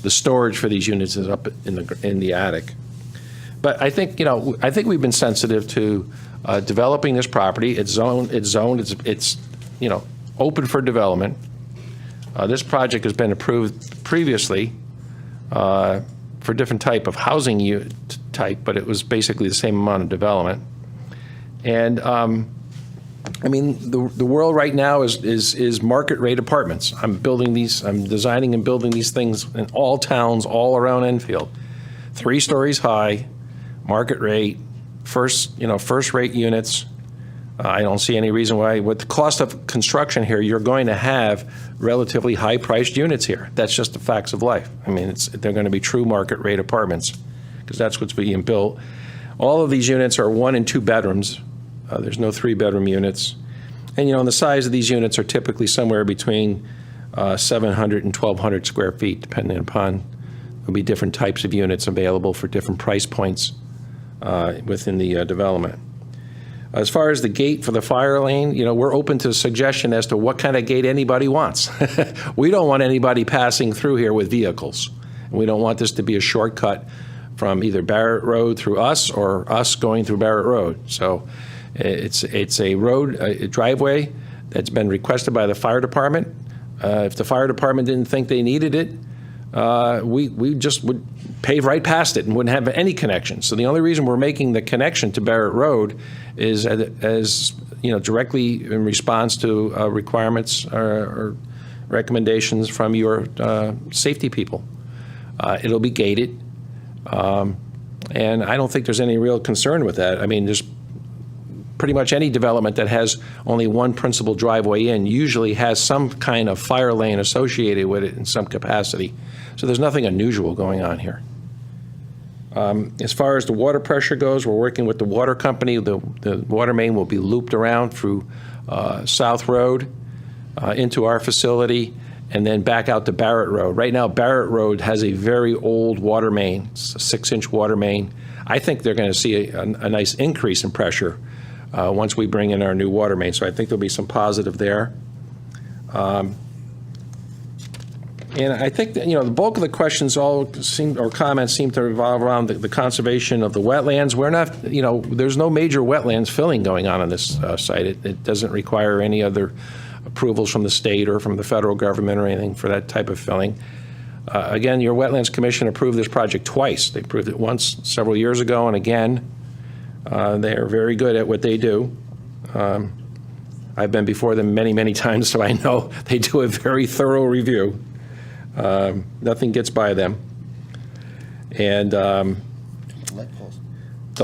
[SPEAKER 15] The storage for these units is up in the attic. But I think we've been sensitive to developing this property. It's zoned. It's open for development. This project has been approved previously for different type of housing type, but it was basically the same amount of development. And I mean, the world right now is market rate apartments. I'm designing and building these things in all towns all around Enfield. 3 stories high, market rate, first rate units. I don't see any reason why, with the cost of construction here, you're going to have relatively high-priced units here. That's just the facts of life. I mean, they're going to be true market rate apartments because that's what's being built. All of these units are 1 and 2 bedrooms. There's no 3-bedroom units. And, and the size of these units are typically somewhere between 700 and 1,200 square feet, depending upon, there'll be different types of units available for different price points within the development. As far as the gate for the fire lane, we're open to suggestion as to what kind of gate anybody wants. We don't want anybody passing through here with vehicles. We don't want this to be a shortcut from either Barrett Road through us or us going through Barrett Road. So it's a road, a driveway that's been requested by the fire department. If the fire department didn't think they needed it, we just would pave right past it and wouldn't have any connection. So the only reason we're making the connection to Barrett Road is as directly in response to requirements or recommendations from your safety people. It'll be gated, and I don't think there's any real concern with that. I mean, there's pretty much any development that has only one principal driveway in usually has some kind of fire lane associated with it in some capacity. So there's nothing unusual going on here. As far as the water pressure goes, we're working with the water company. The water main will be looped around through South Road into our facility and then back out to Barrett Road. Right now, Barrett Road has a very old water main. It's a 6-inch water main. I think they're going to see a nice increase in pressure once we bring in our new water main. So I think there'll be some positive there. And I think that, the bulk of the questions comments seem to revolve around the conservation of the wetlands. We're not, there's no major wetlands filling going on this site. It doesn't require any other approvals from the state or from the federal government or anything for that type of filling. Again, your Wetlands Commission approved this project twice. They approved it once several years ago, and again, they are very good at what they do. I've been before them many, many times, so I know they do a very thorough review. Nothing gets by them. And the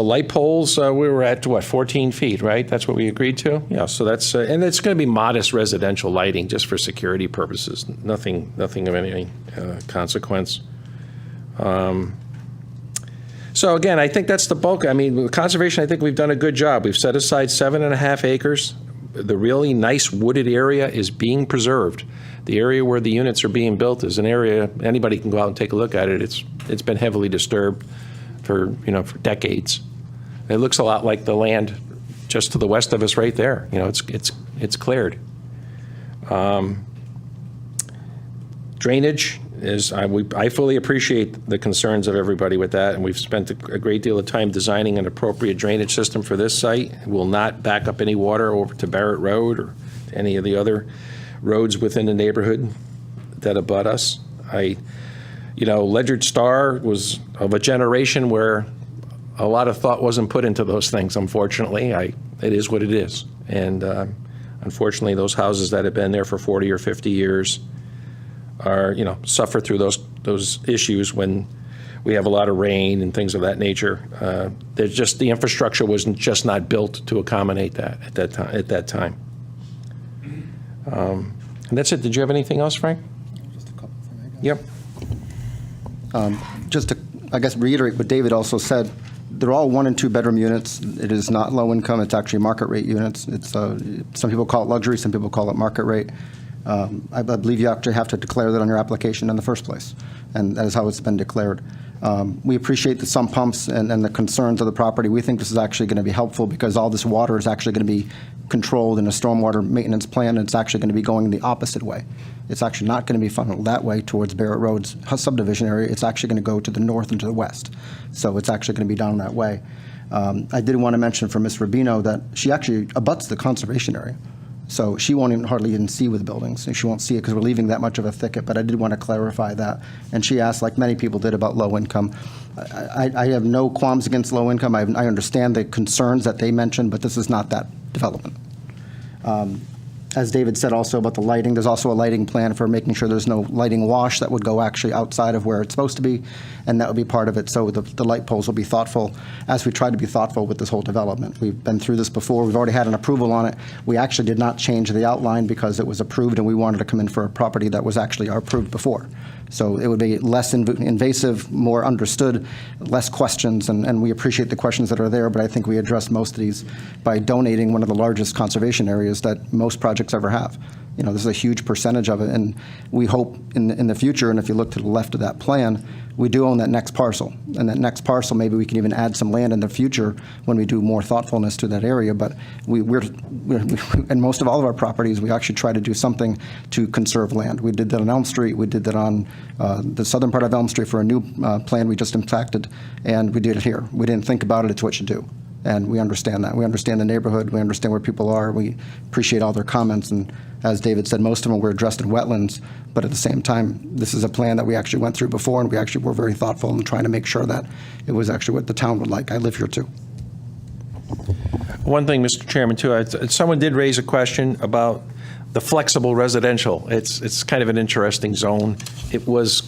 [SPEAKER 15] light poles, we were at, 14 feet, right? That's what we agreed to? Yeah, so that's, and it's going to be modest residential lighting just for security purposes, nothing of any consequence. So again, I think that's the bulk. I mean, with conservation, I think we've done a good job. We've set aside 7.5 acres. The really nice wooded area is being preserved. The area where the units are being built is an area anybody can go out and take a look at it. It's been heavily disturbed for for decades. It looks a lot like the land just to the west of us right there. It's cleared. Drainage is I fully appreciate the concerns of everybody with that, and we've spent a great deal of time designing an appropriate drainage system for this site. It will not back up any water over to Barrett Road or to any of the other roads within the neighborhood that abut us. Ledyard Star was of a generation where a lot of thought wasn't put into those things, unfortunately. It is what it is. And unfortunately, those houses that have been there for 40 or 50 years are, suffer through those issues when we have a lot of rain and things of that nature. There's just, the infrastructure was just not built to accommodate that at that time. And that's it. Did you have anything else, Frank?
[SPEAKER 16] Just a couple things.
[SPEAKER 15] Yep.
[SPEAKER 16] Just to, I guess, reiterate what David also said, they're all 1 and 2 bedroom units. It is not low income. It's actually market rate units. It's some people call it luxury. Some people call it market rate. I believe you actually have to declare that on your application in the first place, and that is how it's been declared. We appreciate the sump pumps and the concerns of the property. We think this is actually going to be helpful because all this water is actually going to be controlled in a stormwater maintenance plan, and it's actually going to be going the opposite way. It's actually not going to be funneled that way towards Barrett Road's subdivision area. It's actually going to go to the north and to the west. So it's actually going to be down that way. I did want to mention for Ms. Rubino that she actually abuts the conservation area. So she won't even hardly even see with the buildings. She won't see it because we're leaving that much of a thicket, but I did want to clarify that. And she asked, like many people did, about low income. I have no qualms against low income. I understand the concerns that they mentioned, but this is not that development. As David said also about the lighting, there's also a lighting plan for making sure there's no lighting wash that would go actually outside of where it's supposed to be, and that would be part of it. So the light poles will be thoughtful, as we try to be thoughtful with this whole development. We've been through this before. We've already had an approval on it. We actually did not change the outline because it was approved, and we wanted to come in for a property that was actually approved before. So it would be less invasive, more understood, less questions, and we appreciate the questions that are there, but I think we addressed most of these by donating one of the largest conservation areas that most projects ever have. You know, this is a huge percentage of it, and we hope in the future, and if you look to the left of that plan, we do own that next parcel. And that next parcel, maybe we can even add some land in the future when we do more thoughtfulness to that area. But we're in most of all of our properties, we actually try to do something to conserve land. We did that on Elm Street. We did that on the southern part of Elm Street for a new plan we just impacted, and we did it here. We didn't think about it. It's what you do. And we understand that. We understand the neighborhood. We understand where people are. We appreciate all their comments. And as David said, most of them were addressed in wetlands. But at the same time, this is a plan that we actually went through before, and we actually were very thoughtful in trying to make sure that it was actually what the town would like. I live here too.
[SPEAKER 15] One thing, Mr. Chairman, too, someone did raise a question about the flexible residential. It's kind of an interesting zone. It was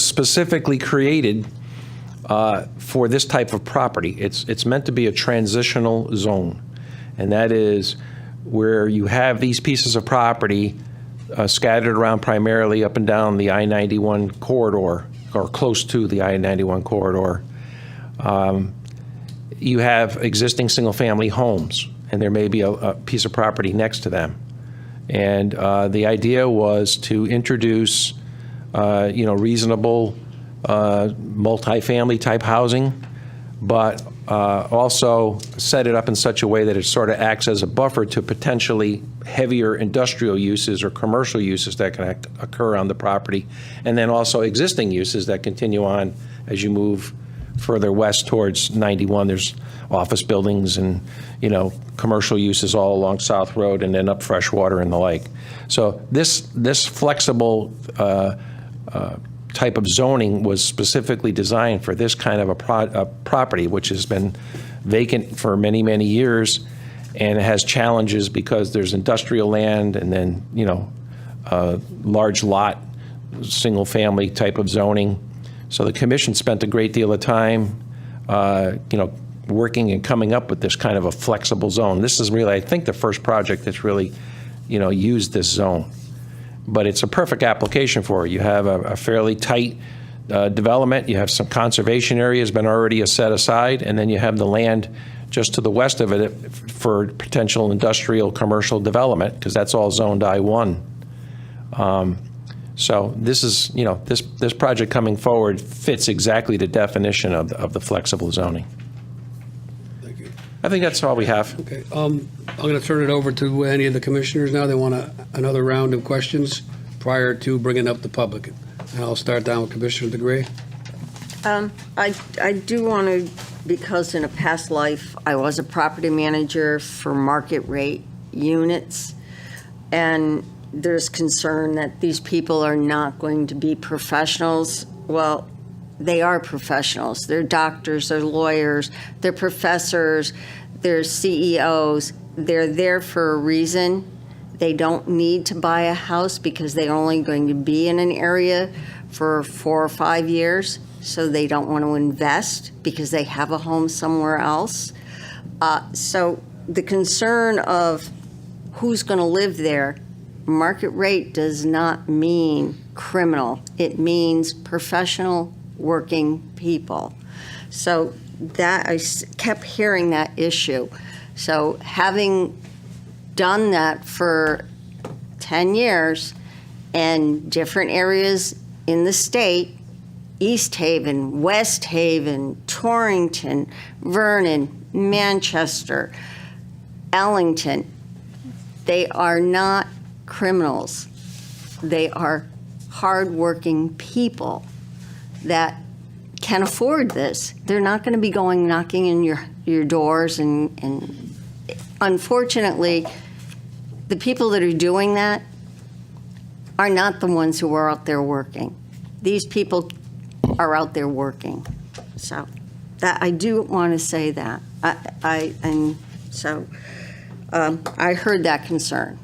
[SPEAKER 15] specifically created for this type of property. It's meant to be a transitional zone, and that is where you have these pieces of property scattered around primarily up and down the I-91 corridor, or close to the I-91 corridor. You have existing single-family homes, and there may be a piece of property next to them. And the idea was to introduce, reasonable multifamily type housing, but also set it up in such a way that it sort of acts as a buffer to potentially heavier industrial uses or commercial uses that can occur on the property, and then also existing uses that continue on as you move further west towards 91. There's office buildings and, commercial uses all along South Road and then up Freshwater and the like. So this flexible type of zoning was specifically designed for this kind of a property, which has been vacant for many, many years, and it has challenges because there's industrial land and then, large lot, single family type of zoning. So the commission spent a great deal of time, working and coming up with this kind of a flexible zone. This is really, I think, the first project that's really, used this zone. But it's a perfect application for it. You have a fairly tight development. You have some conservation areas been already set aside, and then you have the land just to the west of it for potential industrial commercial development, because that's all zoned I-1. So this is, this project coming forward fits exactly the definition of the flexible zoning.
[SPEAKER 1] Thank you.
[SPEAKER 15] I think that's all we have.
[SPEAKER 1] Okay. I'm going to turn it over to any of the commissioners now. They want another round of questions prior to bringing up the public. And I'll start down with Commissioner DeGray.
[SPEAKER 11] I do want to, because in a past life, I was a property manager for market rate units, and there's concern that these people are not going to be professionals. Well, they are professionals. They're doctors, they're lawyers, they're professors, they're CEOs. They're there for a reason. They don't need to buy a house because they're only going to be in an area for 4 or 5 years, so they don't want to invest because they have a home somewhere else. So the concern of who's going to live there, market rate does not mean criminal. It means professional working people. So that I kept hearing that issue. So having done that for 10 years in different areas in the state, East Haven, West Haven, Torrington, Vernon, Manchester, Ellington, they are not criminals. They are hardworking people that can afford this. They're not going to be going knocking in your doors, and unfortunately, the people that are doing that are not the ones who are out there working. These people are out there working. So that, I do want to say that. I heard that concern.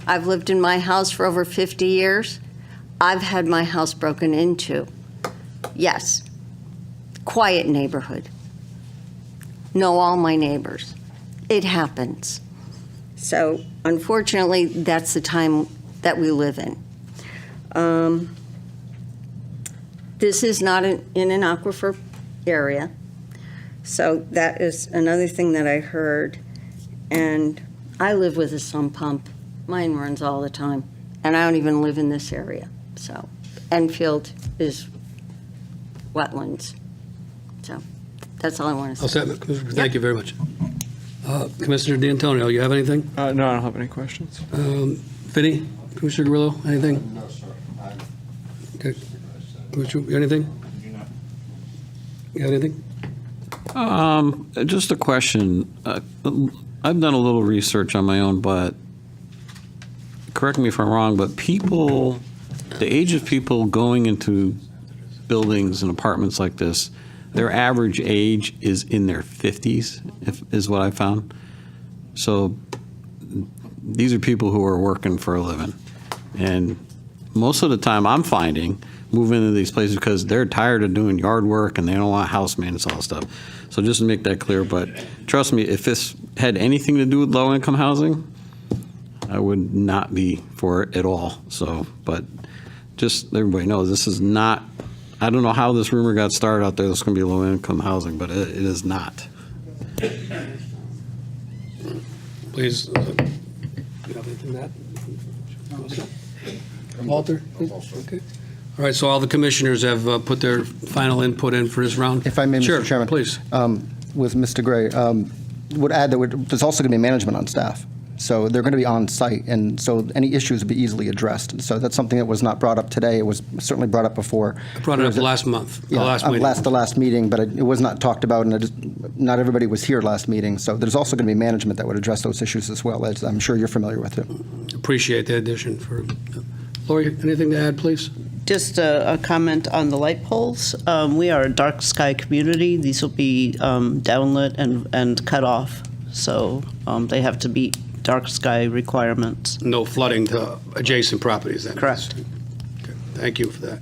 [SPEAKER 11] I've lived in my house for over 50 years. I've had my house broken into. Yes, quiet neighborhood. Know all my neighbors. It happens. So unfortunately, that's the time that we live in. This is not in an aquifer area. So that is another thing that I heard. And I live with a sump pump. Mine runs all the time. And I don't even live in this area. So Enfield is wetlands. So that's all I want to
[SPEAKER 1] All
[SPEAKER 11] say.
[SPEAKER 1] set, Commissioner. Thank you very much. Commissioner D'Antonio, you have anything?
[SPEAKER 13] No, I don't have any questions.
[SPEAKER 1] Vinnie? Commissioner Grillo, anything? No, sir. Okay. Commissioner, anything? You have anything?
[SPEAKER 8] Just a question. I've done a little research on my own, but correct me if I'm wrong, but people, the age of people going into buildings and apartments like this, their average age is in their 50s, is what I found. So these are people who are working for a living. And most of the time I'm finding moving into these places because they're tired of doing yard work and they don't want house maintenance, all that stuff. So just to make that clear, but trust me, if this had anything to do with low-income housing, I would not be for it at all. So, but just everybody knows this is not, I don't know how this rumor got started out there, this is going to be low-income housing, but it is not.
[SPEAKER 1] Please, you have anything to add? Walter? Okay. All right, so all the commissioners have put their final input in for this round?
[SPEAKER 16] If I may,
[SPEAKER 1] Sure,
[SPEAKER 16] Mr. Chairman.
[SPEAKER 1] please.
[SPEAKER 16] With Mr. Gray, would add that there's also going to be management on staff. So they're going to be on site, and so any issues would be easily addressed. So that's something that was not brought up today. It was certainly brought up before.
[SPEAKER 1] I brought it up last month, the
[SPEAKER 16] Yeah,
[SPEAKER 1] last meeting.
[SPEAKER 16] the last meeting, but it was not talked about, and not everybody was here last meeting. So there's also going to be management that would address those issues as well, as I'm sure you're familiar with it.
[SPEAKER 1] Appreciate the addition. Lori, anything to add, please?
[SPEAKER 5] Just a comment on the light poles. We are a dark sky community. These will be downlit and cut off, so they have to meet dark sky requirements.
[SPEAKER 1] No flooding to adjacent properties, then?
[SPEAKER 5] Correct.
[SPEAKER 1] Okay, thank you for that.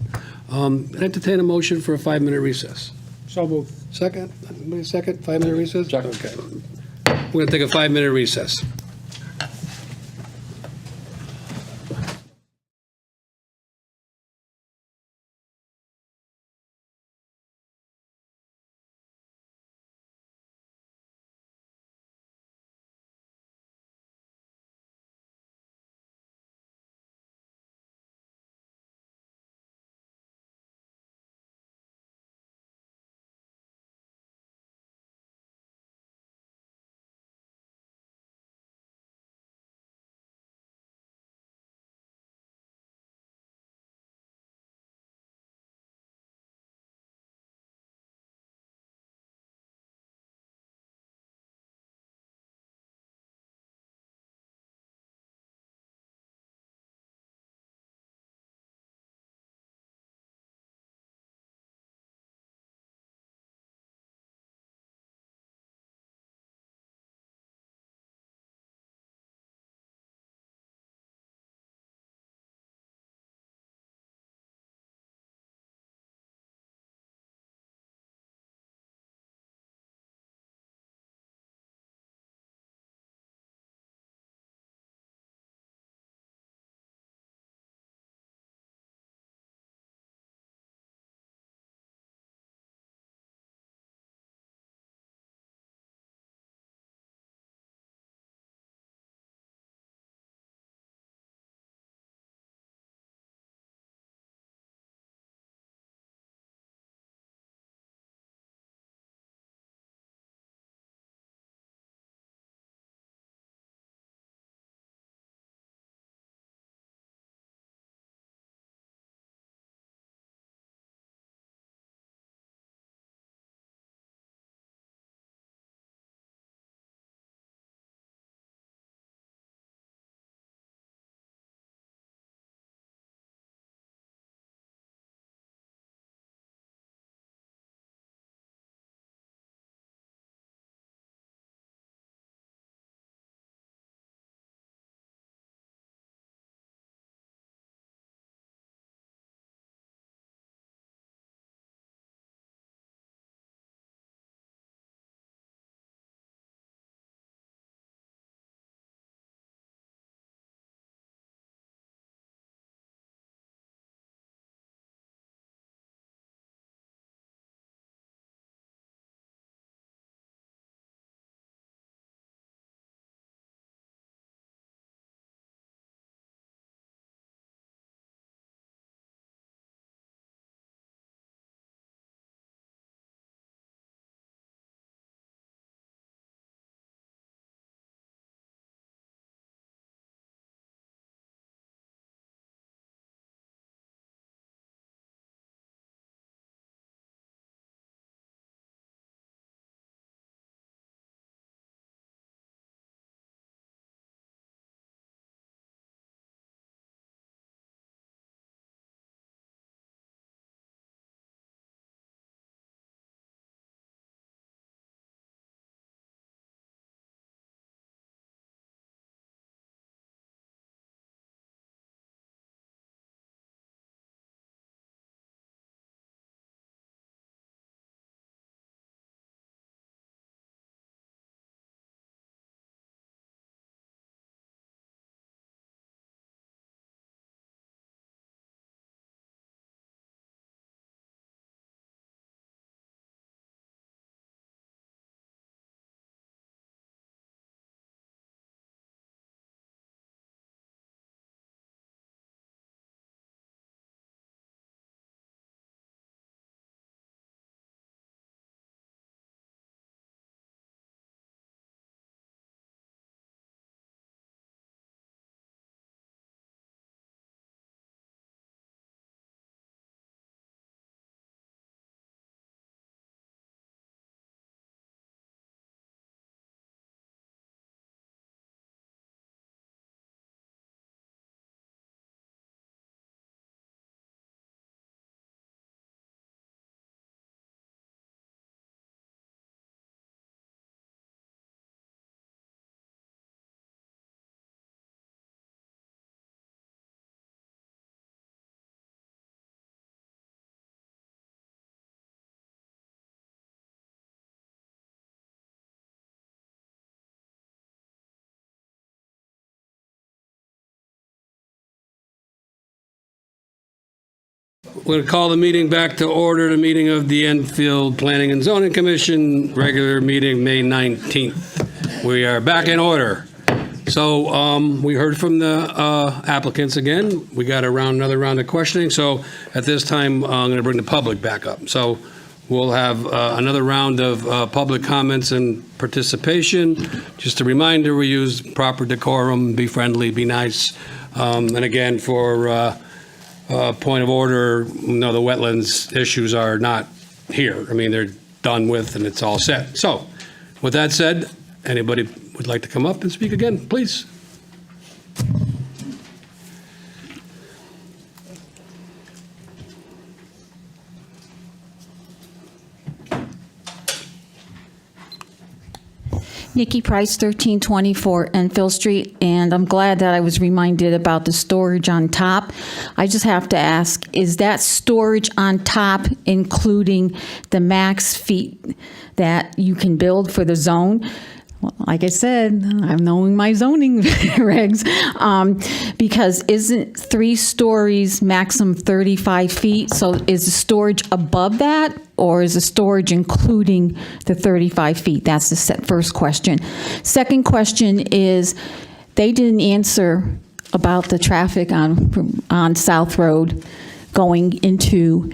[SPEAKER 1] Entertain a motion for a 5-minute recess.
[SPEAKER 2] So moved.
[SPEAKER 1] Second? Anybody second? 5-minute recess? Second. Okay. We're going to take a 5-minute recess. We're going to call the meeting back to order, the meeting of the Enfield Planning and Zoning Commission, regular meeting, May 19th. We are back in order. So we heard from the applicants again. We got another round of questioning. So at this time, I'm going to bring the public back up. So we'll have another round of public comments and participation. Just a reminder, we use proper decorum, be friendly, be nice. And again, for point of order, no, the wetlands issues are not here. I mean, they're done with and it's all set. So with that said, anybody would like to come up and speak again, please?
[SPEAKER 10] Nikki Price, 1324 Enfield Street, and I'm glad that I was reminded about the storage on top. I just have to ask, is that storage on top including the max feet that you can build for the zone? Well, like I said, I'm knowing my zoning regs, because isn't 3 stories maximum 35 feet? So is the storage above that, or is the storage including the 35 feet? That's the first question. Second question is, they didn't answer about the traffic on South Road going into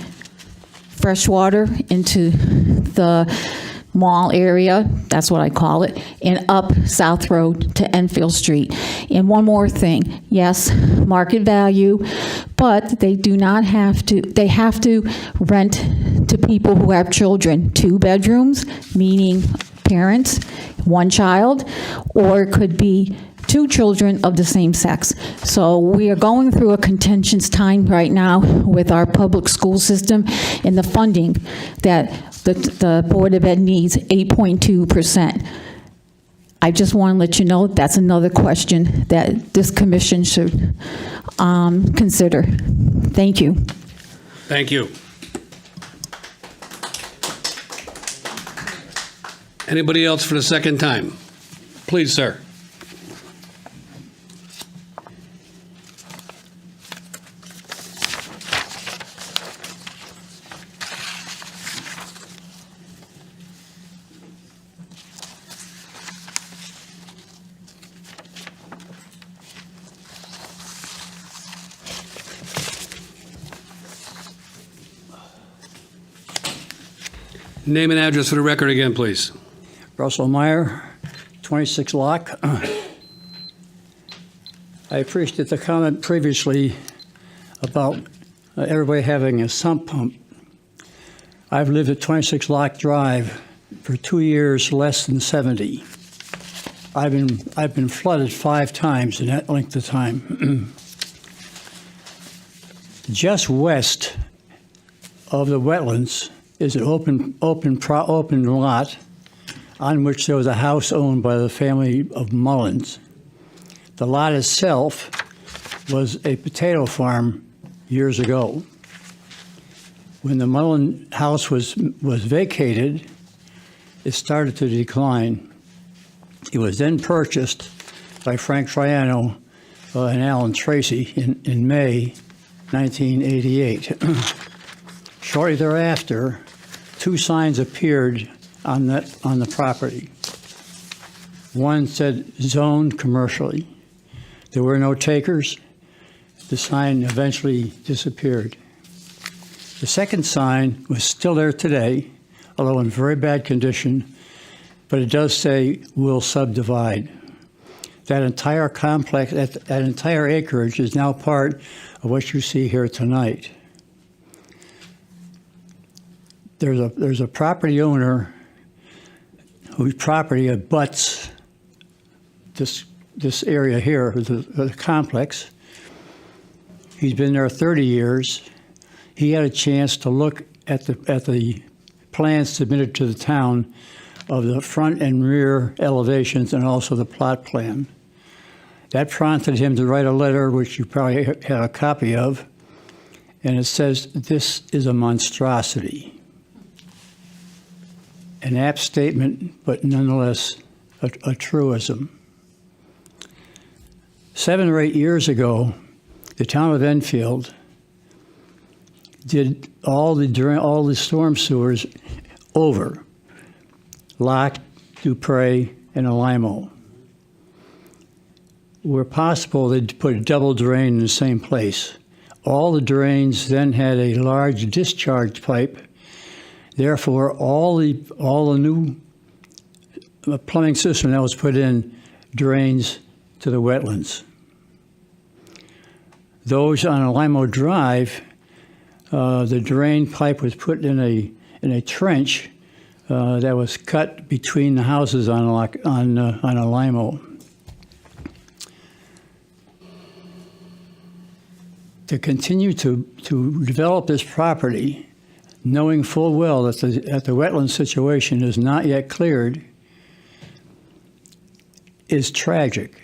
[SPEAKER 10] Freshwater, into the mall area, that's what I call it, and up South Road to Enfield Street. And one more thing, yes, market value, but they do not have to, they have to rent to people who have children, 2 bedrooms, meaning parents, 1 child, or it could be 2 children of the same sex. So we are going through a contentious time right now with our public school system and the funding that the Board of Ed needs, 8.2%. I just want to let you know that's another question that this commission should consider. Thank you.
[SPEAKER 1] Thank you. Anybody else for the second time? Please, sir. Name and address for the record again, please.
[SPEAKER 9] Russell Meyer, 26 Locke. I appreciate the comment previously about everybody having a sump pump. I've lived at 26 Locke Drive for 2 years, less than 70. I've been flooded 5 times in that length of time. Just west of the wetlands is an open lot on which there was a house owned by the family of Mullins. The lot itself was a potato farm years ago. When the Mullen house was vacated, it started to decline. It was then purchased by Frank Triano and Alan Tracy in May 1988. Shortly thereafter, 2 signs appeared on the property. One said zoned commercially. There were no takers. The sign eventually disappeared. The second sign was still there today, although in very bad condition, but it does say will subdivide. That entire complex, that entire acreage is now part of what you see here tonight. There's a property owner whose property abuts this area here, the complex. He's been there 30 years. He had a chance to look at the plans submitted to the town of the front and rear elevations and also the plot plan. That prompted him to write a letter, which you probably had a copy of, and it says, "This is a monstrosity." An apt statement, but nonetheless a truism. 7 or 8 years ago, the town of Enfield did all the storm sewers over Locke, Dupre, and Alamo. Where possible, they'd put a double drain in the same place. All the drains then had a large discharge pipe. Therefore, all the new plumbing system that was put in drains to the wetlands. Those on Alamo Drive, the drain pipe was put in a trench that was cut between the houses on Alamo. To continue to develop this property, knowing full well that the wetland situation is not yet cleared, is tragic.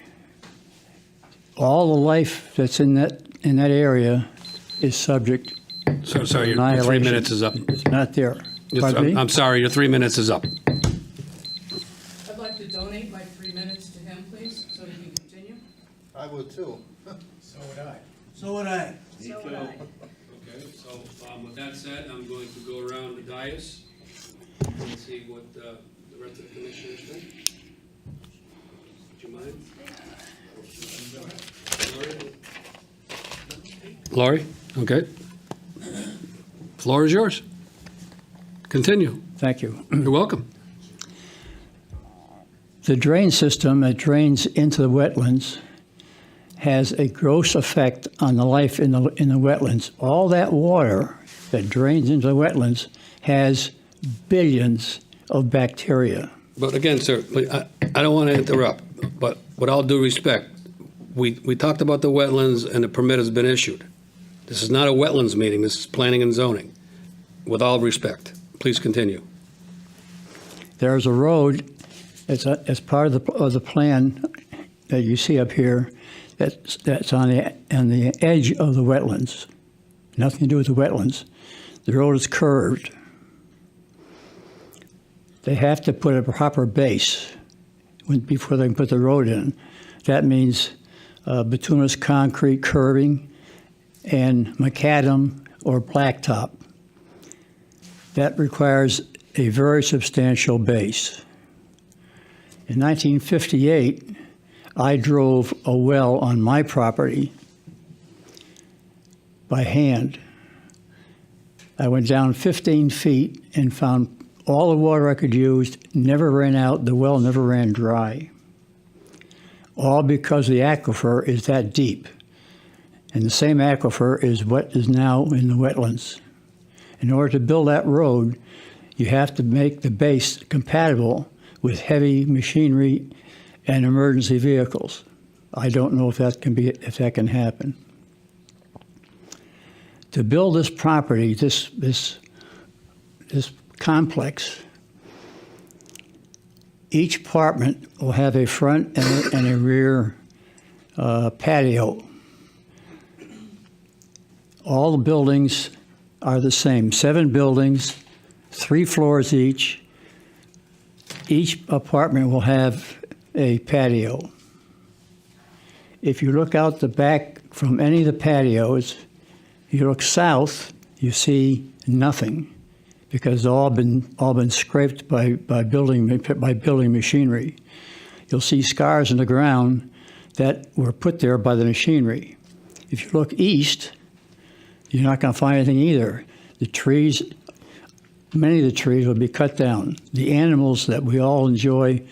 [SPEAKER 9] All the life that's in that area is subject.
[SPEAKER 1] So, sorry,
[SPEAKER 9] to
[SPEAKER 1] your 3
[SPEAKER 9] annihilation.
[SPEAKER 1] minutes is up.
[SPEAKER 9] It's not there. Pardon me?
[SPEAKER 1] I'm sorry, your 3 minutes is up.
[SPEAKER 17] I'd like to donate my 3 minutes to him, please, so he can continue.
[SPEAKER 12] I would too.
[SPEAKER 17] So would I.
[SPEAKER 18] So would I.
[SPEAKER 1] Okay, so with that said, I'm going to go around the dais and see what the rest of the commissioners think. Would you mind? Laurie? Okay. Floor is yours. Continue.
[SPEAKER 9] Thank you.
[SPEAKER 1] You're welcome.
[SPEAKER 9] The drain system that drains into the wetlands has a gross effect on the life in the wetlands. All that water that drains into the wetlands has billions of bacteria.
[SPEAKER 1] But again, sir, I don't want to interrupt, but with all due respect, we talked about the wetlands and the permit has been issued. This is not a wetlands meeting, this is planning and zoning. With all respect, please continue.
[SPEAKER 9] There's a road as part of the plan that you see up here that's on the edge of the wetlands. Nothing to do with the wetlands. The road is curved. They have to put a proper base before they can put the road in. That means bituminous concrete curbing and macadam or blacktop. That requires a very substantial base. In 1958, I drove a well on my property by hand. I went down 15 feet and found all the water I could use never ran out, the well never ran dry. All because the aquifer is that deep. And the same aquifer is what is now in the wetlands. In order to build that road, you have to make the base compatible with heavy machinery and emergency vehicles. I don't know if that can happen. To build this property, this complex, each apartment will have a front and a rear patio. All the buildings are the same, 7 buildings, 3 floors each. Each apartment will have a patio. If you look out the back from any of the patios, you look south, you see nothing, because it's all been scraped by building machinery. You'll see scars in the ground that were put there by the machinery. If you look east, you're not going to find anything either. The trees, many of the trees will be cut down. The animals that we all enjoy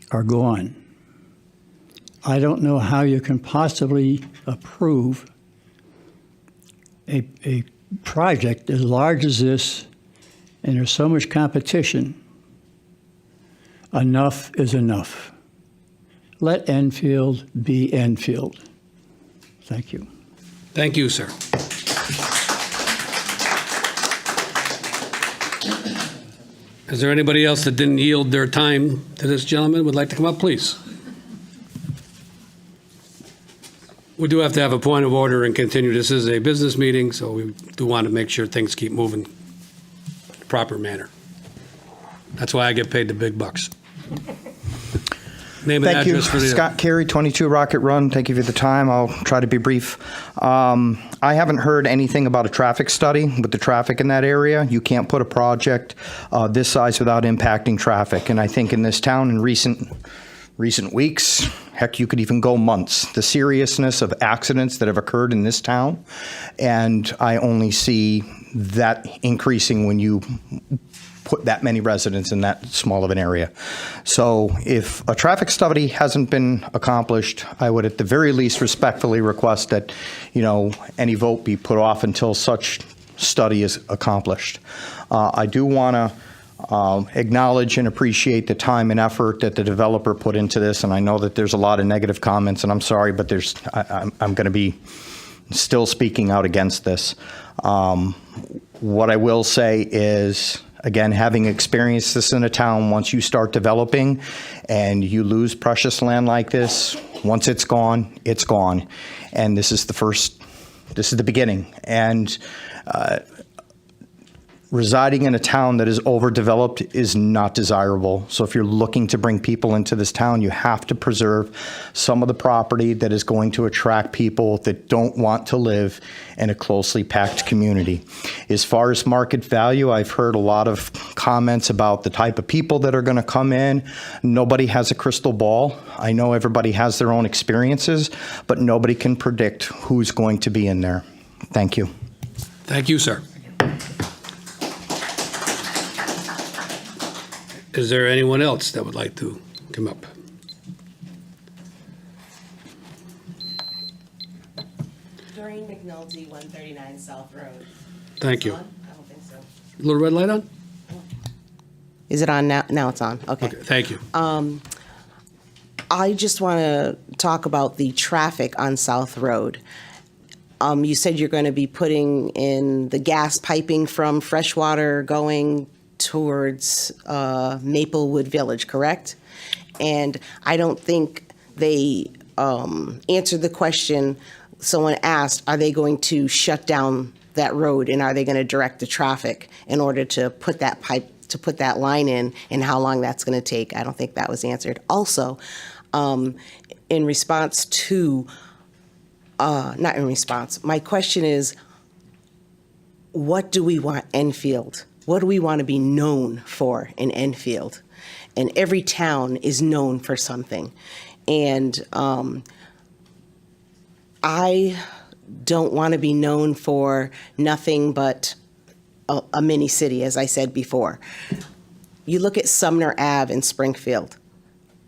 [SPEAKER 9] are gone. I don't know how you can possibly approve a project as large as this, and there's so much competition. Enough is enough. Let Enfield be Enfield. Thank you.
[SPEAKER 1] Thank you, sir. Is there anybody else that didn't yield their time to this gentleman would like to come up, please? We do have to have a point of order and continue. This is a business meeting, so we do want to make sure things keep moving in the proper manner. That's why I get paid the big bucks. Name and
[SPEAKER 21] Thank you.
[SPEAKER 1] address for the...
[SPEAKER 21] Scott Carey, 22 Rocket Run. Thank you for the time. I'll try to be brief. I haven't heard anything about a traffic study with the traffic in that area. You can't put a project this size without impacting traffic. And I think in this town in recent weeks, heck, you could even go months, the seriousness of accidents that have occurred in this town. And I only see that increasing when you put that many residents in that small of an area. So if a traffic study hasn't been accomplished, I would at the very least respectfully request that, any vote be put off until such study is accomplished. I do want to acknowledge and appreciate the time and effort that the developer put into this, and I know that there's a lot of negative comments, and I'm sorry, but I'm going to be still speaking out against this. What I will say is, again, having experienced this in a town, once you start developing and you lose precious land like this, once it's gone, it's gone. And this is the beginning. And residing in a town that is overdeveloped is not desirable. So if you're looking to bring people into this town, you have to preserve some of the property that is going to attract people that don't want to live in a closely packed community. As far as market value, I've heard a lot of comments about the type of people that are going to come in. Nobody has a crystal ball. I know everybody has their own experiences, but nobody can predict who's going to be in there. Thank you.
[SPEAKER 1] Thank you, sir. Is there anyone else that would like to come up?
[SPEAKER 6] Doreen McNulty, 139 South Road.
[SPEAKER 1] Thank you.
[SPEAKER 6] I don't think so.
[SPEAKER 1] Little red light on?
[SPEAKER 6] Is it on now? Now it's on. Okay.
[SPEAKER 1] Thank you.
[SPEAKER 6] I just want to talk about the traffic on South Road. You said you're going to be putting in the gas piping from Freshwater going towards Maplewood Village, correct? And I don't think they answered the question. Someone asked, are they going to shut down that road, and are they going to direct the traffic in order to put that put that line in, and how long that's going to take? I don't think that was answered. Also, in response to, not in response, my question is, what do we want Enfield? What do we want to be known for in Enfield? And every town is known for something. And I don't want to be known for nothing but a mini city, as I said before. You look at Sumner Ave in Springfield.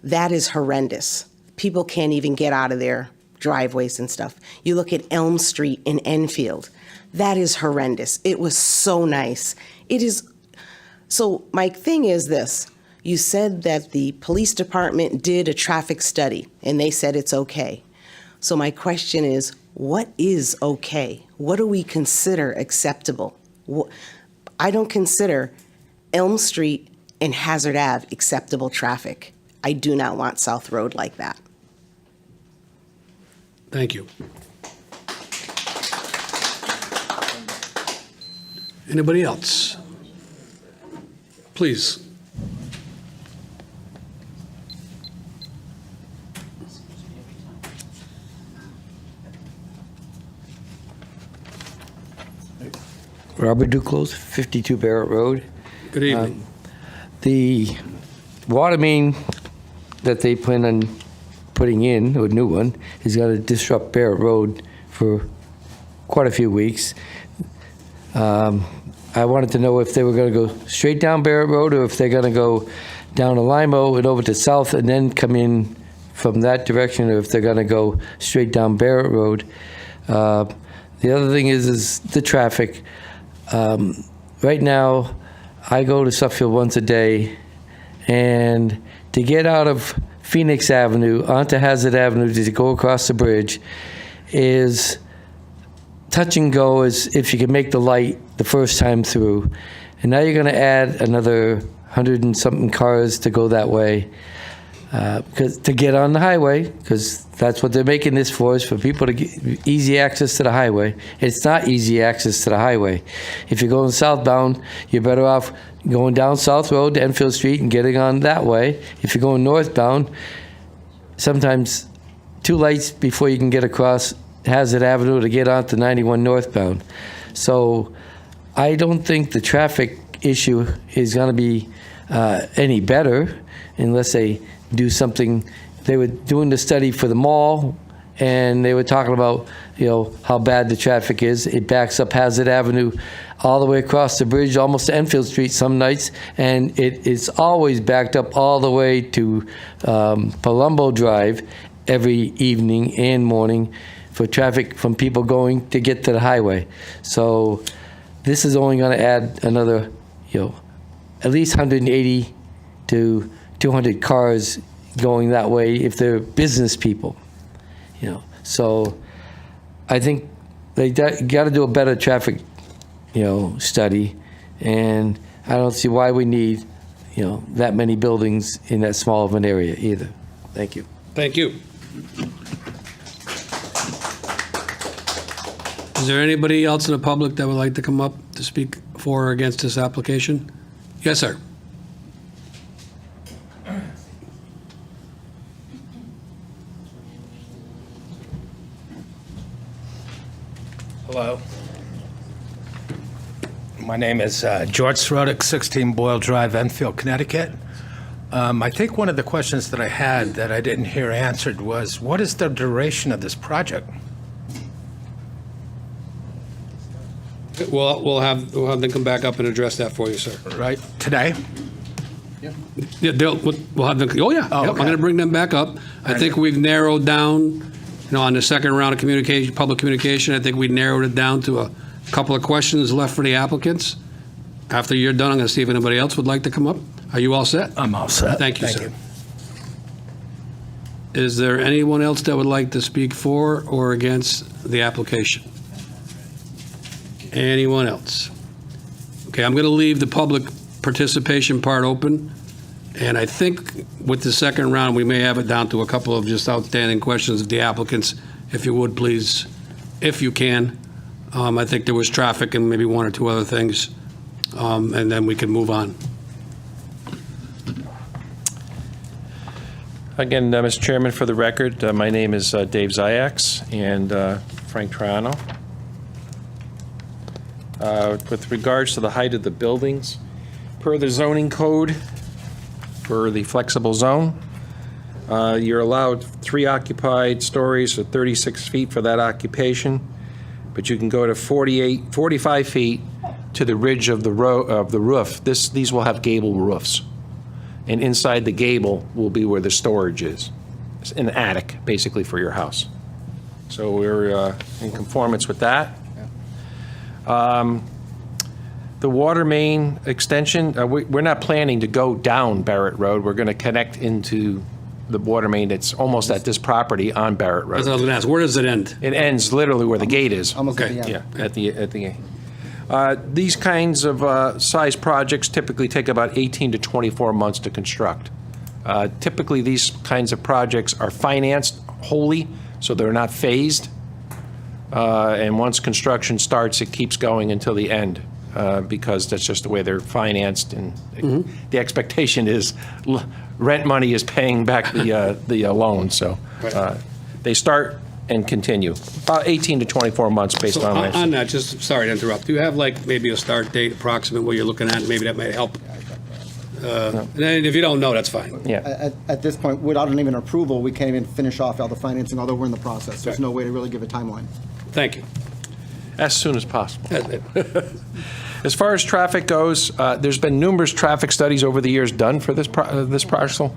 [SPEAKER 6] That is horrendous. People can't even get out of their driveways and stuff. You look at Elm Street in Enfield. That is horrendous. It was so nice. It is. So my thing is this. You said that the police department did a traffic study and they said it's okay. So my question is, what is okay? What do we consider acceptable? I don't consider Elm Street and Hazard Ave acceptable traffic. I do not want South Road like that.
[SPEAKER 1] Thank you. Anybody else? Please.
[SPEAKER 19] Robert Duclos, 52 Barrett Road.
[SPEAKER 1] Good evening.
[SPEAKER 19] The water main that they plan on putting in, or a new one, is going to disrupt Barrett Road for quite a few weeks. I wanted to know if they were going to go straight down Barrett Road, or if they're going to go down to Limo and over to South and then come in from that direction, or if they're going to go straight down Barrett Road. The other thing is the traffic. Right now, I go to Suffield once a day, and to get out of Phoenix Avenue onto Hazard Avenue to go across the bridge is touch and go, as if you can make the light the first time through. And now you're going to add another 100 and something cars to go that way. Because to get on the highway, because that's what they're making this for, is for people to get easy access to the highway. It's not easy access to the highway. If you're going southbound, you're better off going down South Road to Enfield Street and getting on that way. If you're going northbound, sometimes 2 lights before you can get across Hazard Avenue to get onto 91 northbound. So I don't think the traffic issue is going to be any better unless they do something. They were doing the study for the mall, and they were talking about, how bad the traffic is. It backs up Hazard Avenue all the way across the bridge, almost to Enfield Street some nights, and it is always backed up all the way to Palumbo Drive every evening and morning for traffic from people going to get to the highway. So this is only going to add another, at least 180 to 200 cars going that way if they're business people. So I think they got to do a better traffic, study, and I don't see why we need, that many buildings in that small of an area either. Thank you.
[SPEAKER 1] Thank you. Is there anybody else in the public that would like to come up to speak for or against this application? Yes, sir.
[SPEAKER 12] Hello. My name is George Srodik, 16 Boyle Drive, Enfield, Connecticut. I think one of the questions that I had that I didn't hear answered was, what is the duration of this project?
[SPEAKER 1] We'll have them come back up and address that for you, sir.
[SPEAKER 12] Right, today?
[SPEAKER 1] Yeah, we'll have them, oh, yeah.
[SPEAKER 12] Oh,
[SPEAKER 1] Yep, I'm
[SPEAKER 12] okay.
[SPEAKER 1] going to bring them back up. I think we've narrowed down, on the second round of communication, public communication, I think we narrowed it down to a couple of questions left for the applicants. After you're done, I'm going to see if anybody else would like to come up. Are you all set?
[SPEAKER 12] I'm all set.
[SPEAKER 1] Thank you, sir. Is there anyone else that would like to speak for or against the application? Anyone else? Okay, I'm going to leave the public participation part open, and I think with the second round, we may have it down to a couple of just outstanding questions of the applicants, if you would, please, if you can. I think there was traffic and maybe one or two other things, and then we can move on.
[SPEAKER 22] Again, Mr. Chairman, for the record, my name is Dave Ziax and Frank Triano. With regards to the height of the buildings, per the zoning code for the flexible zone, you're allowed 3 occupied stories or 36 feet for that occupation, but you can go to 45 feet to the ridge of the roof. These will have gable roofs. And inside the gable will be where the storage is. It's an attic, basically, for your house. So we're in conformance with that. The water main extension, we're not planning to go down Barrett Road. We're going to connect into the water main that's almost at this property on Barrett Road.
[SPEAKER 1] That's what I was going to ask. Where does it end?
[SPEAKER 22] It ends literally where the gate is.
[SPEAKER 16] Almost at the end.
[SPEAKER 22] Yeah, at the gate. These kinds of size projects typically take about 18 to 24 months to construct. Typically, these kinds of projects are financed wholly, so they're not phased. And once construction starts, it keeps going until the end, because that's just the way they're financed. And the expectation is rent money is paying back the loan. So they start and continue. About 18 to 24 months based
[SPEAKER 1] So
[SPEAKER 22] on
[SPEAKER 1] on that, just, sorry to interrupt, do you have like maybe a start date approximate what you're looking at? Maybe that might help. And if you don't know, that's fine.
[SPEAKER 22] Yeah.
[SPEAKER 16] At this point, without even approval, we can't even finish off all the financing, although we're in the process. There's no way to really give a timeline.
[SPEAKER 1] Thank you.
[SPEAKER 22] As soon as possible. As far as traffic goes, there's been numerous traffic studies over the years done for this parcel.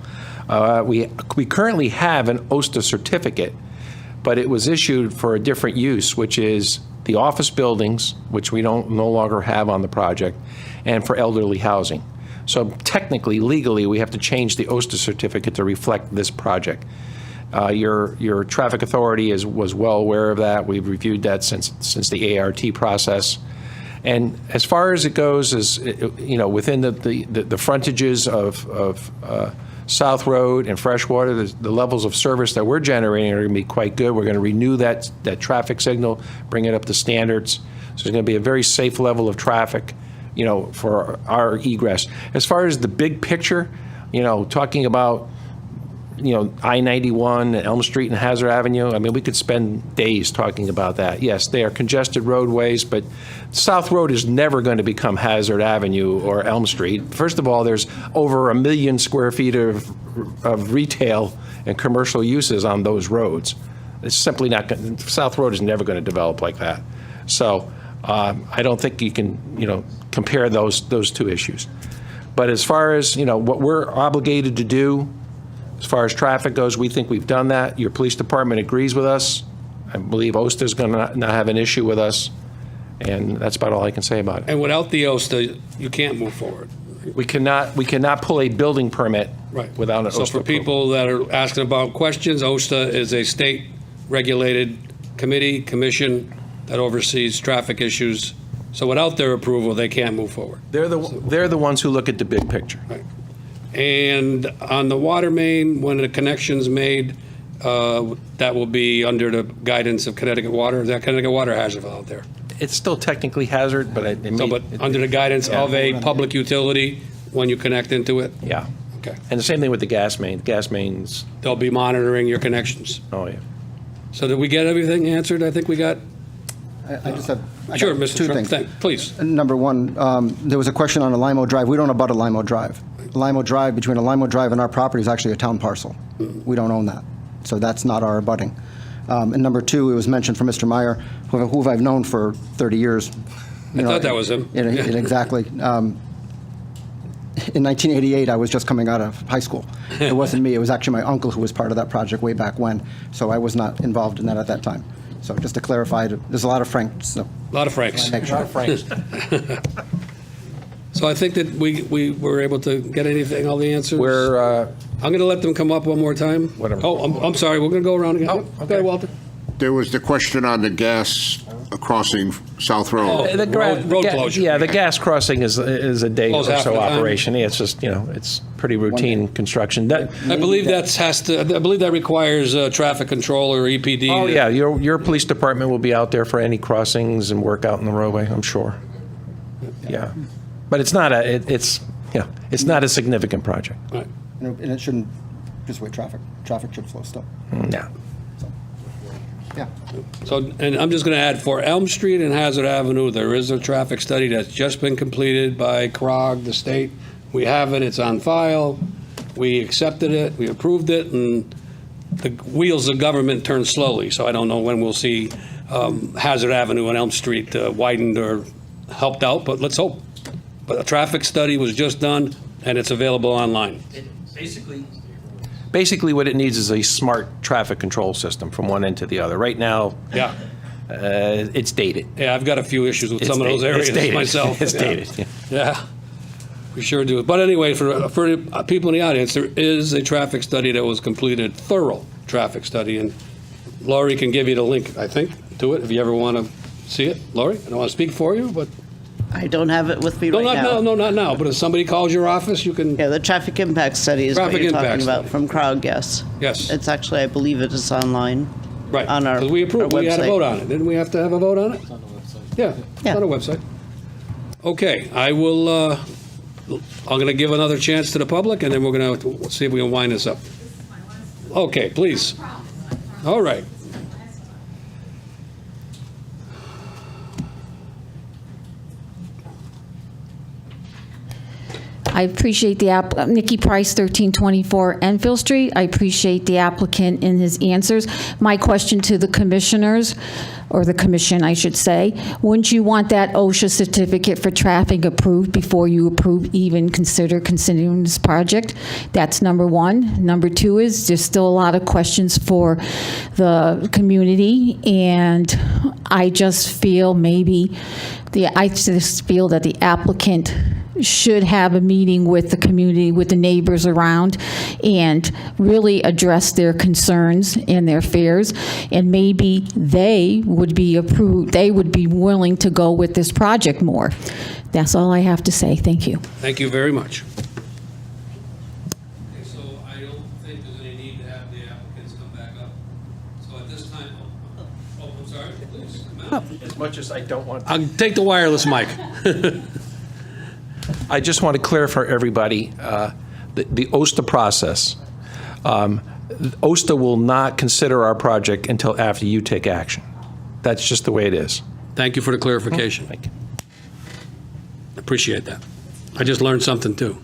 [SPEAKER 22] We currently have an OSTA certificate, but it was issued for a different use, which is the office buildings, which we no longer have on the project, and for elderly housing. So technically, legally, we have to change the OSTA certificate to reflect this project. Your traffic authority was well aware of that. We've reviewed that since the ART process. And as far as it goes, within the frontages of South Road and Freshwater, the levels of service that we're generating are going to be quite good. We're going to renew that traffic signal, bring it up to standards. So there's going to be a very safe level of traffic, for our egress. As far as the big picture, talking about I-91, Elm Street, and Hazard Avenue. I mean, we could spend days talking about that. Yes, they are congested roadways, but South Road is never going to become Hazard Avenue or Elm Street. First of all, there's over 1 million square feet of retail and commercial uses on those roads. It's simply not going. South Road is never going to develop like that. So I don't think you can, compare those two issues. But as far as, what we're obligated to do, as far as traffic goes, we think we've done that. Your police department agrees with us. I believe OSTA is going to not have an issue with us. And that's about all I can say about it.
[SPEAKER 1] And without the OSTA, you can't move forward.
[SPEAKER 22] We cannot pull a building permit without an OSTA
[SPEAKER 1] So for
[SPEAKER 22] approval.
[SPEAKER 1] people that are asking about questions, OSTA is a state-regulated commission that oversees traffic issues. So without their approval, they can't move forward.
[SPEAKER 22] They're the ones who look at the big picture.
[SPEAKER 1] Right. And on the water main, when the connection's made, that will be under the guidance of Connecticut Water. Is that Connecticut Water or Hazardville out there?
[SPEAKER 22] It's still technically hazard, but
[SPEAKER 1] Under the guidance
[SPEAKER 22] Yeah.
[SPEAKER 1] of a public utility when you connect into it?
[SPEAKER 22] Yeah.
[SPEAKER 1] Okay.
[SPEAKER 22] And the same thing with the gas main. Gas mains.
[SPEAKER 1] They'll be monitoring your connections.
[SPEAKER 22] Oh, yeah.
[SPEAKER 1] So did we get everything answered? I think we got.
[SPEAKER 16] I just have
[SPEAKER 1] Sure,
[SPEAKER 16] got
[SPEAKER 1] Mr.
[SPEAKER 16] two
[SPEAKER 1] Trump,
[SPEAKER 16] things.
[SPEAKER 1] please.
[SPEAKER 16] Number one, there was a question on a Limo Drive. We don't abut a Limo Drive. Limo Drive, between a Limo Drive and our property is actually a town parcel. We don't own that. So that's not our abutting. And number two, it was mentioned from Mr. Meyer, who I've known for 30 years.
[SPEAKER 1] I thought that was him.
[SPEAKER 16] Exactly. In 1988, I was just coming out of high school. It wasn't me. It was actually my uncle who was part of that project way back when. So I was not involved in that at that time. So just to clarify, there's a lot of Franks. So.
[SPEAKER 1] A lot of Franks.
[SPEAKER 16] Make sure.
[SPEAKER 1] So I think that we were able to get anything, all the answers?
[SPEAKER 22] I'm
[SPEAKER 1] going to let them come up one more time.
[SPEAKER 22] Whatever.
[SPEAKER 1] Oh, I'm sorry. We're going to go around again.
[SPEAKER 22] Oh,
[SPEAKER 1] Okay, Walter.
[SPEAKER 3] There was the question on the gas crossing South Road.
[SPEAKER 1] Road closure.
[SPEAKER 22] Yeah, the gas crossing is a day
[SPEAKER 1] Close
[SPEAKER 22] or
[SPEAKER 1] half
[SPEAKER 22] so
[SPEAKER 1] the time.
[SPEAKER 22] operation. Yeah, it's just, it's pretty routine construction.
[SPEAKER 1] I believe that requires traffic control or EPD.
[SPEAKER 22] Oh, yeah, your police department will be out there for any crossings and work out in the roadway, I'm sure. Yeah. But it's not it's not a significant project.
[SPEAKER 1] Right.
[SPEAKER 16] And it shouldn't dissuade traffic. Traffic should flow still.
[SPEAKER 22] Yeah.
[SPEAKER 16] Yeah.
[SPEAKER 1] So, and I'm just going to add, for Elm Street and Hazard Avenue, there is a traffic study that's just been completed by CROG, the state. We have it, it's on file. We accepted it, we approved it, and the wheels of government turn slowly. So I don't know when we'll see Hazard Avenue and Elm Street widened or helped out, but let's hope. But a traffic study was just done, and it's available online.
[SPEAKER 22] Basically, what it needs is a smart traffic control system from one end to the other. Right now,
[SPEAKER 1] Yeah.
[SPEAKER 22] it's dated.
[SPEAKER 1] Yeah, I've got a few issues with
[SPEAKER 22] It's
[SPEAKER 1] some of those
[SPEAKER 22] dated. It's
[SPEAKER 1] areas
[SPEAKER 22] dated.
[SPEAKER 1] myself.
[SPEAKER 22] It's
[SPEAKER 1] Yeah.
[SPEAKER 22] dated, yeah.
[SPEAKER 1] Yeah, we sure do. But anyway, for people in the audience, there is a traffic study that was completed, thorough traffic study, and Laurie can give you the link, I think, to it if you ever want to see it. Laurie, I don't want to speak for you, but.
[SPEAKER 5] I don't have it with me right now.
[SPEAKER 1] No, not now, but if somebody calls your office, you can.
[SPEAKER 5] Yeah, the traffic impact study is what
[SPEAKER 1] Traffic
[SPEAKER 5] you're talking
[SPEAKER 1] impact
[SPEAKER 5] about
[SPEAKER 1] study.
[SPEAKER 5] from CROG, yes.
[SPEAKER 1] Yes.
[SPEAKER 5] It's actually, I believe it is online.
[SPEAKER 1] Right,
[SPEAKER 5] On our,
[SPEAKER 1] because we approved,
[SPEAKER 5] our
[SPEAKER 1] we had a
[SPEAKER 5] website.
[SPEAKER 1] vote on it. Didn't we have to have a vote on it? It's on the website. Yeah, it's on the website. Okay, I will, I'm going to give another chance to the public, and then we're going to see if we can wind this up. Okay, please. All right.
[SPEAKER 10] I appreciate the Nikki Price, 1324 Enfield Street. I appreciate the applicant in his answers. My question to the commissioners, or the commission, I should say, wouldn't you want that OSHA certificate for traffic approved before you considering this project? That's number one. Number two is there's still a lot of questions for the community, and I just feel that the applicant should have a meeting with the community, with the neighbors around, and really address their concerns and their fears, and maybe they would be willing to go with this project more. That's all I have to say. Thank you.
[SPEAKER 1] Thank you very much. Okay, so I don't think there's any need to have the applicants come back up. So at this time, I'm sorry, please, come out.
[SPEAKER 22] As much as I don't want
[SPEAKER 1] I'll take the wireless mic.
[SPEAKER 22] I just want to clear for everybody, the OSTA process OSTA will not consider our project until after you take action. That's just the way it is.
[SPEAKER 1] Thank you for the clarification.
[SPEAKER 22] Thank you.
[SPEAKER 1] Appreciate that. I just learned something, too.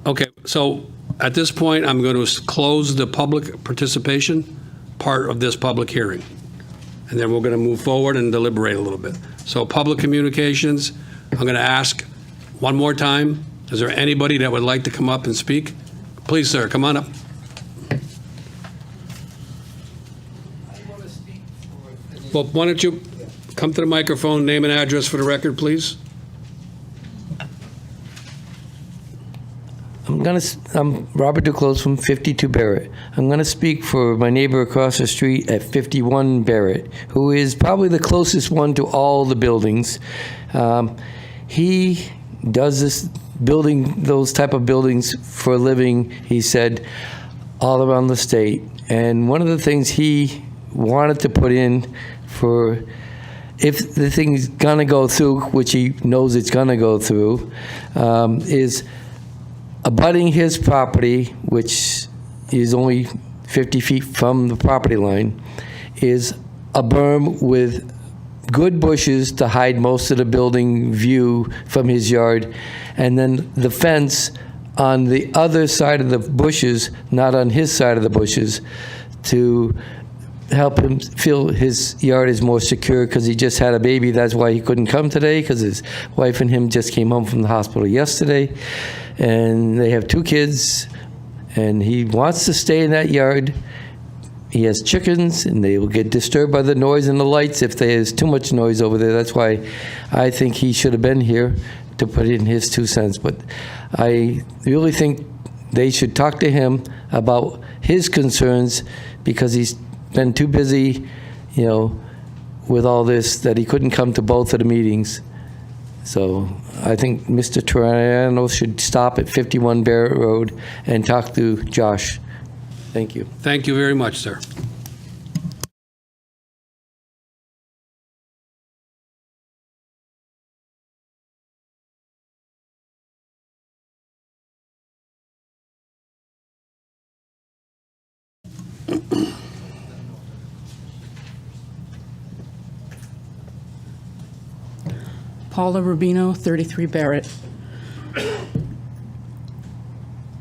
[SPEAKER 1] Okay, so at this point, I'm going to close the public participation part of this public hearing. And then we're going to move forward and deliberate a little bit. So public communications, I'm going to ask one more time, is there anybody that would like to come up and speak? Please, sir, come on up. Well, why don't you come to the microphone, name and address for the record, please?
[SPEAKER 19] I'm Robert Duclos from 52 Barrett. I'm going to speak for my neighbor across the street at 51 Barrett, who is probably the closest one to all the buildings. He does this those type of buildings for a living, he said, all around the state. And one of the things he wanted to put in for, if the thing's going to go through, which he knows it's going to go through, is abutting his property, which is only 50 feet from the property line, is a berm with good bushes to hide most of the building view from his yard, and then the fence on the other side of the bushes, not on his side of the bushes, to help him feel his yard is more secure because he just had a baby. That's why he couldn't come today, because his wife and him just came home from the hospital yesterday. And they have 2 kids, and he wants to stay in that yard. He has chickens, and they will get disturbed by the noise and the lights if there's too much noise over there. That's why I think he should have been here to put in his 2 cents. But I really think they should talk to him about his concerns, because he's been too busy, with all this, that he couldn't come to both of the meetings. So I think Mr. Triano should stop at 51 Barrett Road and talk to Josh. Thank you.
[SPEAKER 1] Thank you very much, sir.
[SPEAKER 17] Paula Rubino, 33 Barrett.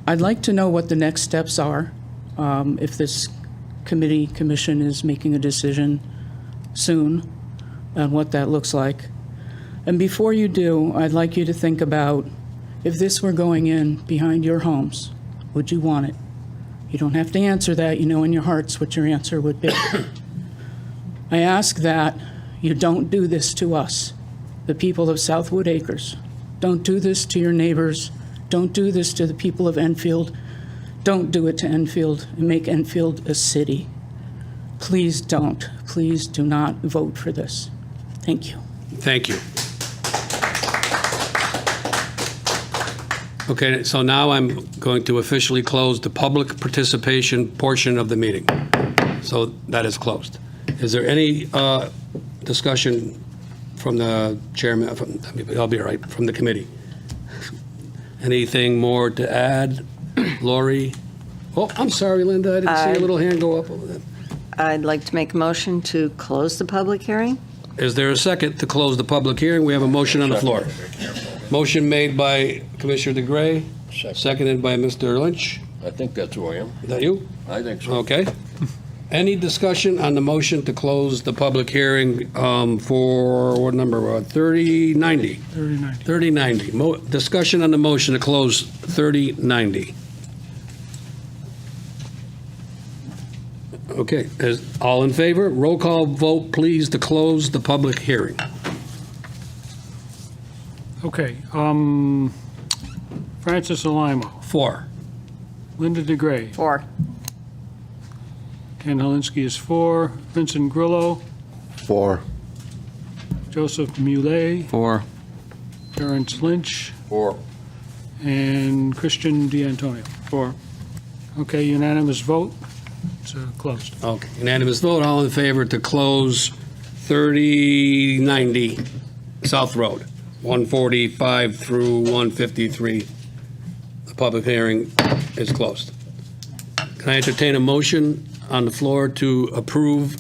[SPEAKER 17] I'd like to know what the next steps are, if this commission is making a decision soon, and what that looks like. And before you do, I'd like you to think about, if this were going in behind your homes, would you want it? You don't have to answer that. You know in your hearts what your answer would be. I ask that you don't do this to us, the people of Southwood Acres. Don't do this to your neighbors. Don't do this to the people of Enfield. Don't do it to Enfield and make Enfield a city. Please don't. Please do not vote for this. Thank you.
[SPEAKER 1] Thank you. Okay, so now I'm going to officially close the public participation portion of the meeting. So that is closed. Is there any discussion from the chairman? I'll be all right, from the committee. Anything more to add? Lori? Oh, I'm sorry, Linda, I didn't see your little hand go up over there.
[SPEAKER 11] I'd like to make a motion to close the public hearing.
[SPEAKER 1] Is there a second to close the public hearing? We have a motion on the floor. Motion made by Commissioner DeGray, seconded by Mr. Lynch.
[SPEAKER 7] I think that's who I am.
[SPEAKER 1] Is that you?
[SPEAKER 7] I think so.
[SPEAKER 1] Okay. Any discussion on the motion to close the public hearing for, what number, 3090? 3090. Discussion on the motion to close 3090. Okay, all in favor? Roll call vote, please, to close the public hearing.
[SPEAKER 2] Okay, Francis Alimo.
[SPEAKER 1] 4.
[SPEAKER 2] Linda DeGray.
[SPEAKER 11] 4.
[SPEAKER 2] Ken Helinski is 4. Vincent Grillo.
[SPEAKER 3] 4.
[SPEAKER 2] Joseph Muley.
[SPEAKER 8] 4.
[SPEAKER 2] Terrence Lynch.
[SPEAKER 7] 4.
[SPEAKER 2] And Christian D'Antonio.
[SPEAKER 13] 4.
[SPEAKER 2] Okay, unanimous vote. It's closed.
[SPEAKER 1] Okay, unanimous vote, all in favor to close 3090 South Road, 145 through 153 The public hearing is closed. Can I entertain a motion on the floor to approve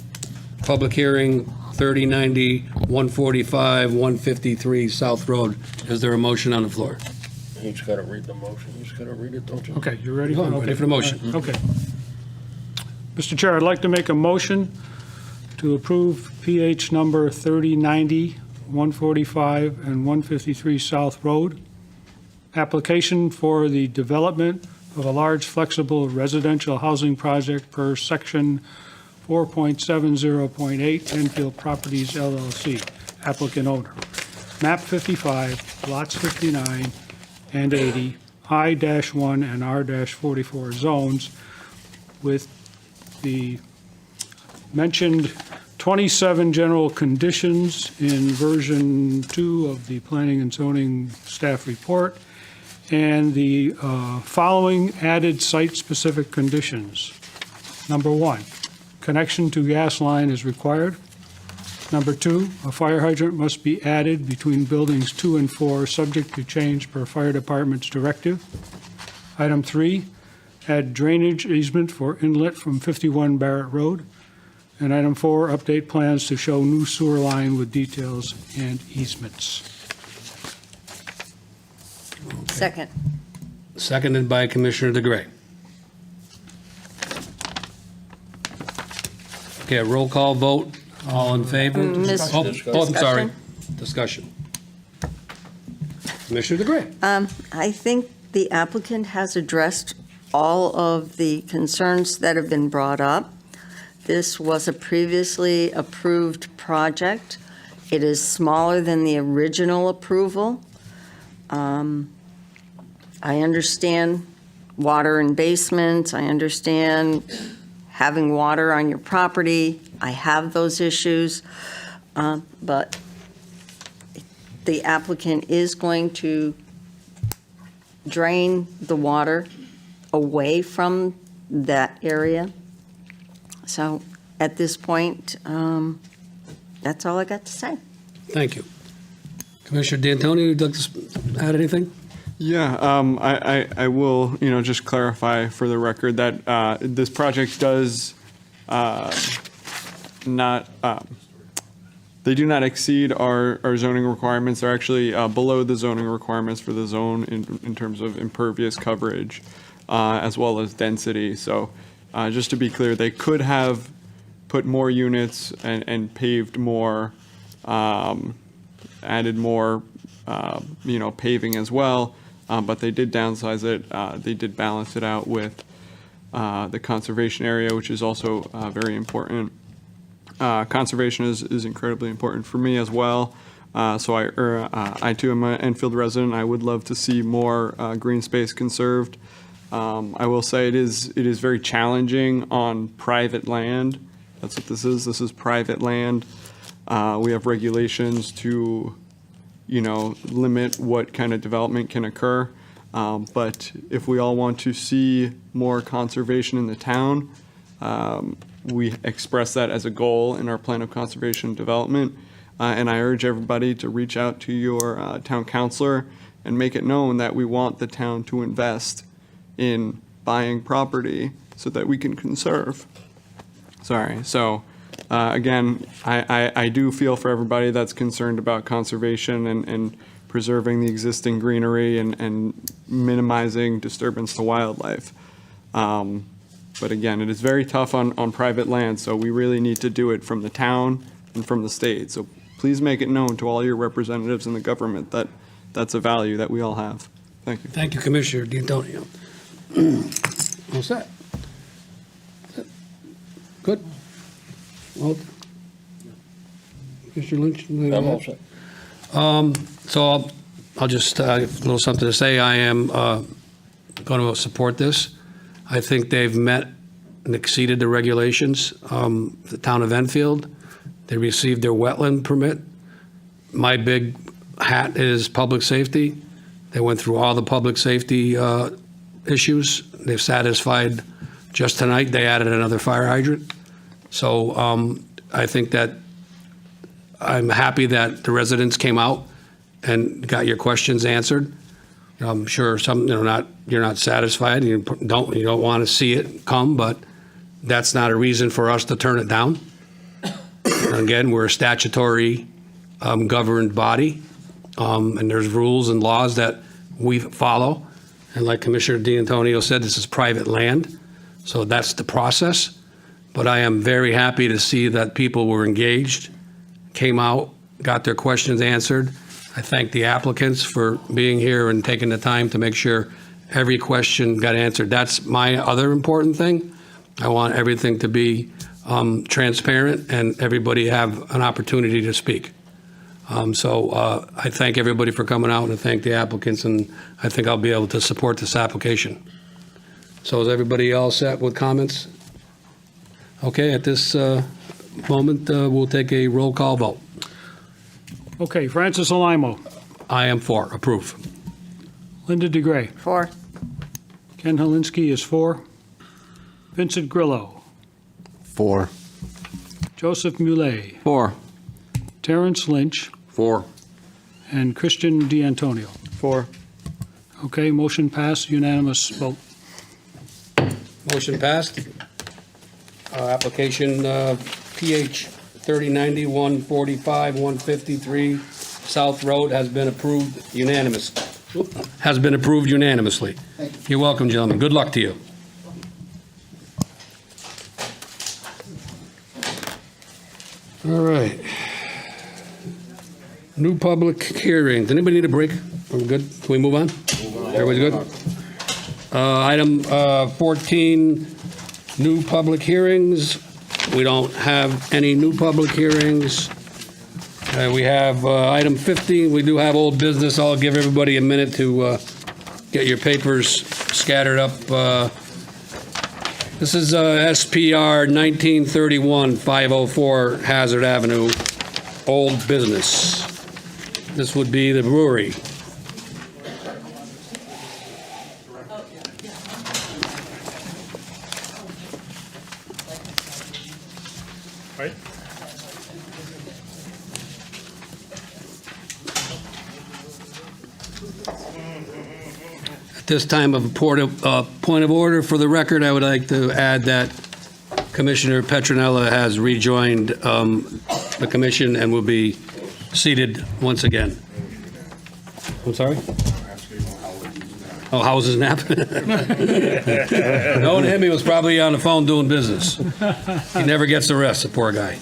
[SPEAKER 1] public hearing 3090, 145, 153 South Road? Is there a motion on the floor?
[SPEAKER 7] You just got to read the motion. You just got to read it, don't you?
[SPEAKER 2] Okay, you ready?
[SPEAKER 1] I'm ready for the motion.
[SPEAKER 2] Okay. Mr. Chair, I'd like to make a motion to approve PH number 3090, 145, and 153 South Road. Application for the development of a large flexible residential housing project per section 4.70.8 Enfield Properties LLC, applicant owner. Map 55, lots 59 and 80, I-1 and R-44 zones with the mentioned 27 general conditions in version 2 of the Planning and Zoning Staff Report, and the following added site-specific conditions. Number 1, connection to gas line is required. Number 2, a fire hydrant must be added between buildings 2 and 4, subject to change per fire department's directive. Item 3, add drainage easement for inlet from 51 Barrett Road. And item 4, update plans to show new sewer line with details and easements.
[SPEAKER 11] Second.
[SPEAKER 1] Seconded by Commissioner DeGray. Okay, a roll call vote. All in favor? I'm sorry. Discussion. Commissioner DeGray.
[SPEAKER 11] I think the applicant has addressed all of the concerns that have been brought up. This was a previously approved project. It is smaller than the original approval. I understand water in basements. I understand having water on your property. I have those issues, but the applicant is going to drain the water away from that area. So at this point, that's all I got to say.
[SPEAKER 1] Thank you. Commissioner D'Antoni, would you like to add anything?
[SPEAKER 13] Yeah, I will, just clarify for the record that this project does not, they do not exceed our zoning requirements. They're actually below the zoning requirements for the zone in terms of impervious coverage, as well as density. So just to be clear, they could have put more units and paved more, added more, paving as well. But they did downsize it. They did balance it out with the conservation area, which is also very important. Conservation is incredibly important for me as well. So I too am an Enfield resident. I would love to see more green space conserved. I will say it is very challenging on private land. That's what this is. This is private land. We have regulations to limit what kind of development can occur. But if we all want to see more conservation in the town, we express that as a goal in our plan of conservation and development. And I urge everybody to reach out to your town councilor and make it known that we want the town to invest in buying property so that we can conserve. Sorry. So again, I do feel for everybody that's concerned about conservation and preserving the existing greenery and minimizing disturbance to wildlife. But again, it is very tough on private land, so we really need to do it from the town and from the state. So please make it known to all your representatives in the government that that's a value that we all have. Thank you.
[SPEAKER 1] Thank you, Commissioner D'Antonio. All set? Good? Well, Mr. Lynch?
[SPEAKER 7] I'm all set.
[SPEAKER 1] So I'll just, a little something to say. I am going to support this. I think they've met and exceeded the regulations. The town of Enfield, they received their wetland permit. My big hat is public safety. They went through all the public safety issues. They've satisfied, just tonight, they added another fire hydrant. So I think that I'm happy that the residents came out and got your questions answered. I'm sure some, you're not satisfied, you don't want to see it come, but that's not a reason for us to turn it down. And again, we're a statutory governed body, and there's rules and laws that we follow. And like Commissioner D'Antonio said, this is private land, so that's the process. But I am very happy to see that people were engaged, came out, got their questions answered. I thank the applicants for being here and taking the time to make sure every question got answered. That's my other important thing. I want everything to be transparent and everybody have an opportunity to speak. So I thank everybody for coming out and I thank the applicants, and I think I'll be able to support this application. So is everybody all set with comments? Okay, at this moment, we'll take a roll call vote.
[SPEAKER 2] Okay, Francis Alamo.
[SPEAKER 1] I am for, approve.
[SPEAKER 2] Linda DeGray.
[SPEAKER 11] For.
[SPEAKER 2] Ken Helinski is for. Vincent Grillo.
[SPEAKER 8] For.
[SPEAKER 2] Joseph Muley.
[SPEAKER 8] For.
[SPEAKER 2] Terrence Lynch.
[SPEAKER 1] For.
[SPEAKER 2] And Christian D'Antonio.
[SPEAKER 13] For.
[SPEAKER 2] Okay, motion passed, unanimous vote.
[SPEAKER 1] Motion passed. Application PH 3090 145 153 South Road has been approved unanimously. You're welcome, gentlemen. Good luck to you. All right. New public hearings. Anybody need a break? Are we good? Can we move on? Everybody good? Item 14, new public hearings. We don't have any new public hearings. We have item 15. We do have old business. I'll give everybody a minute to get your papers scattered up. This is SPR 1931-504 Hazard Avenue, old business. This would be the brewery.
[SPEAKER 2] Right.
[SPEAKER 1] At this time of point of order, for the record, I would like to add that Commissioner Petronella has rejoined the commission and will be seated once again. I'm sorry? Oh, how was his nap? Knowing him, he was probably on the phone doing business. He never gets the rest, the poor guy.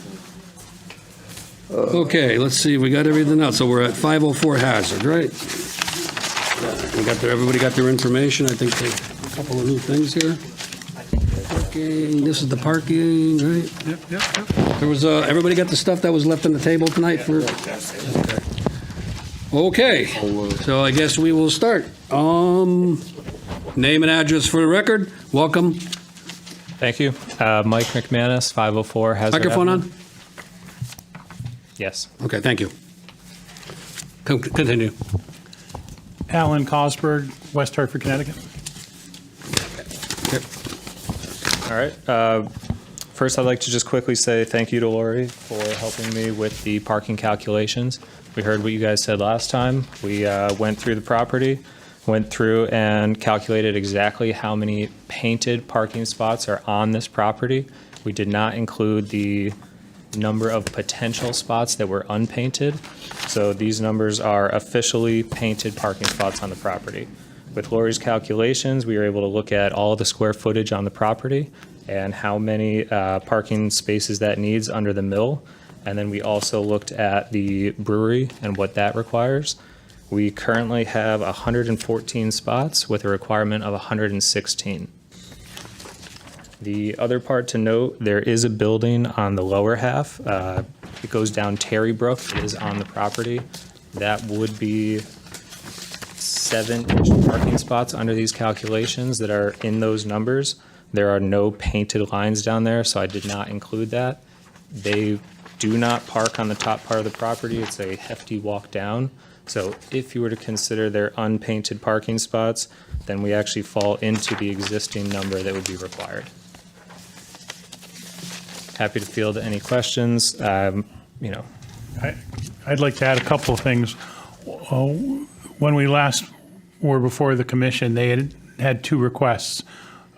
[SPEAKER 1] Okay, let's see, we got everything else. So we're at 504 Hazard, right? Everybody got their information. I think there's a couple of new things here. Parking, this is the parking, right?
[SPEAKER 2] Yep.
[SPEAKER 1] There was, everybody got the stuff that was left on the table tonight for? Okay, so I guess we will start. Name and address for the record. Welcome.
[SPEAKER 4] Thank you. Mike McManus, 504 Hazard
[SPEAKER 1] Microphone
[SPEAKER 4] Avenue.
[SPEAKER 1] on?
[SPEAKER 4] Yes.
[SPEAKER 1] Okay, thank you. Continue.
[SPEAKER 2] Alan Cosberg, West Hartford, Connecticut.
[SPEAKER 4] All right. First, I'd like to just quickly say thank you to Lori for helping me with the parking calculations. We heard what you guys said last time. We went through the property, went through and calculated exactly how many painted parking spots are on this property. We did not include the number of potential spots that were unpainted. So these numbers are officially painted parking spots on the property. With Lori's calculations, we were able to look at all of the square footage on the property and how many parking spaces that needs under the mill. And then we also looked at the brewery and what that requires. We currently have 114 spots with a requirement of 116. The other part to note, there is a building on the lower half. It goes down Terry Brook. It is on the property. That would be 7 parking spots under these calculations that are in those numbers. There are no painted lines down there, so I did not include that. They do not park on the top part of the property. It's a hefty walk down. So if you were to consider their unpainted parking spots, then we actually fall into the existing number that would be required. Happy to field any questions.
[SPEAKER 2] I'd like to add a couple of things. When we last were before the commission, they had two requests,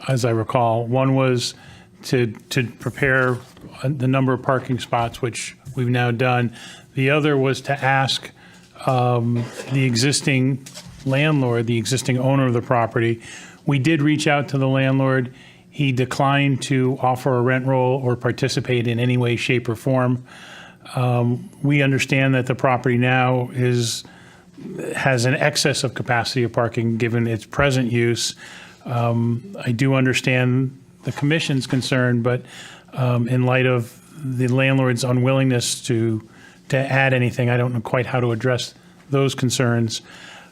[SPEAKER 2] as I recall. One was to prepare the number of parking spots, which we've now done. The other was to ask the existing landlord, the existing owner of the property. We did reach out to the landlord. He declined to offer a rent roll or participate in any way, shape, or form. We understand that the property now has an excess of capacity of parking given its present use. I do understand the commission's concern, but in light of the landlord's unwillingness to add anything, I don't know quite how to address those concerns.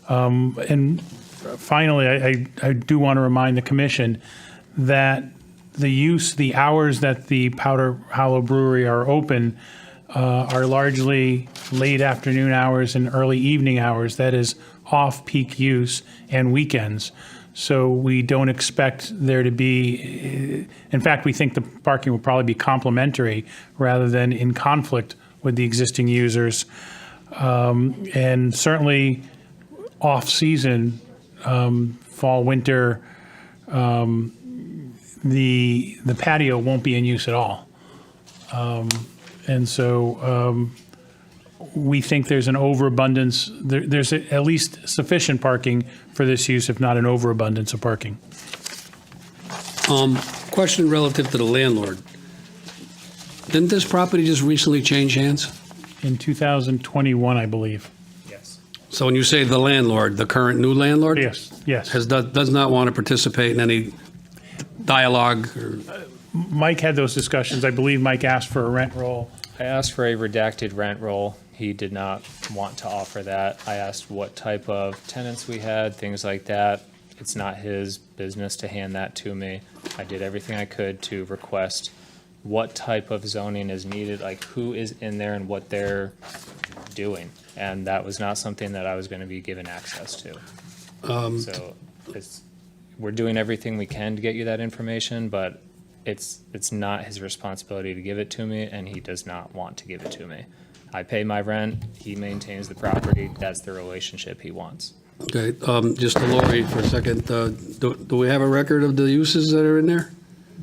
[SPEAKER 2] And finally, I do want to remind the commission that the hours that the Powder Hollow Brewery are open are largely late afternoon hours and early evening hours. That is off-peak use and weekends. So we don't expect there to be, in fact, we think the parking will probably be complementary rather than in conflict with the existing users. And certainly off-season, fall, winter, the patio won't be in use at all. And so we think there's an overabundance, there's at least sufficient parking for this use, if not an overabundance of parking.
[SPEAKER 1] Question relative to the landlord. Didn't this property just recently change hands?
[SPEAKER 2] In 2021, I believe.
[SPEAKER 4] Yes.
[SPEAKER 1] So when you say the landlord, the current new landlord?
[SPEAKER 2] Yes, yes.
[SPEAKER 1] Does not want to participate in any dialogue?
[SPEAKER 2] Mike had those discussions. I believe Mike asked for a rent roll.
[SPEAKER 4] I asked for a redacted rent roll. He did not want to offer that. I asked what type of tenants we had, things like that. It's not his business to hand that to me. I did everything I could to request what type of zoning is needed, like who is in there and what they're doing. And that was not something that I was going to be given access to. So we're doing everything we can to get you that information, but it's not his responsibility to give it to me, and he does not want to give it to me. I pay my rent, he maintains the property, that's the relationship he wants.
[SPEAKER 1] Okay, just to Lori for a second, do we have a record of the uses that are in there?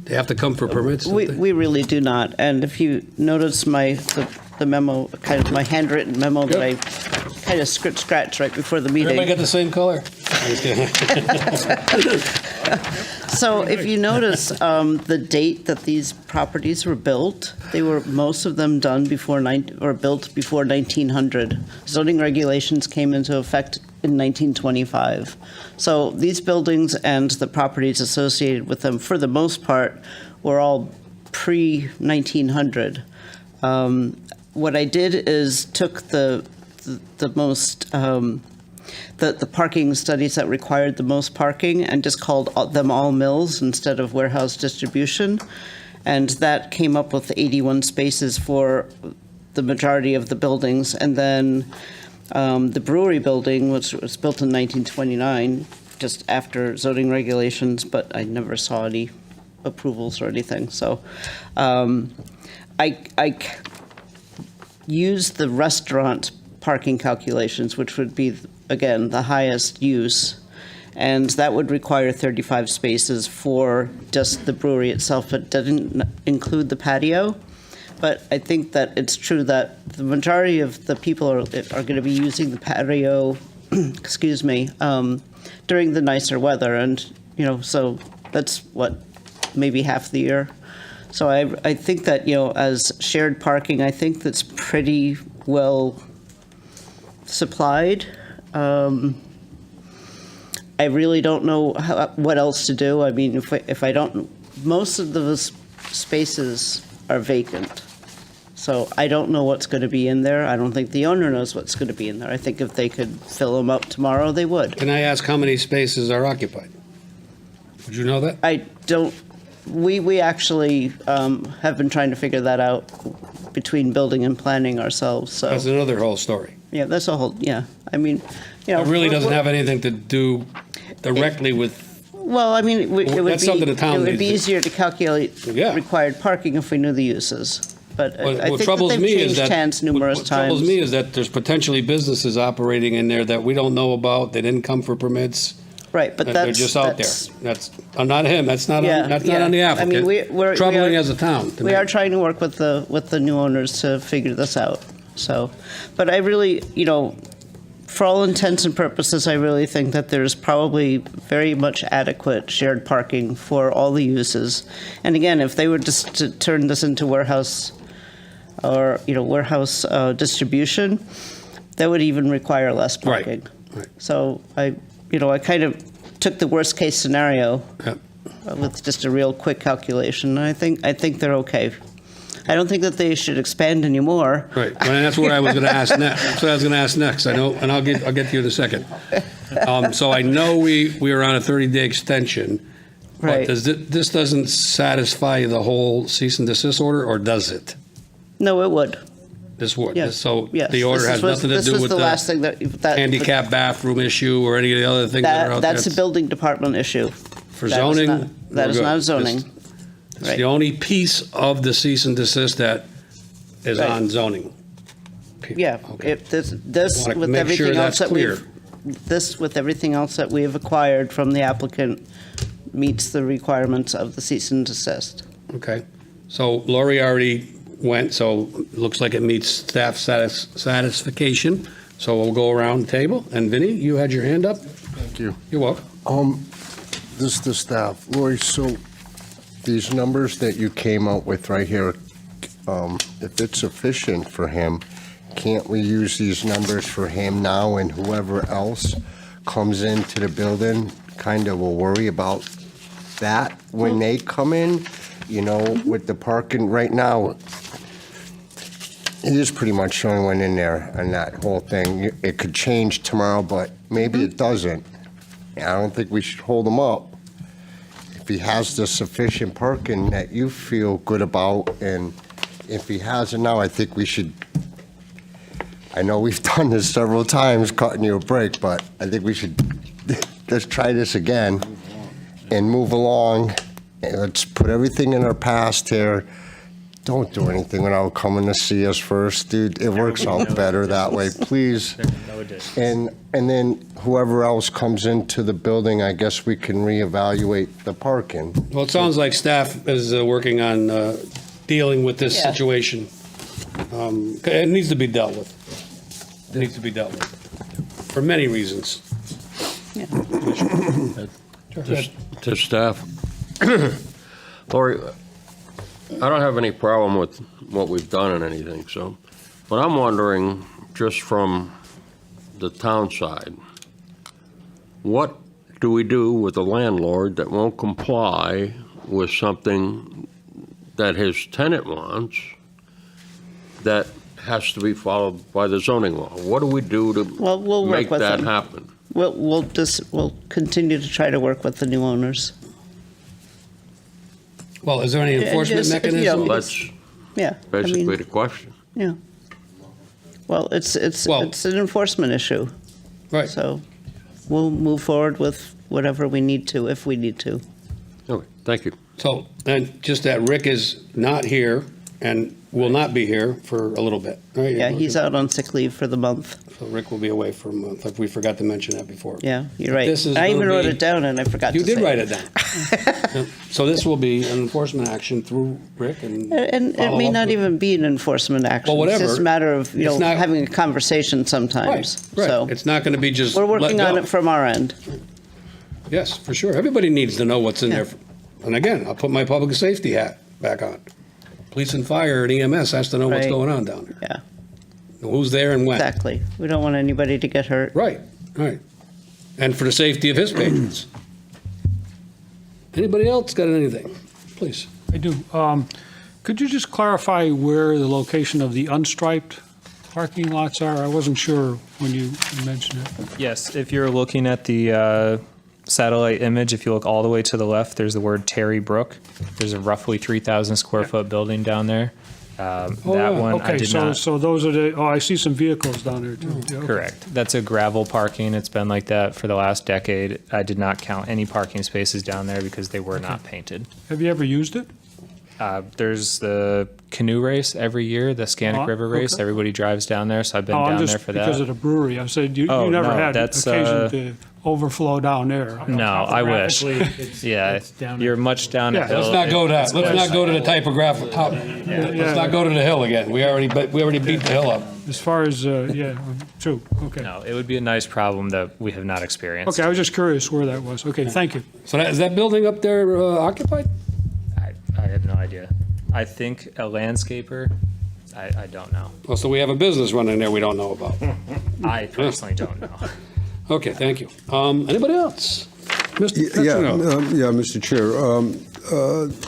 [SPEAKER 1] They have to come for permits? don't they?
[SPEAKER 5] We really do not. And if you notice the memo, kind of my handwritten memo that I kind of scratched right before the meeting.
[SPEAKER 1] Everybody got the same color?
[SPEAKER 5] So if you notice the date that these properties were built, they were most of them done before built before 1900. Zoning regulations came into effect in 1925. So these buildings and the properties associated with them, for the most part, were all pre-1900. What I did is took the most the parking studies that required the most parking and just called them all mills instead of warehouse distribution. And that came up with 81 spaces for the majority of the buildings. And then the brewery building, which was built in 1929, just after zoning regulations, but I never saw any approvals or anything. So I used the restaurant parking calculations, which would be, again, the highest use, and that would require 35 spaces for just the brewery itself. It didn't include the patio, but I think that it's true that the majority of the people are going to be using the patio, excuse me, during the nicer weather, and so that's what, maybe half the year. So I think that as shared parking, I think that's pretty well supplied. I really don't know what else to do. I mean, if I don't, most of the spaces are vacant. So I don't know what's going to be in there. I don't think the owner knows what's going to be in there. I think if they could fill them up tomorrow, they would.
[SPEAKER 1] Can I ask how many spaces are occupied? Would you know that?
[SPEAKER 5] I don't. We actually have been trying to figure that out between building and planning ourselves. So
[SPEAKER 1] That's another whole story.
[SPEAKER 5] Yeah, that's a whole. Yeah, I mean,
[SPEAKER 1] It really doesn't have anything to do directly with.
[SPEAKER 5] Well, I mean, it would
[SPEAKER 1] That's something the town
[SPEAKER 5] It would
[SPEAKER 1] needs
[SPEAKER 5] be
[SPEAKER 1] to-
[SPEAKER 5] easier to calculate required parking if we knew the uses. But I
[SPEAKER 1] What
[SPEAKER 5] think that
[SPEAKER 1] troubles
[SPEAKER 5] they've
[SPEAKER 1] me is
[SPEAKER 5] changed
[SPEAKER 1] that.
[SPEAKER 5] hands numerous
[SPEAKER 1] What troubles
[SPEAKER 5] times.
[SPEAKER 1] me is that there's potentially businesses operating in there that we don't know about, they didn't come for permits.
[SPEAKER 5] Right, but
[SPEAKER 1] They're
[SPEAKER 5] that's.
[SPEAKER 1] just out there.
[SPEAKER 5] that's-
[SPEAKER 1] That's, not him, that's not,
[SPEAKER 5] Yeah,
[SPEAKER 1] on- that's not
[SPEAKER 5] yeah.
[SPEAKER 1] on the
[SPEAKER 5] I
[SPEAKER 1] applicant.
[SPEAKER 5] mean, we
[SPEAKER 1] Troubling
[SPEAKER 5] are-
[SPEAKER 1] as a town. to
[SPEAKER 5] We
[SPEAKER 1] me.
[SPEAKER 5] are trying to work with the new owners to figure this out, so. But I really, for all intents and purposes, I really think that there's probably very much adequate shared parking for all the uses. And again, if they were just to turn this into warehouse or, warehouse distribution, that would even require less parking. So I kind of took the worst case scenario with just a real quick calculation. And I think they're okay. I don't think that they should expand anymore.
[SPEAKER 1] Right, well, and that's what I was going to ask next. That's what I was going to ask next. I know, and I'll get to you in a second. So I know we are on a 30-day extension.
[SPEAKER 5] Right.
[SPEAKER 1] But this doesn't satisfy the whole cease and desist order, or does it?
[SPEAKER 5] No, it would.
[SPEAKER 1] This would.
[SPEAKER 5] Yes.
[SPEAKER 1] So
[SPEAKER 5] Yes.
[SPEAKER 1] the order
[SPEAKER 5] This
[SPEAKER 1] has
[SPEAKER 5] was-
[SPEAKER 1] nothing to
[SPEAKER 5] this
[SPEAKER 1] do
[SPEAKER 5] was
[SPEAKER 1] with
[SPEAKER 5] the last thing that
[SPEAKER 1] handicap bathroom issue or any of the other things that are out there.
[SPEAKER 5] That's a building department issue.
[SPEAKER 1] For
[SPEAKER 5] That is
[SPEAKER 1] zoning,
[SPEAKER 5] not- That
[SPEAKER 1] we're
[SPEAKER 5] is
[SPEAKER 1] good.
[SPEAKER 5] not zoning.
[SPEAKER 1] It's the only piece of the cease and desist that is
[SPEAKER 5] Right.
[SPEAKER 1] on zoning.
[SPEAKER 5] Yeah, this
[SPEAKER 1] Wanna
[SPEAKER 5] with
[SPEAKER 1] make
[SPEAKER 5] everything
[SPEAKER 1] sure
[SPEAKER 5] else
[SPEAKER 1] that's
[SPEAKER 5] that this with everything else that we have acquired from the applicant meets the requirements of the cease and desist.
[SPEAKER 1] Okay. So Lori already went, so it looks like it meets staff satisfaction. So we'll go around the table. And Vinny, you had your hand up?
[SPEAKER 14] Thank you.
[SPEAKER 1] You're welcome.
[SPEAKER 14] This is the staff. Lori, so these numbers that you came out with right here, if it's sufficient for him, can't we use these numbers for him now, and whoever else comes into the building kind of will worry about that when they come in, with the parking right now? He is pretty much showing one in there and that whole thing. It could change tomorrow, but maybe it doesn't. I don't think we should hold him up. If he has the sufficient parking that you feel good about, and if he has it now, I think we should, I know we've done this several times, cutting you a break, but I think we should just try this again and move along. And let's put everything in our past here. Don't do anything without coming to see us first, dude. It works out better that way, please. And then whoever else comes into the building, I guess we can reevaluate the parking.
[SPEAKER 1] Well, it sounds like staff is working on dealing with this
[SPEAKER 5] Yeah.
[SPEAKER 1] situation. It needs to be dealt with. It needs to be dealt with, for many reasons.
[SPEAKER 7] To staff, Lori, I don't have any problem with what we've done and anything, so, but I'm wondering, just from the town side, what do we do with a landlord that won't comply with something that his tenant wants that has to be followed by the zoning law? What do we do to
[SPEAKER 5] Well, we'll work
[SPEAKER 7] make
[SPEAKER 5] with
[SPEAKER 7] that
[SPEAKER 5] them.
[SPEAKER 7] happen?
[SPEAKER 5] We'll continue to try to work with the new owners.
[SPEAKER 1] Well, is there any
[SPEAKER 5] And
[SPEAKER 1] enforcement
[SPEAKER 5] just,
[SPEAKER 1] mechanism?
[SPEAKER 7] Well, that's
[SPEAKER 5] Yeah. I
[SPEAKER 7] basically
[SPEAKER 5] mean,
[SPEAKER 7] the question.
[SPEAKER 5] Yeah. Well, it's an enforcement issue.
[SPEAKER 1] Right.
[SPEAKER 5] So we'll move forward with whatever we need to, if we need to.
[SPEAKER 7] Okay, thank you.
[SPEAKER 1] So, and just that Rick is not here and will not be here for a little bit, right?
[SPEAKER 5] Yeah, he's out on sick leave for the month.
[SPEAKER 1] So Rick will be away for a month, if we forgot to mention that before.
[SPEAKER 5] Yeah, you're right.
[SPEAKER 1] This is
[SPEAKER 5] I even
[SPEAKER 1] gonna
[SPEAKER 5] wrote
[SPEAKER 1] be-
[SPEAKER 5] it down and I forgot to
[SPEAKER 1] You
[SPEAKER 5] say
[SPEAKER 1] did write it down. Yep. So this will be an enforcement action through Rick and.
[SPEAKER 5] And it
[SPEAKER 1] follow
[SPEAKER 5] may
[SPEAKER 1] up
[SPEAKER 5] not
[SPEAKER 1] with-
[SPEAKER 5] even be an enforcement action.
[SPEAKER 1] Well, whatever.
[SPEAKER 5] It's just a matter of,
[SPEAKER 1] It's not-
[SPEAKER 5] having a conversation sometimes.
[SPEAKER 1] Right,
[SPEAKER 5] So
[SPEAKER 1] right. It's not going to be just.
[SPEAKER 5] we're
[SPEAKER 1] let
[SPEAKER 5] working on
[SPEAKER 1] go.
[SPEAKER 5] it from our end.
[SPEAKER 1] Yes, for sure. Everybody needs to know what's in there. And again, I'll put my public safety hat back on. Police and fire and EMS has to know what's
[SPEAKER 5] Right.
[SPEAKER 1] going on down there.
[SPEAKER 5] Yeah.
[SPEAKER 1] Who's there and when.
[SPEAKER 5] Exactly. We don't want anybody to get hurt.
[SPEAKER 1] Right, right. And for the safety of his patrons. Anybody else got anything? Please.
[SPEAKER 2] I do. Could you just clarify where the location of the unstriped parking lots are? I wasn't sure when you mentioned it.
[SPEAKER 4] Yes, if you're looking at the satellite image, if you look all the way to the left, there's the word Terry Brook. There's a roughly 3,000 square foot building down there. That one I
[SPEAKER 2] Okay,
[SPEAKER 4] did
[SPEAKER 2] so,
[SPEAKER 4] not.
[SPEAKER 2] so those are the, I see some vehicles down there too. Yeah, okay.
[SPEAKER 4] Correct. That's a gravel parking. It's been like that for the last decade. I did not count any parking spaces down there because they were not painted.
[SPEAKER 2] Have you ever used it?
[SPEAKER 4] There's the canoe race every year, the Scannick
[SPEAKER 2] Oh,
[SPEAKER 4] River race.
[SPEAKER 2] okay.
[SPEAKER 4] Everybody drives down there, so I've been
[SPEAKER 2] Oh, I'm
[SPEAKER 4] down
[SPEAKER 2] just
[SPEAKER 4] there for that.
[SPEAKER 2] because of the brewery. I said, you
[SPEAKER 4] Oh,
[SPEAKER 2] never
[SPEAKER 4] no,
[SPEAKER 2] had
[SPEAKER 4] that's,
[SPEAKER 2] occasion to overflow down there.
[SPEAKER 4] No, I wish. Yeah, you're much down a
[SPEAKER 2] Yeah,
[SPEAKER 4] hill.
[SPEAKER 1] Let's not go that. Let's not go to the typographic top.
[SPEAKER 2] Yeah.
[SPEAKER 1] Let's not go to the hill again. We already beat the hill up.
[SPEAKER 2] As far as, true, okay.
[SPEAKER 4] No, it would be a nice problem that we have not experienced.
[SPEAKER 2] Okay, I was just curious where that was. Okay, thank you.
[SPEAKER 1] So is that building up there occupied?
[SPEAKER 4] I have no idea. I think a landscaper, I don't know.
[SPEAKER 1] Well, so we have a business running there we don't know about.
[SPEAKER 4] I personally don't know.
[SPEAKER 1] Okay, thank you. Anybody else? Mr.
[SPEAKER 15] Yeah,
[SPEAKER 1] Petrino.
[SPEAKER 15] Mr. Chair.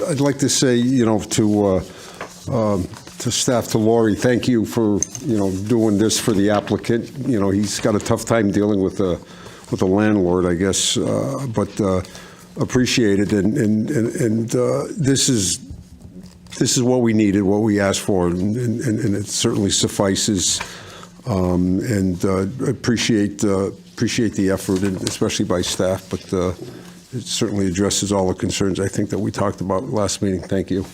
[SPEAKER 15] I'd like to say, to staff, to Laurie, thank you for, doing this for the applicant. He's got a tough time dealing with a landlord, I guess, but appreciate it. And this is what we needed, what we asked for, and it certainly suffices. And appreciate the effort, and especially by staff, but it certainly addresses all the concerns I think that we talked about last meeting. Thank you.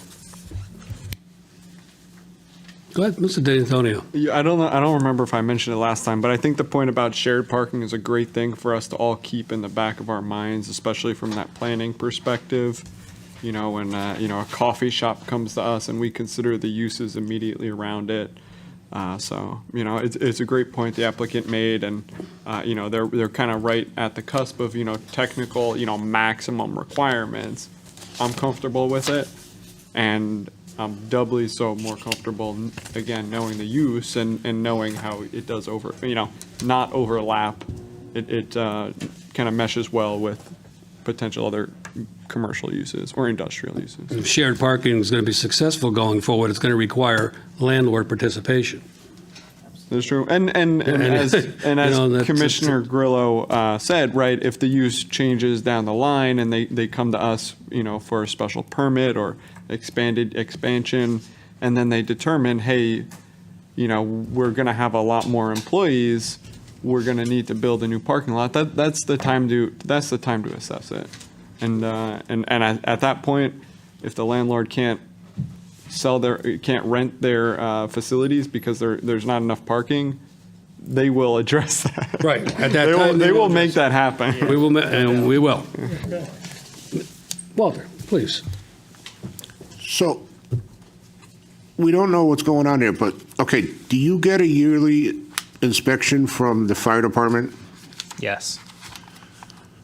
[SPEAKER 1] Go ahead, Mr. D'Antonio.
[SPEAKER 13] Yeah, I don't remember if I mentioned it last time, but I think the point about shared parking is a great thing for us to all keep in the back of our minds, especially from that planning perspective. When a coffee shop comes to us and we consider the uses immediately around it. It's a great point the applicant made, and they're kind of right at the cusp of technical maximum requirements. I'm comfortable with it, and I'm doubly so more comfortable again knowing the use and knowing how it does not overlap. It kind of meshes well with potential other commercial uses or industrial uses.
[SPEAKER 1] If shared parking is going to be successful going forward, it's going to require landlord participation.
[SPEAKER 13] That's true. And as Commissioner Grillo said, right, if the use changes down the line and they come to us, for a special permit or expansion, and then they determine, hey, we're going to have a lot more employees, we're going to need to build a new parking lot. That's the time to assess it. And at that point, if the landlord can't rent their facilities because there's not enough parking, they will address that.
[SPEAKER 1] Right. At that time,
[SPEAKER 13] they will make that happen.
[SPEAKER 1] We will, and we will. Walter, please.
[SPEAKER 3] So, we don't know what's going on there, but, okay, do you get a yearly inspection from the fire department?
[SPEAKER 4] Yes.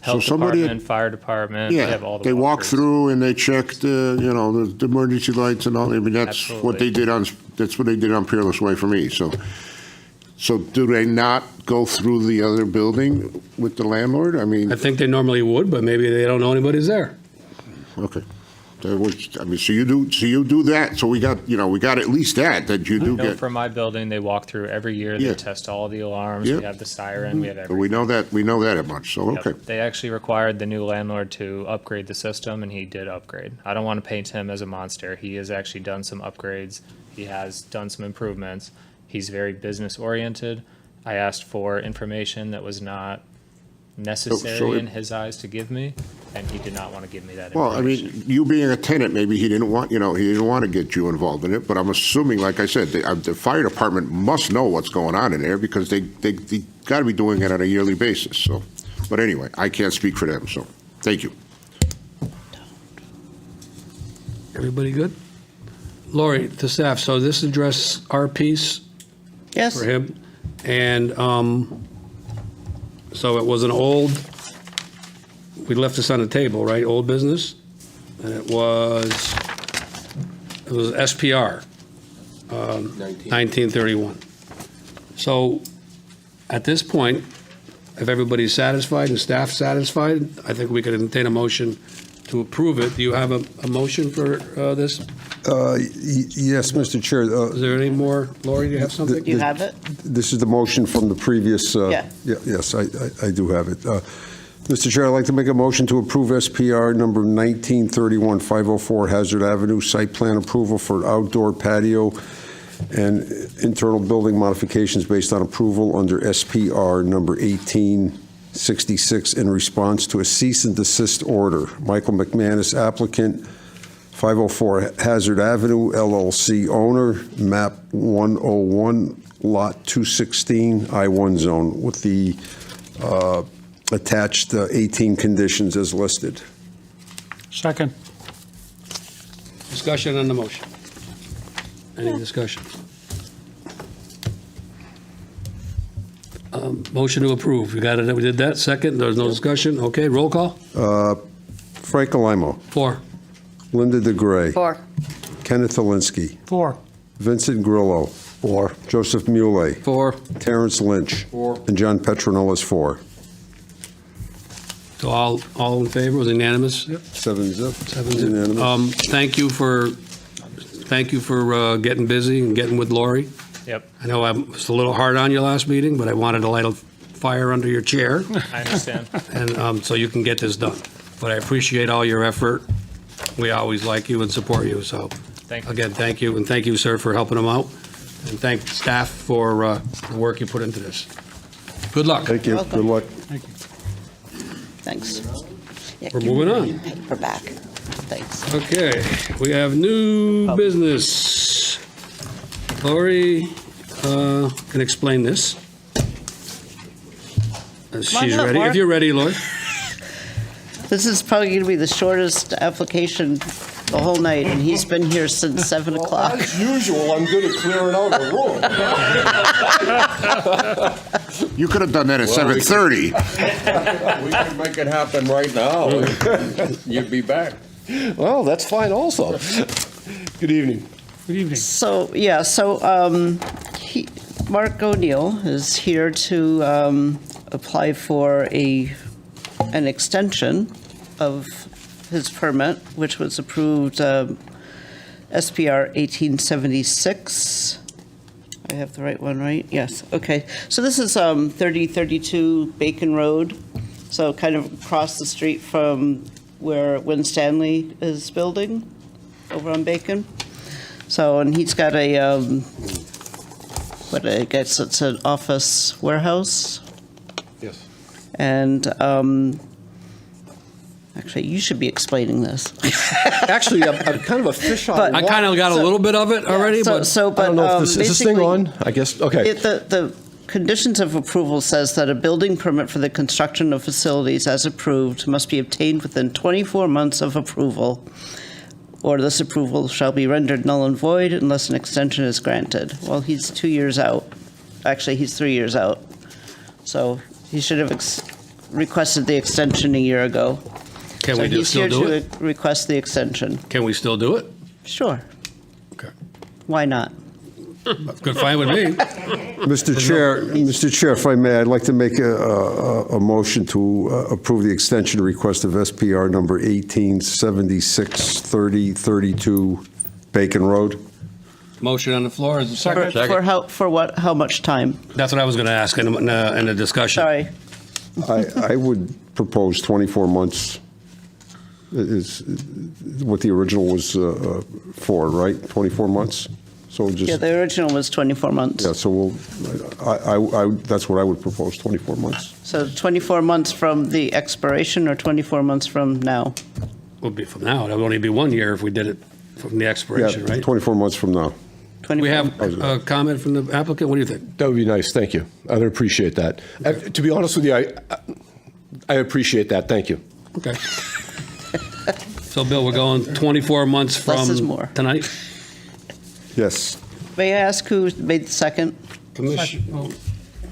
[SPEAKER 3] So
[SPEAKER 4] Health
[SPEAKER 3] somebody-
[SPEAKER 4] department, fire department, we have all the
[SPEAKER 3] they walk
[SPEAKER 4] walkthroughs.
[SPEAKER 3] through and they check the emergency lights and all. I mean, that's what they did on Peerless Way for me. So do they not go through the other building with the landlord? I mean,
[SPEAKER 1] I think they normally would, but maybe they don't know anybody's there.
[SPEAKER 3] okay. So you do that. So we got at least that you do
[SPEAKER 4] No,
[SPEAKER 3] get.
[SPEAKER 4] for my building, they walk through every year. They
[SPEAKER 3] Yeah.
[SPEAKER 4] test all the alarms.
[SPEAKER 3] Yeah.
[SPEAKER 4] We have the siren. We have
[SPEAKER 3] So
[SPEAKER 4] everything.
[SPEAKER 3] we know that much. So
[SPEAKER 4] Yep.
[SPEAKER 3] okay.
[SPEAKER 4] They actually required the new landlord to upgrade the system, and he did upgrade. I don't want to paint him as a monster. He has actually done some upgrades. He has done some improvements. He's very business oriented. I asked for information that was not necessary
[SPEAKER 3] So
[SPEAKER 4] in his eyes to give me, and he did not want to give me that information.
[SPEAKER 3] Well, I mean, you being a tenant, maybe he didn't want to get you involved in it, but I'm assuming, like I said, the fire department must know what's going on in there because they got to be doing it on a yearly basis, so. But anyway, I can't speak for them, so, thank you.
[SPEAKER 1] Everybody good? Lori, to staff, so this address our piece?
[SPEAKER 5] Yes.
[SPEAKER 1] For him? And so it was an old, we left this on the table, right? Old business? And it was SPR, 1931. So at this point, if everybody's satisfied and staff's satisfied, I think we could entertain a motion to approve it. Do you have a motion for this?
[SPEAKER 15] Yes, Mr. Chair.
[SPEAKER 1] Is there any more? Lori, do you have something?
[SPEAKER 5] Do you have it?
[SPEAKER 15] This is the motion from the previous.
[SPEAKER 5] Yeah.
[SPEAKER 15] Yes, I do have it. Mr. Chair, I'd like to make a motion to approve SPR number 1931-504 Hazard Avenue site plan approval for outdoor patio and internal building modifications based on approval under SPR number 1866 in response to a cease and desist order. Michael McManus, applicant, 504 Hazard Avenue LLC owner, map 101, lot 216, I-1 zone, with the attached 18 conditions as listed.
[SPEAKER 2] Second.
[SPEAKER 1] Discussion on the motion. Any discussion? Motion to approve. We got it. We did that. Second. There's no discussion. Okay. Roll call.
[SPEAKER 15] Frank Alamo.
[SPEAKER 1] 4.
[SPEAKER 15] Linda DeGray.
[SPEAKER 11] 4.
[SPEAKER 15] Kenneth Alinsky.
[SPEAKER 2] 4.
[SPEAKER 15] Vincent Grillo. 4. Joseph Muley.
[SPEAKER 1] 4.
[SPEAKER 15] Terrence Lynch.
[SPEAKER 1] 4.
[SPEAKER 15] And John Petronella is 4.
[SPEAKER 1] So all in favor? Was it unanimous?
[SPEAKER 15] 7-0.
[SPEAKER 1] 7-0.
[SPEAKER 15] Unanimous.
[SPEAKER 1] Thank you for getting busy and getting with Lori.
[SPEAKER 4] Yep,
[SPEAKER 1] I know I was a little hard on you last meeting, but I wanted to light a fire under your chair.
[SPEAKER 4] I understand.
[SPEAKER 1] And so you can get this done. But I appreciate all your effort. We always like you and support you, so.
[SPEAKER 4] Thank you.
[SPEAKER 1] Again, thank you, and thank you, sir, for helping them out. And thank staff for the work you put into this. Good luck.
[SPEAKER 15] Thank you. Good luck.
[SPEAKER 5] Thanks. Yeah,
[SPEAKER 1] We're
[SPEAKER 5] give me
[SPEAKER 1] moving on.
[SPEAKER 5] your paper back. Thanks.
[SPEAKER 1] Okay, we have new business. Lori can explain this. She's
[SPEAKER 5] up,
[SPEAKER 1] ready.
[SPEAKER 5] Laura.
[SPEAKER 1] If you're ready, Lori.
[SPEAKER 5] This is probably going to be the shortest application the whole night, and he's been here since 7 o'clock.
[SPEAKER 3] As usual, I'm good at clearing out a room. You could have done that at 7:30.
[SPEAKER 7] We can make it happen right now. You'd be back.
[SPEAKER 18] Well, that's fine also. Good evening.
[SPEAKER 2] Good evening.
[SPEAKER 5] So, yeah, Mark O'Neill is here to apply for an extension of his permit, which was approved SPR 1876. I have the right one, right? Yes, okay. So this is 3032 Bacon Road, so kind of across the street from where Win Stanley is building, over on Bacon. So, and he's got a, what I guess it's an office warehouse.
[SPEAKER 18] Yes.
[SPEAKER 5] And actually, you should be explaining this.
[SPEAKER 18] Actually, I'm kind of a fish on water.
[SPEAKER 1] I kind of got a little bit of it already, but
[SPEAKER 18] I don't know if this is this thing
[SPEAKER 5] basically,
[SPEAKER 18] on. I guess, okay.
[SPEAKER 5] The conditions of approval says that a building permit for the construction of facilities as approved must be obtained within 24 months of approval, or this approval shall be rendered null and void unless an extension is granted. Well, he's 2 years out. Actually, he's 3 years out. So he should have requested the extension a year ago.
[SPEAKER 1] can we still do
[SPEAKER 5] So he's
[SPEAKER 1] it?
[SPEAKER 5] here to request the extension.
[SPEAKER 1] Can we still do it?
[SPEAKER 5] Sure.
[SPEAKER 1] Okay.
[SPEAKER 5] Why not?
[SPEAKER 1] Good, fine with me.
[SPEAKER 15] Mr. Chair, if I may, I'd like to make a motion to approve the extension request of SPR number 1876-3032 Bacon Road.
[SPEAKER 1] Motion on the floor is a second.
[SPEAKER 5] For what, how much time?
[SPEAKER 1] That's what I was going to ask in the discussion.
[SPEAKER 5] Sorry.
[SPEAKER 15] I would propose 24 months is what the original was for, right? 24 months? So just.
[SPEAKER 5] Yeah, the original was 24 months.
[SPEAKER 15] Yeah, so that's what I would propose, 24 months.
[SPEAKER 5] So 24 months from the expiration or 24 months from now?
[SPEAKER 1] Would be from now. It would only be 1 year if we did it from the expiration,
[SPEAKER 15] Yeah,
[SPEAKER 1] right?
[SPEAKER 15] 24 months from now.
[SPEAKER 1] We have a comment from the applicant. What do you think?
[SPEAKER 18] That would be nice, thank you. I would appreciate that. To be honest with you, I appreciate that, thank you.
[SPEAKER 1] Okay. So, Bill, we're going 24 months
[SPEAKER 5] Less is
[SPEAKER 1] from
[SPEAKER 5] more.
[SPEAKER 1] tonight?
[SPEAKER 15] Yes.
[SPEAKER 5] May I ask who made the second?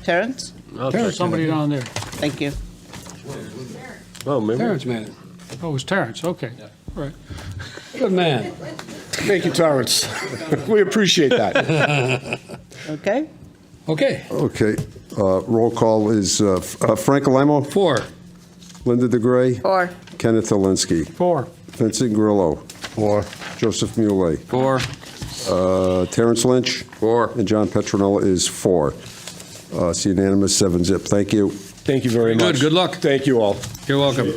[SPEAKER 5] Terrence?
[SPEAKER 2] There's somebody down there.
[SPEAKER 5] Thank you.
[SPEAKER 18] Oh, maybe.
[SPEAKER 2] Terrence made it. Oh, it was Terrence, okay. All right.
[SPEAKER 1] Good man.
[SPEAKER 18] Thank you, Terrence. We appreciate that.
[SPEAKER 5] Okay.
[SPEAKER 1] Okay.
[SPEAKER 15] Okay. Roll call is Frank Alamo.
[SPEAKER 1] 4.
[SPEAKER 15] Linda DeGray.
[SPEAKER 11] 4.
[SPEAKER 15] Kenneth Alinsky.
[SPEAKER 2] 4.
[SPEAKER 15] Vincent Grillo. 4. Joseph Muley.
[SPEAKER 1] 4.
[SPEAKER 15] Terrence Lynch.
[SPEAKER 7] 4.
[SPEAKER 15] And John Petronella is 4. It's unanimous, 7-0. Thank you.
[SPEAKER 18] Thank you very much.
[SPEAKER 1] Good luck.
[SPEAKER 18] Thank you all.
[SPEAKER 1] You're welcome.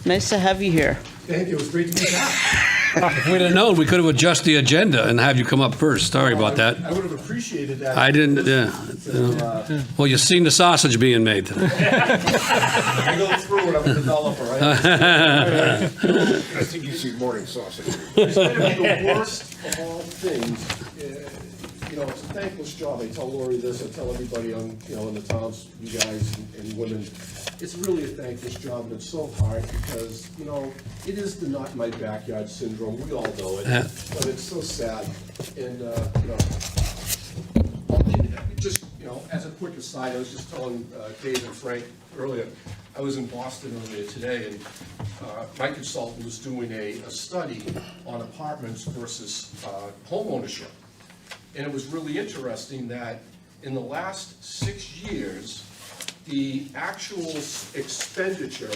[SPEAKER 5] Nice to have you here.
[SPEAKER 18] Thank you, it was great to be back.
[SPEAKER 1] If we'd have known, we could have adjusted the agenda and have you come up first. Sorry about that.
[SPEAKER 18] I would have appreciated that.
[SPEAKER 1] I didn't, yeah. Well, you've seen the sausage being made.
[SPEAKER 18] I go through it, I'm a developer. I
[SPEAKER 3] think you see morning sausage.
[SPEAKER 18] It's going to be the worst of all things. You know, it's a thankless job. I tell Lori this, I tell everybody on, you know, in the towns, you guys and women, it's really a thankless job, and it's so hard because, you know, it is the not in my backyard syndrome. We all know it, but it's so sad. And, you know, just, you know, as a quick aside, I was just telling Dave and Frank earlier, I was in Boston earlier today, and my consultant was doing a study on apartments versus home ownership. And it was really interesting that in the last 6 years, the actual expenditure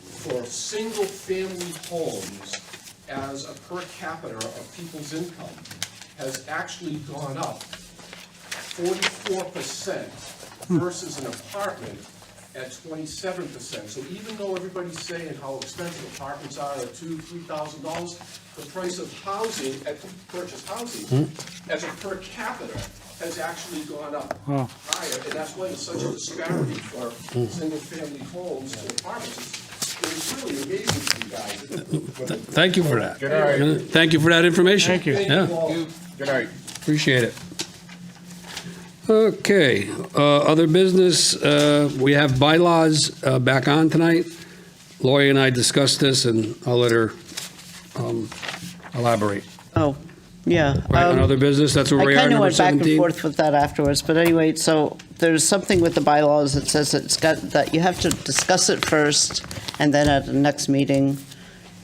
[SPEAKER 18] for single-family homes as a per capita of people's income has actually gone up 44% versus an apartment at 27%. So even though everybody's saying how expensive apartments are at $2,000-$3,000, the price of housing, at purchase housing, as a per capita, has actually gone up higher, and that's why there's such a disparity for single-family homes and apartments. It's really amazing to you guys.
[SPEAKER 1] Thank you for that.
[SPEAKER 18] Good night.
[SPEAKER 1] Thank you for that information.
[SPEAKER 18] Thank you.
[SPEAKER 1] Yeah.
[SPEAKER 18] Good night.
[SPEAKER 1] Appreciate it. Okay, other business, we have bylaws back on tonight. Lori and I discussed this, and I'll let her elaborate.
[SPEAKER 5] Oh, yeah.
[SPEAKER 1] Right, on other business, that's where we
[SPEAKER 5] I
[SPEAKER 1] are,
[SPEAKER 5] kind of
[SPEAKER 1] number
[SPEAKER 5] went back
[SPEAKER 1] 17?
[SPEAKER 5] and forth with that afterwards, but anyway, so there's something with the bylaws that says it's got, that you have to discuss it first, and then at the next meeting,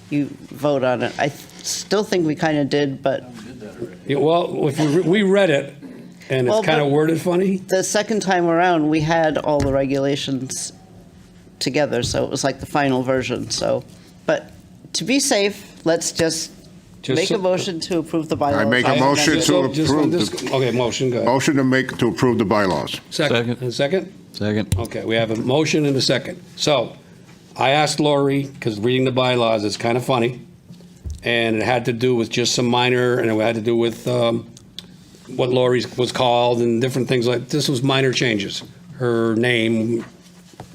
[SPEAKER 5] you vote on it. I still think we kind of did, but.
[SPEAKER 1] Yeah, well, if we read it, and it's
[SPEAKER 5] Well,
[SPEAKER 1] kind of
[SPEAKER 5] but
[SPEAKER 1] worded funny.
[SPEAKER 5] The second time around, we had all the regulations together, so it was like the final version, so. But to be safe, let's just make a motion to approve the bylaws.
[SPEAKER 3] I make a motion to approve.
[SPEAKER 1] Okay, motion, go ahead.
[SPEAKER 3] Motion to approve the bylaws.
[SPEAKER 1] Second. And second?
[SPEAKER 8] Second.
[SPEAKER 1] Okay, we have a motion and a second. So, I asked Lori, because reading the bylaws is kind of funny, and it had to do with just some minor, and it had to do with what Lori was called and different things like, this was minor changes. Her name,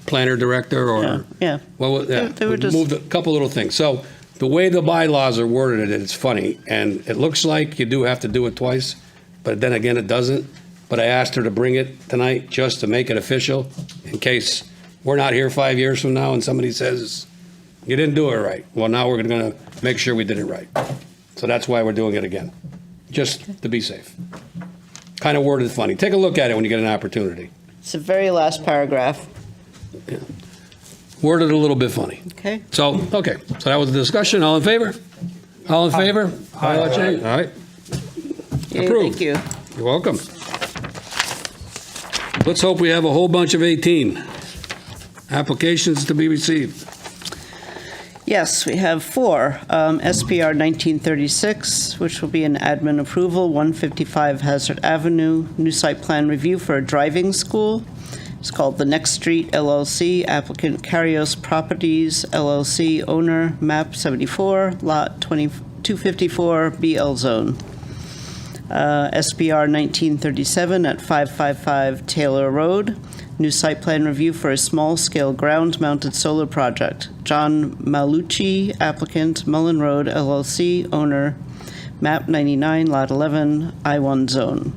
[SPEAKER 1] planner director, or.
[SPEAKER 5] Yeah.
[SPEAKER 1] Well, yeah,
[SPEAKER 5] They were just-
[SPEAKER 1] moved a couple little things. So, the way the bylaws are worded, it's funny, and it looks like you do have to do it twice, but then again, it doesn't. But I asked her to bring it tonight just to make it official, in case we're not here 5 years from now and somebody says, you didn't do it right. Well, now we're going to make sure we did it right. So that's why we're doing it again, just to be safe. Kind of worded funny. Take a look at it when you get an opportunity.
[SPEAKER 5] It's the very last paragraph.
[SPEAKER 1] Worded a little bit funny.
[SPEAKER 5] Okay.
[SPEAKER 1] So, okay, so that was the discussion. All in favor? All in favor? Bylaw change? All right.
[SPEAKER 5] Yay,
[SPEAKER 1] Approved.
[SPEAKER 5] Thank you.
[SPEAKER 1] You're welcome. Let's hope we have a whole bunch of 18 applications to be received.
[SPEAKER 5] Yes, we have 4. SPR 1936, which will be an admin approval, 155 Hazard Avenue, new site plan review for a driving school. It's called The Next Street LLC, applicant Carios Properties LLC, owner map 74, lot 254, BL zone. SPR 1937 at 555 Taylor Road, new site plan review for a small-scale ground-mounted solar project. John Malucci, applicant, Mullen Road LLC, owner, map 99, lot 11, I-1 zone.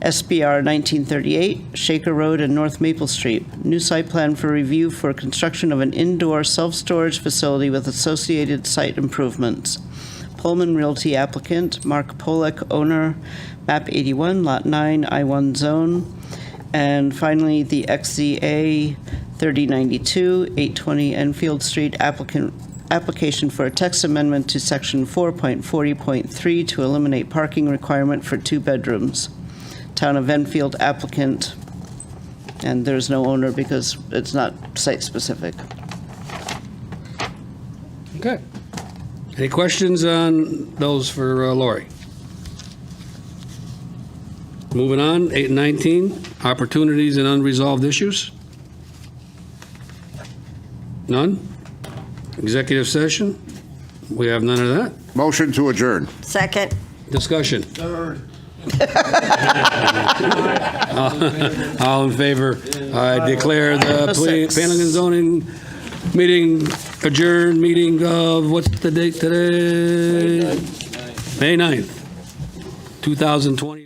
[SPEAKER 5] SPR 1938, Shaker Road and North Maple Street, new site plan for review for construction of an indoor self-storage facility with associated site improvements. Pullman Realty applicant, Mark Polek, owner, map 81, lot 9, I-1 zone. And finally, the XZA 3092, 820 Enfield Street, application for a text amendment to section 4.40.3 to eliminate parking requirement for 2 bedrooms. Town of Enfield applicant, and there's no owner because it's not site-specific.
[SPEAKER 1] Okay. Any questions on those for Lori? Moving on, 8 and 19, opportunities and unresolved issues. None? Executive session? We have none of that.
[SPEAKER 3] Motion to adjourn.
[SPEAKER 11] Second.
[SPEAKER 1] Discussion. All in favor? I declare the planning and zoning meeting adjourned, meeting of, what's the date today? May 9th, 2020.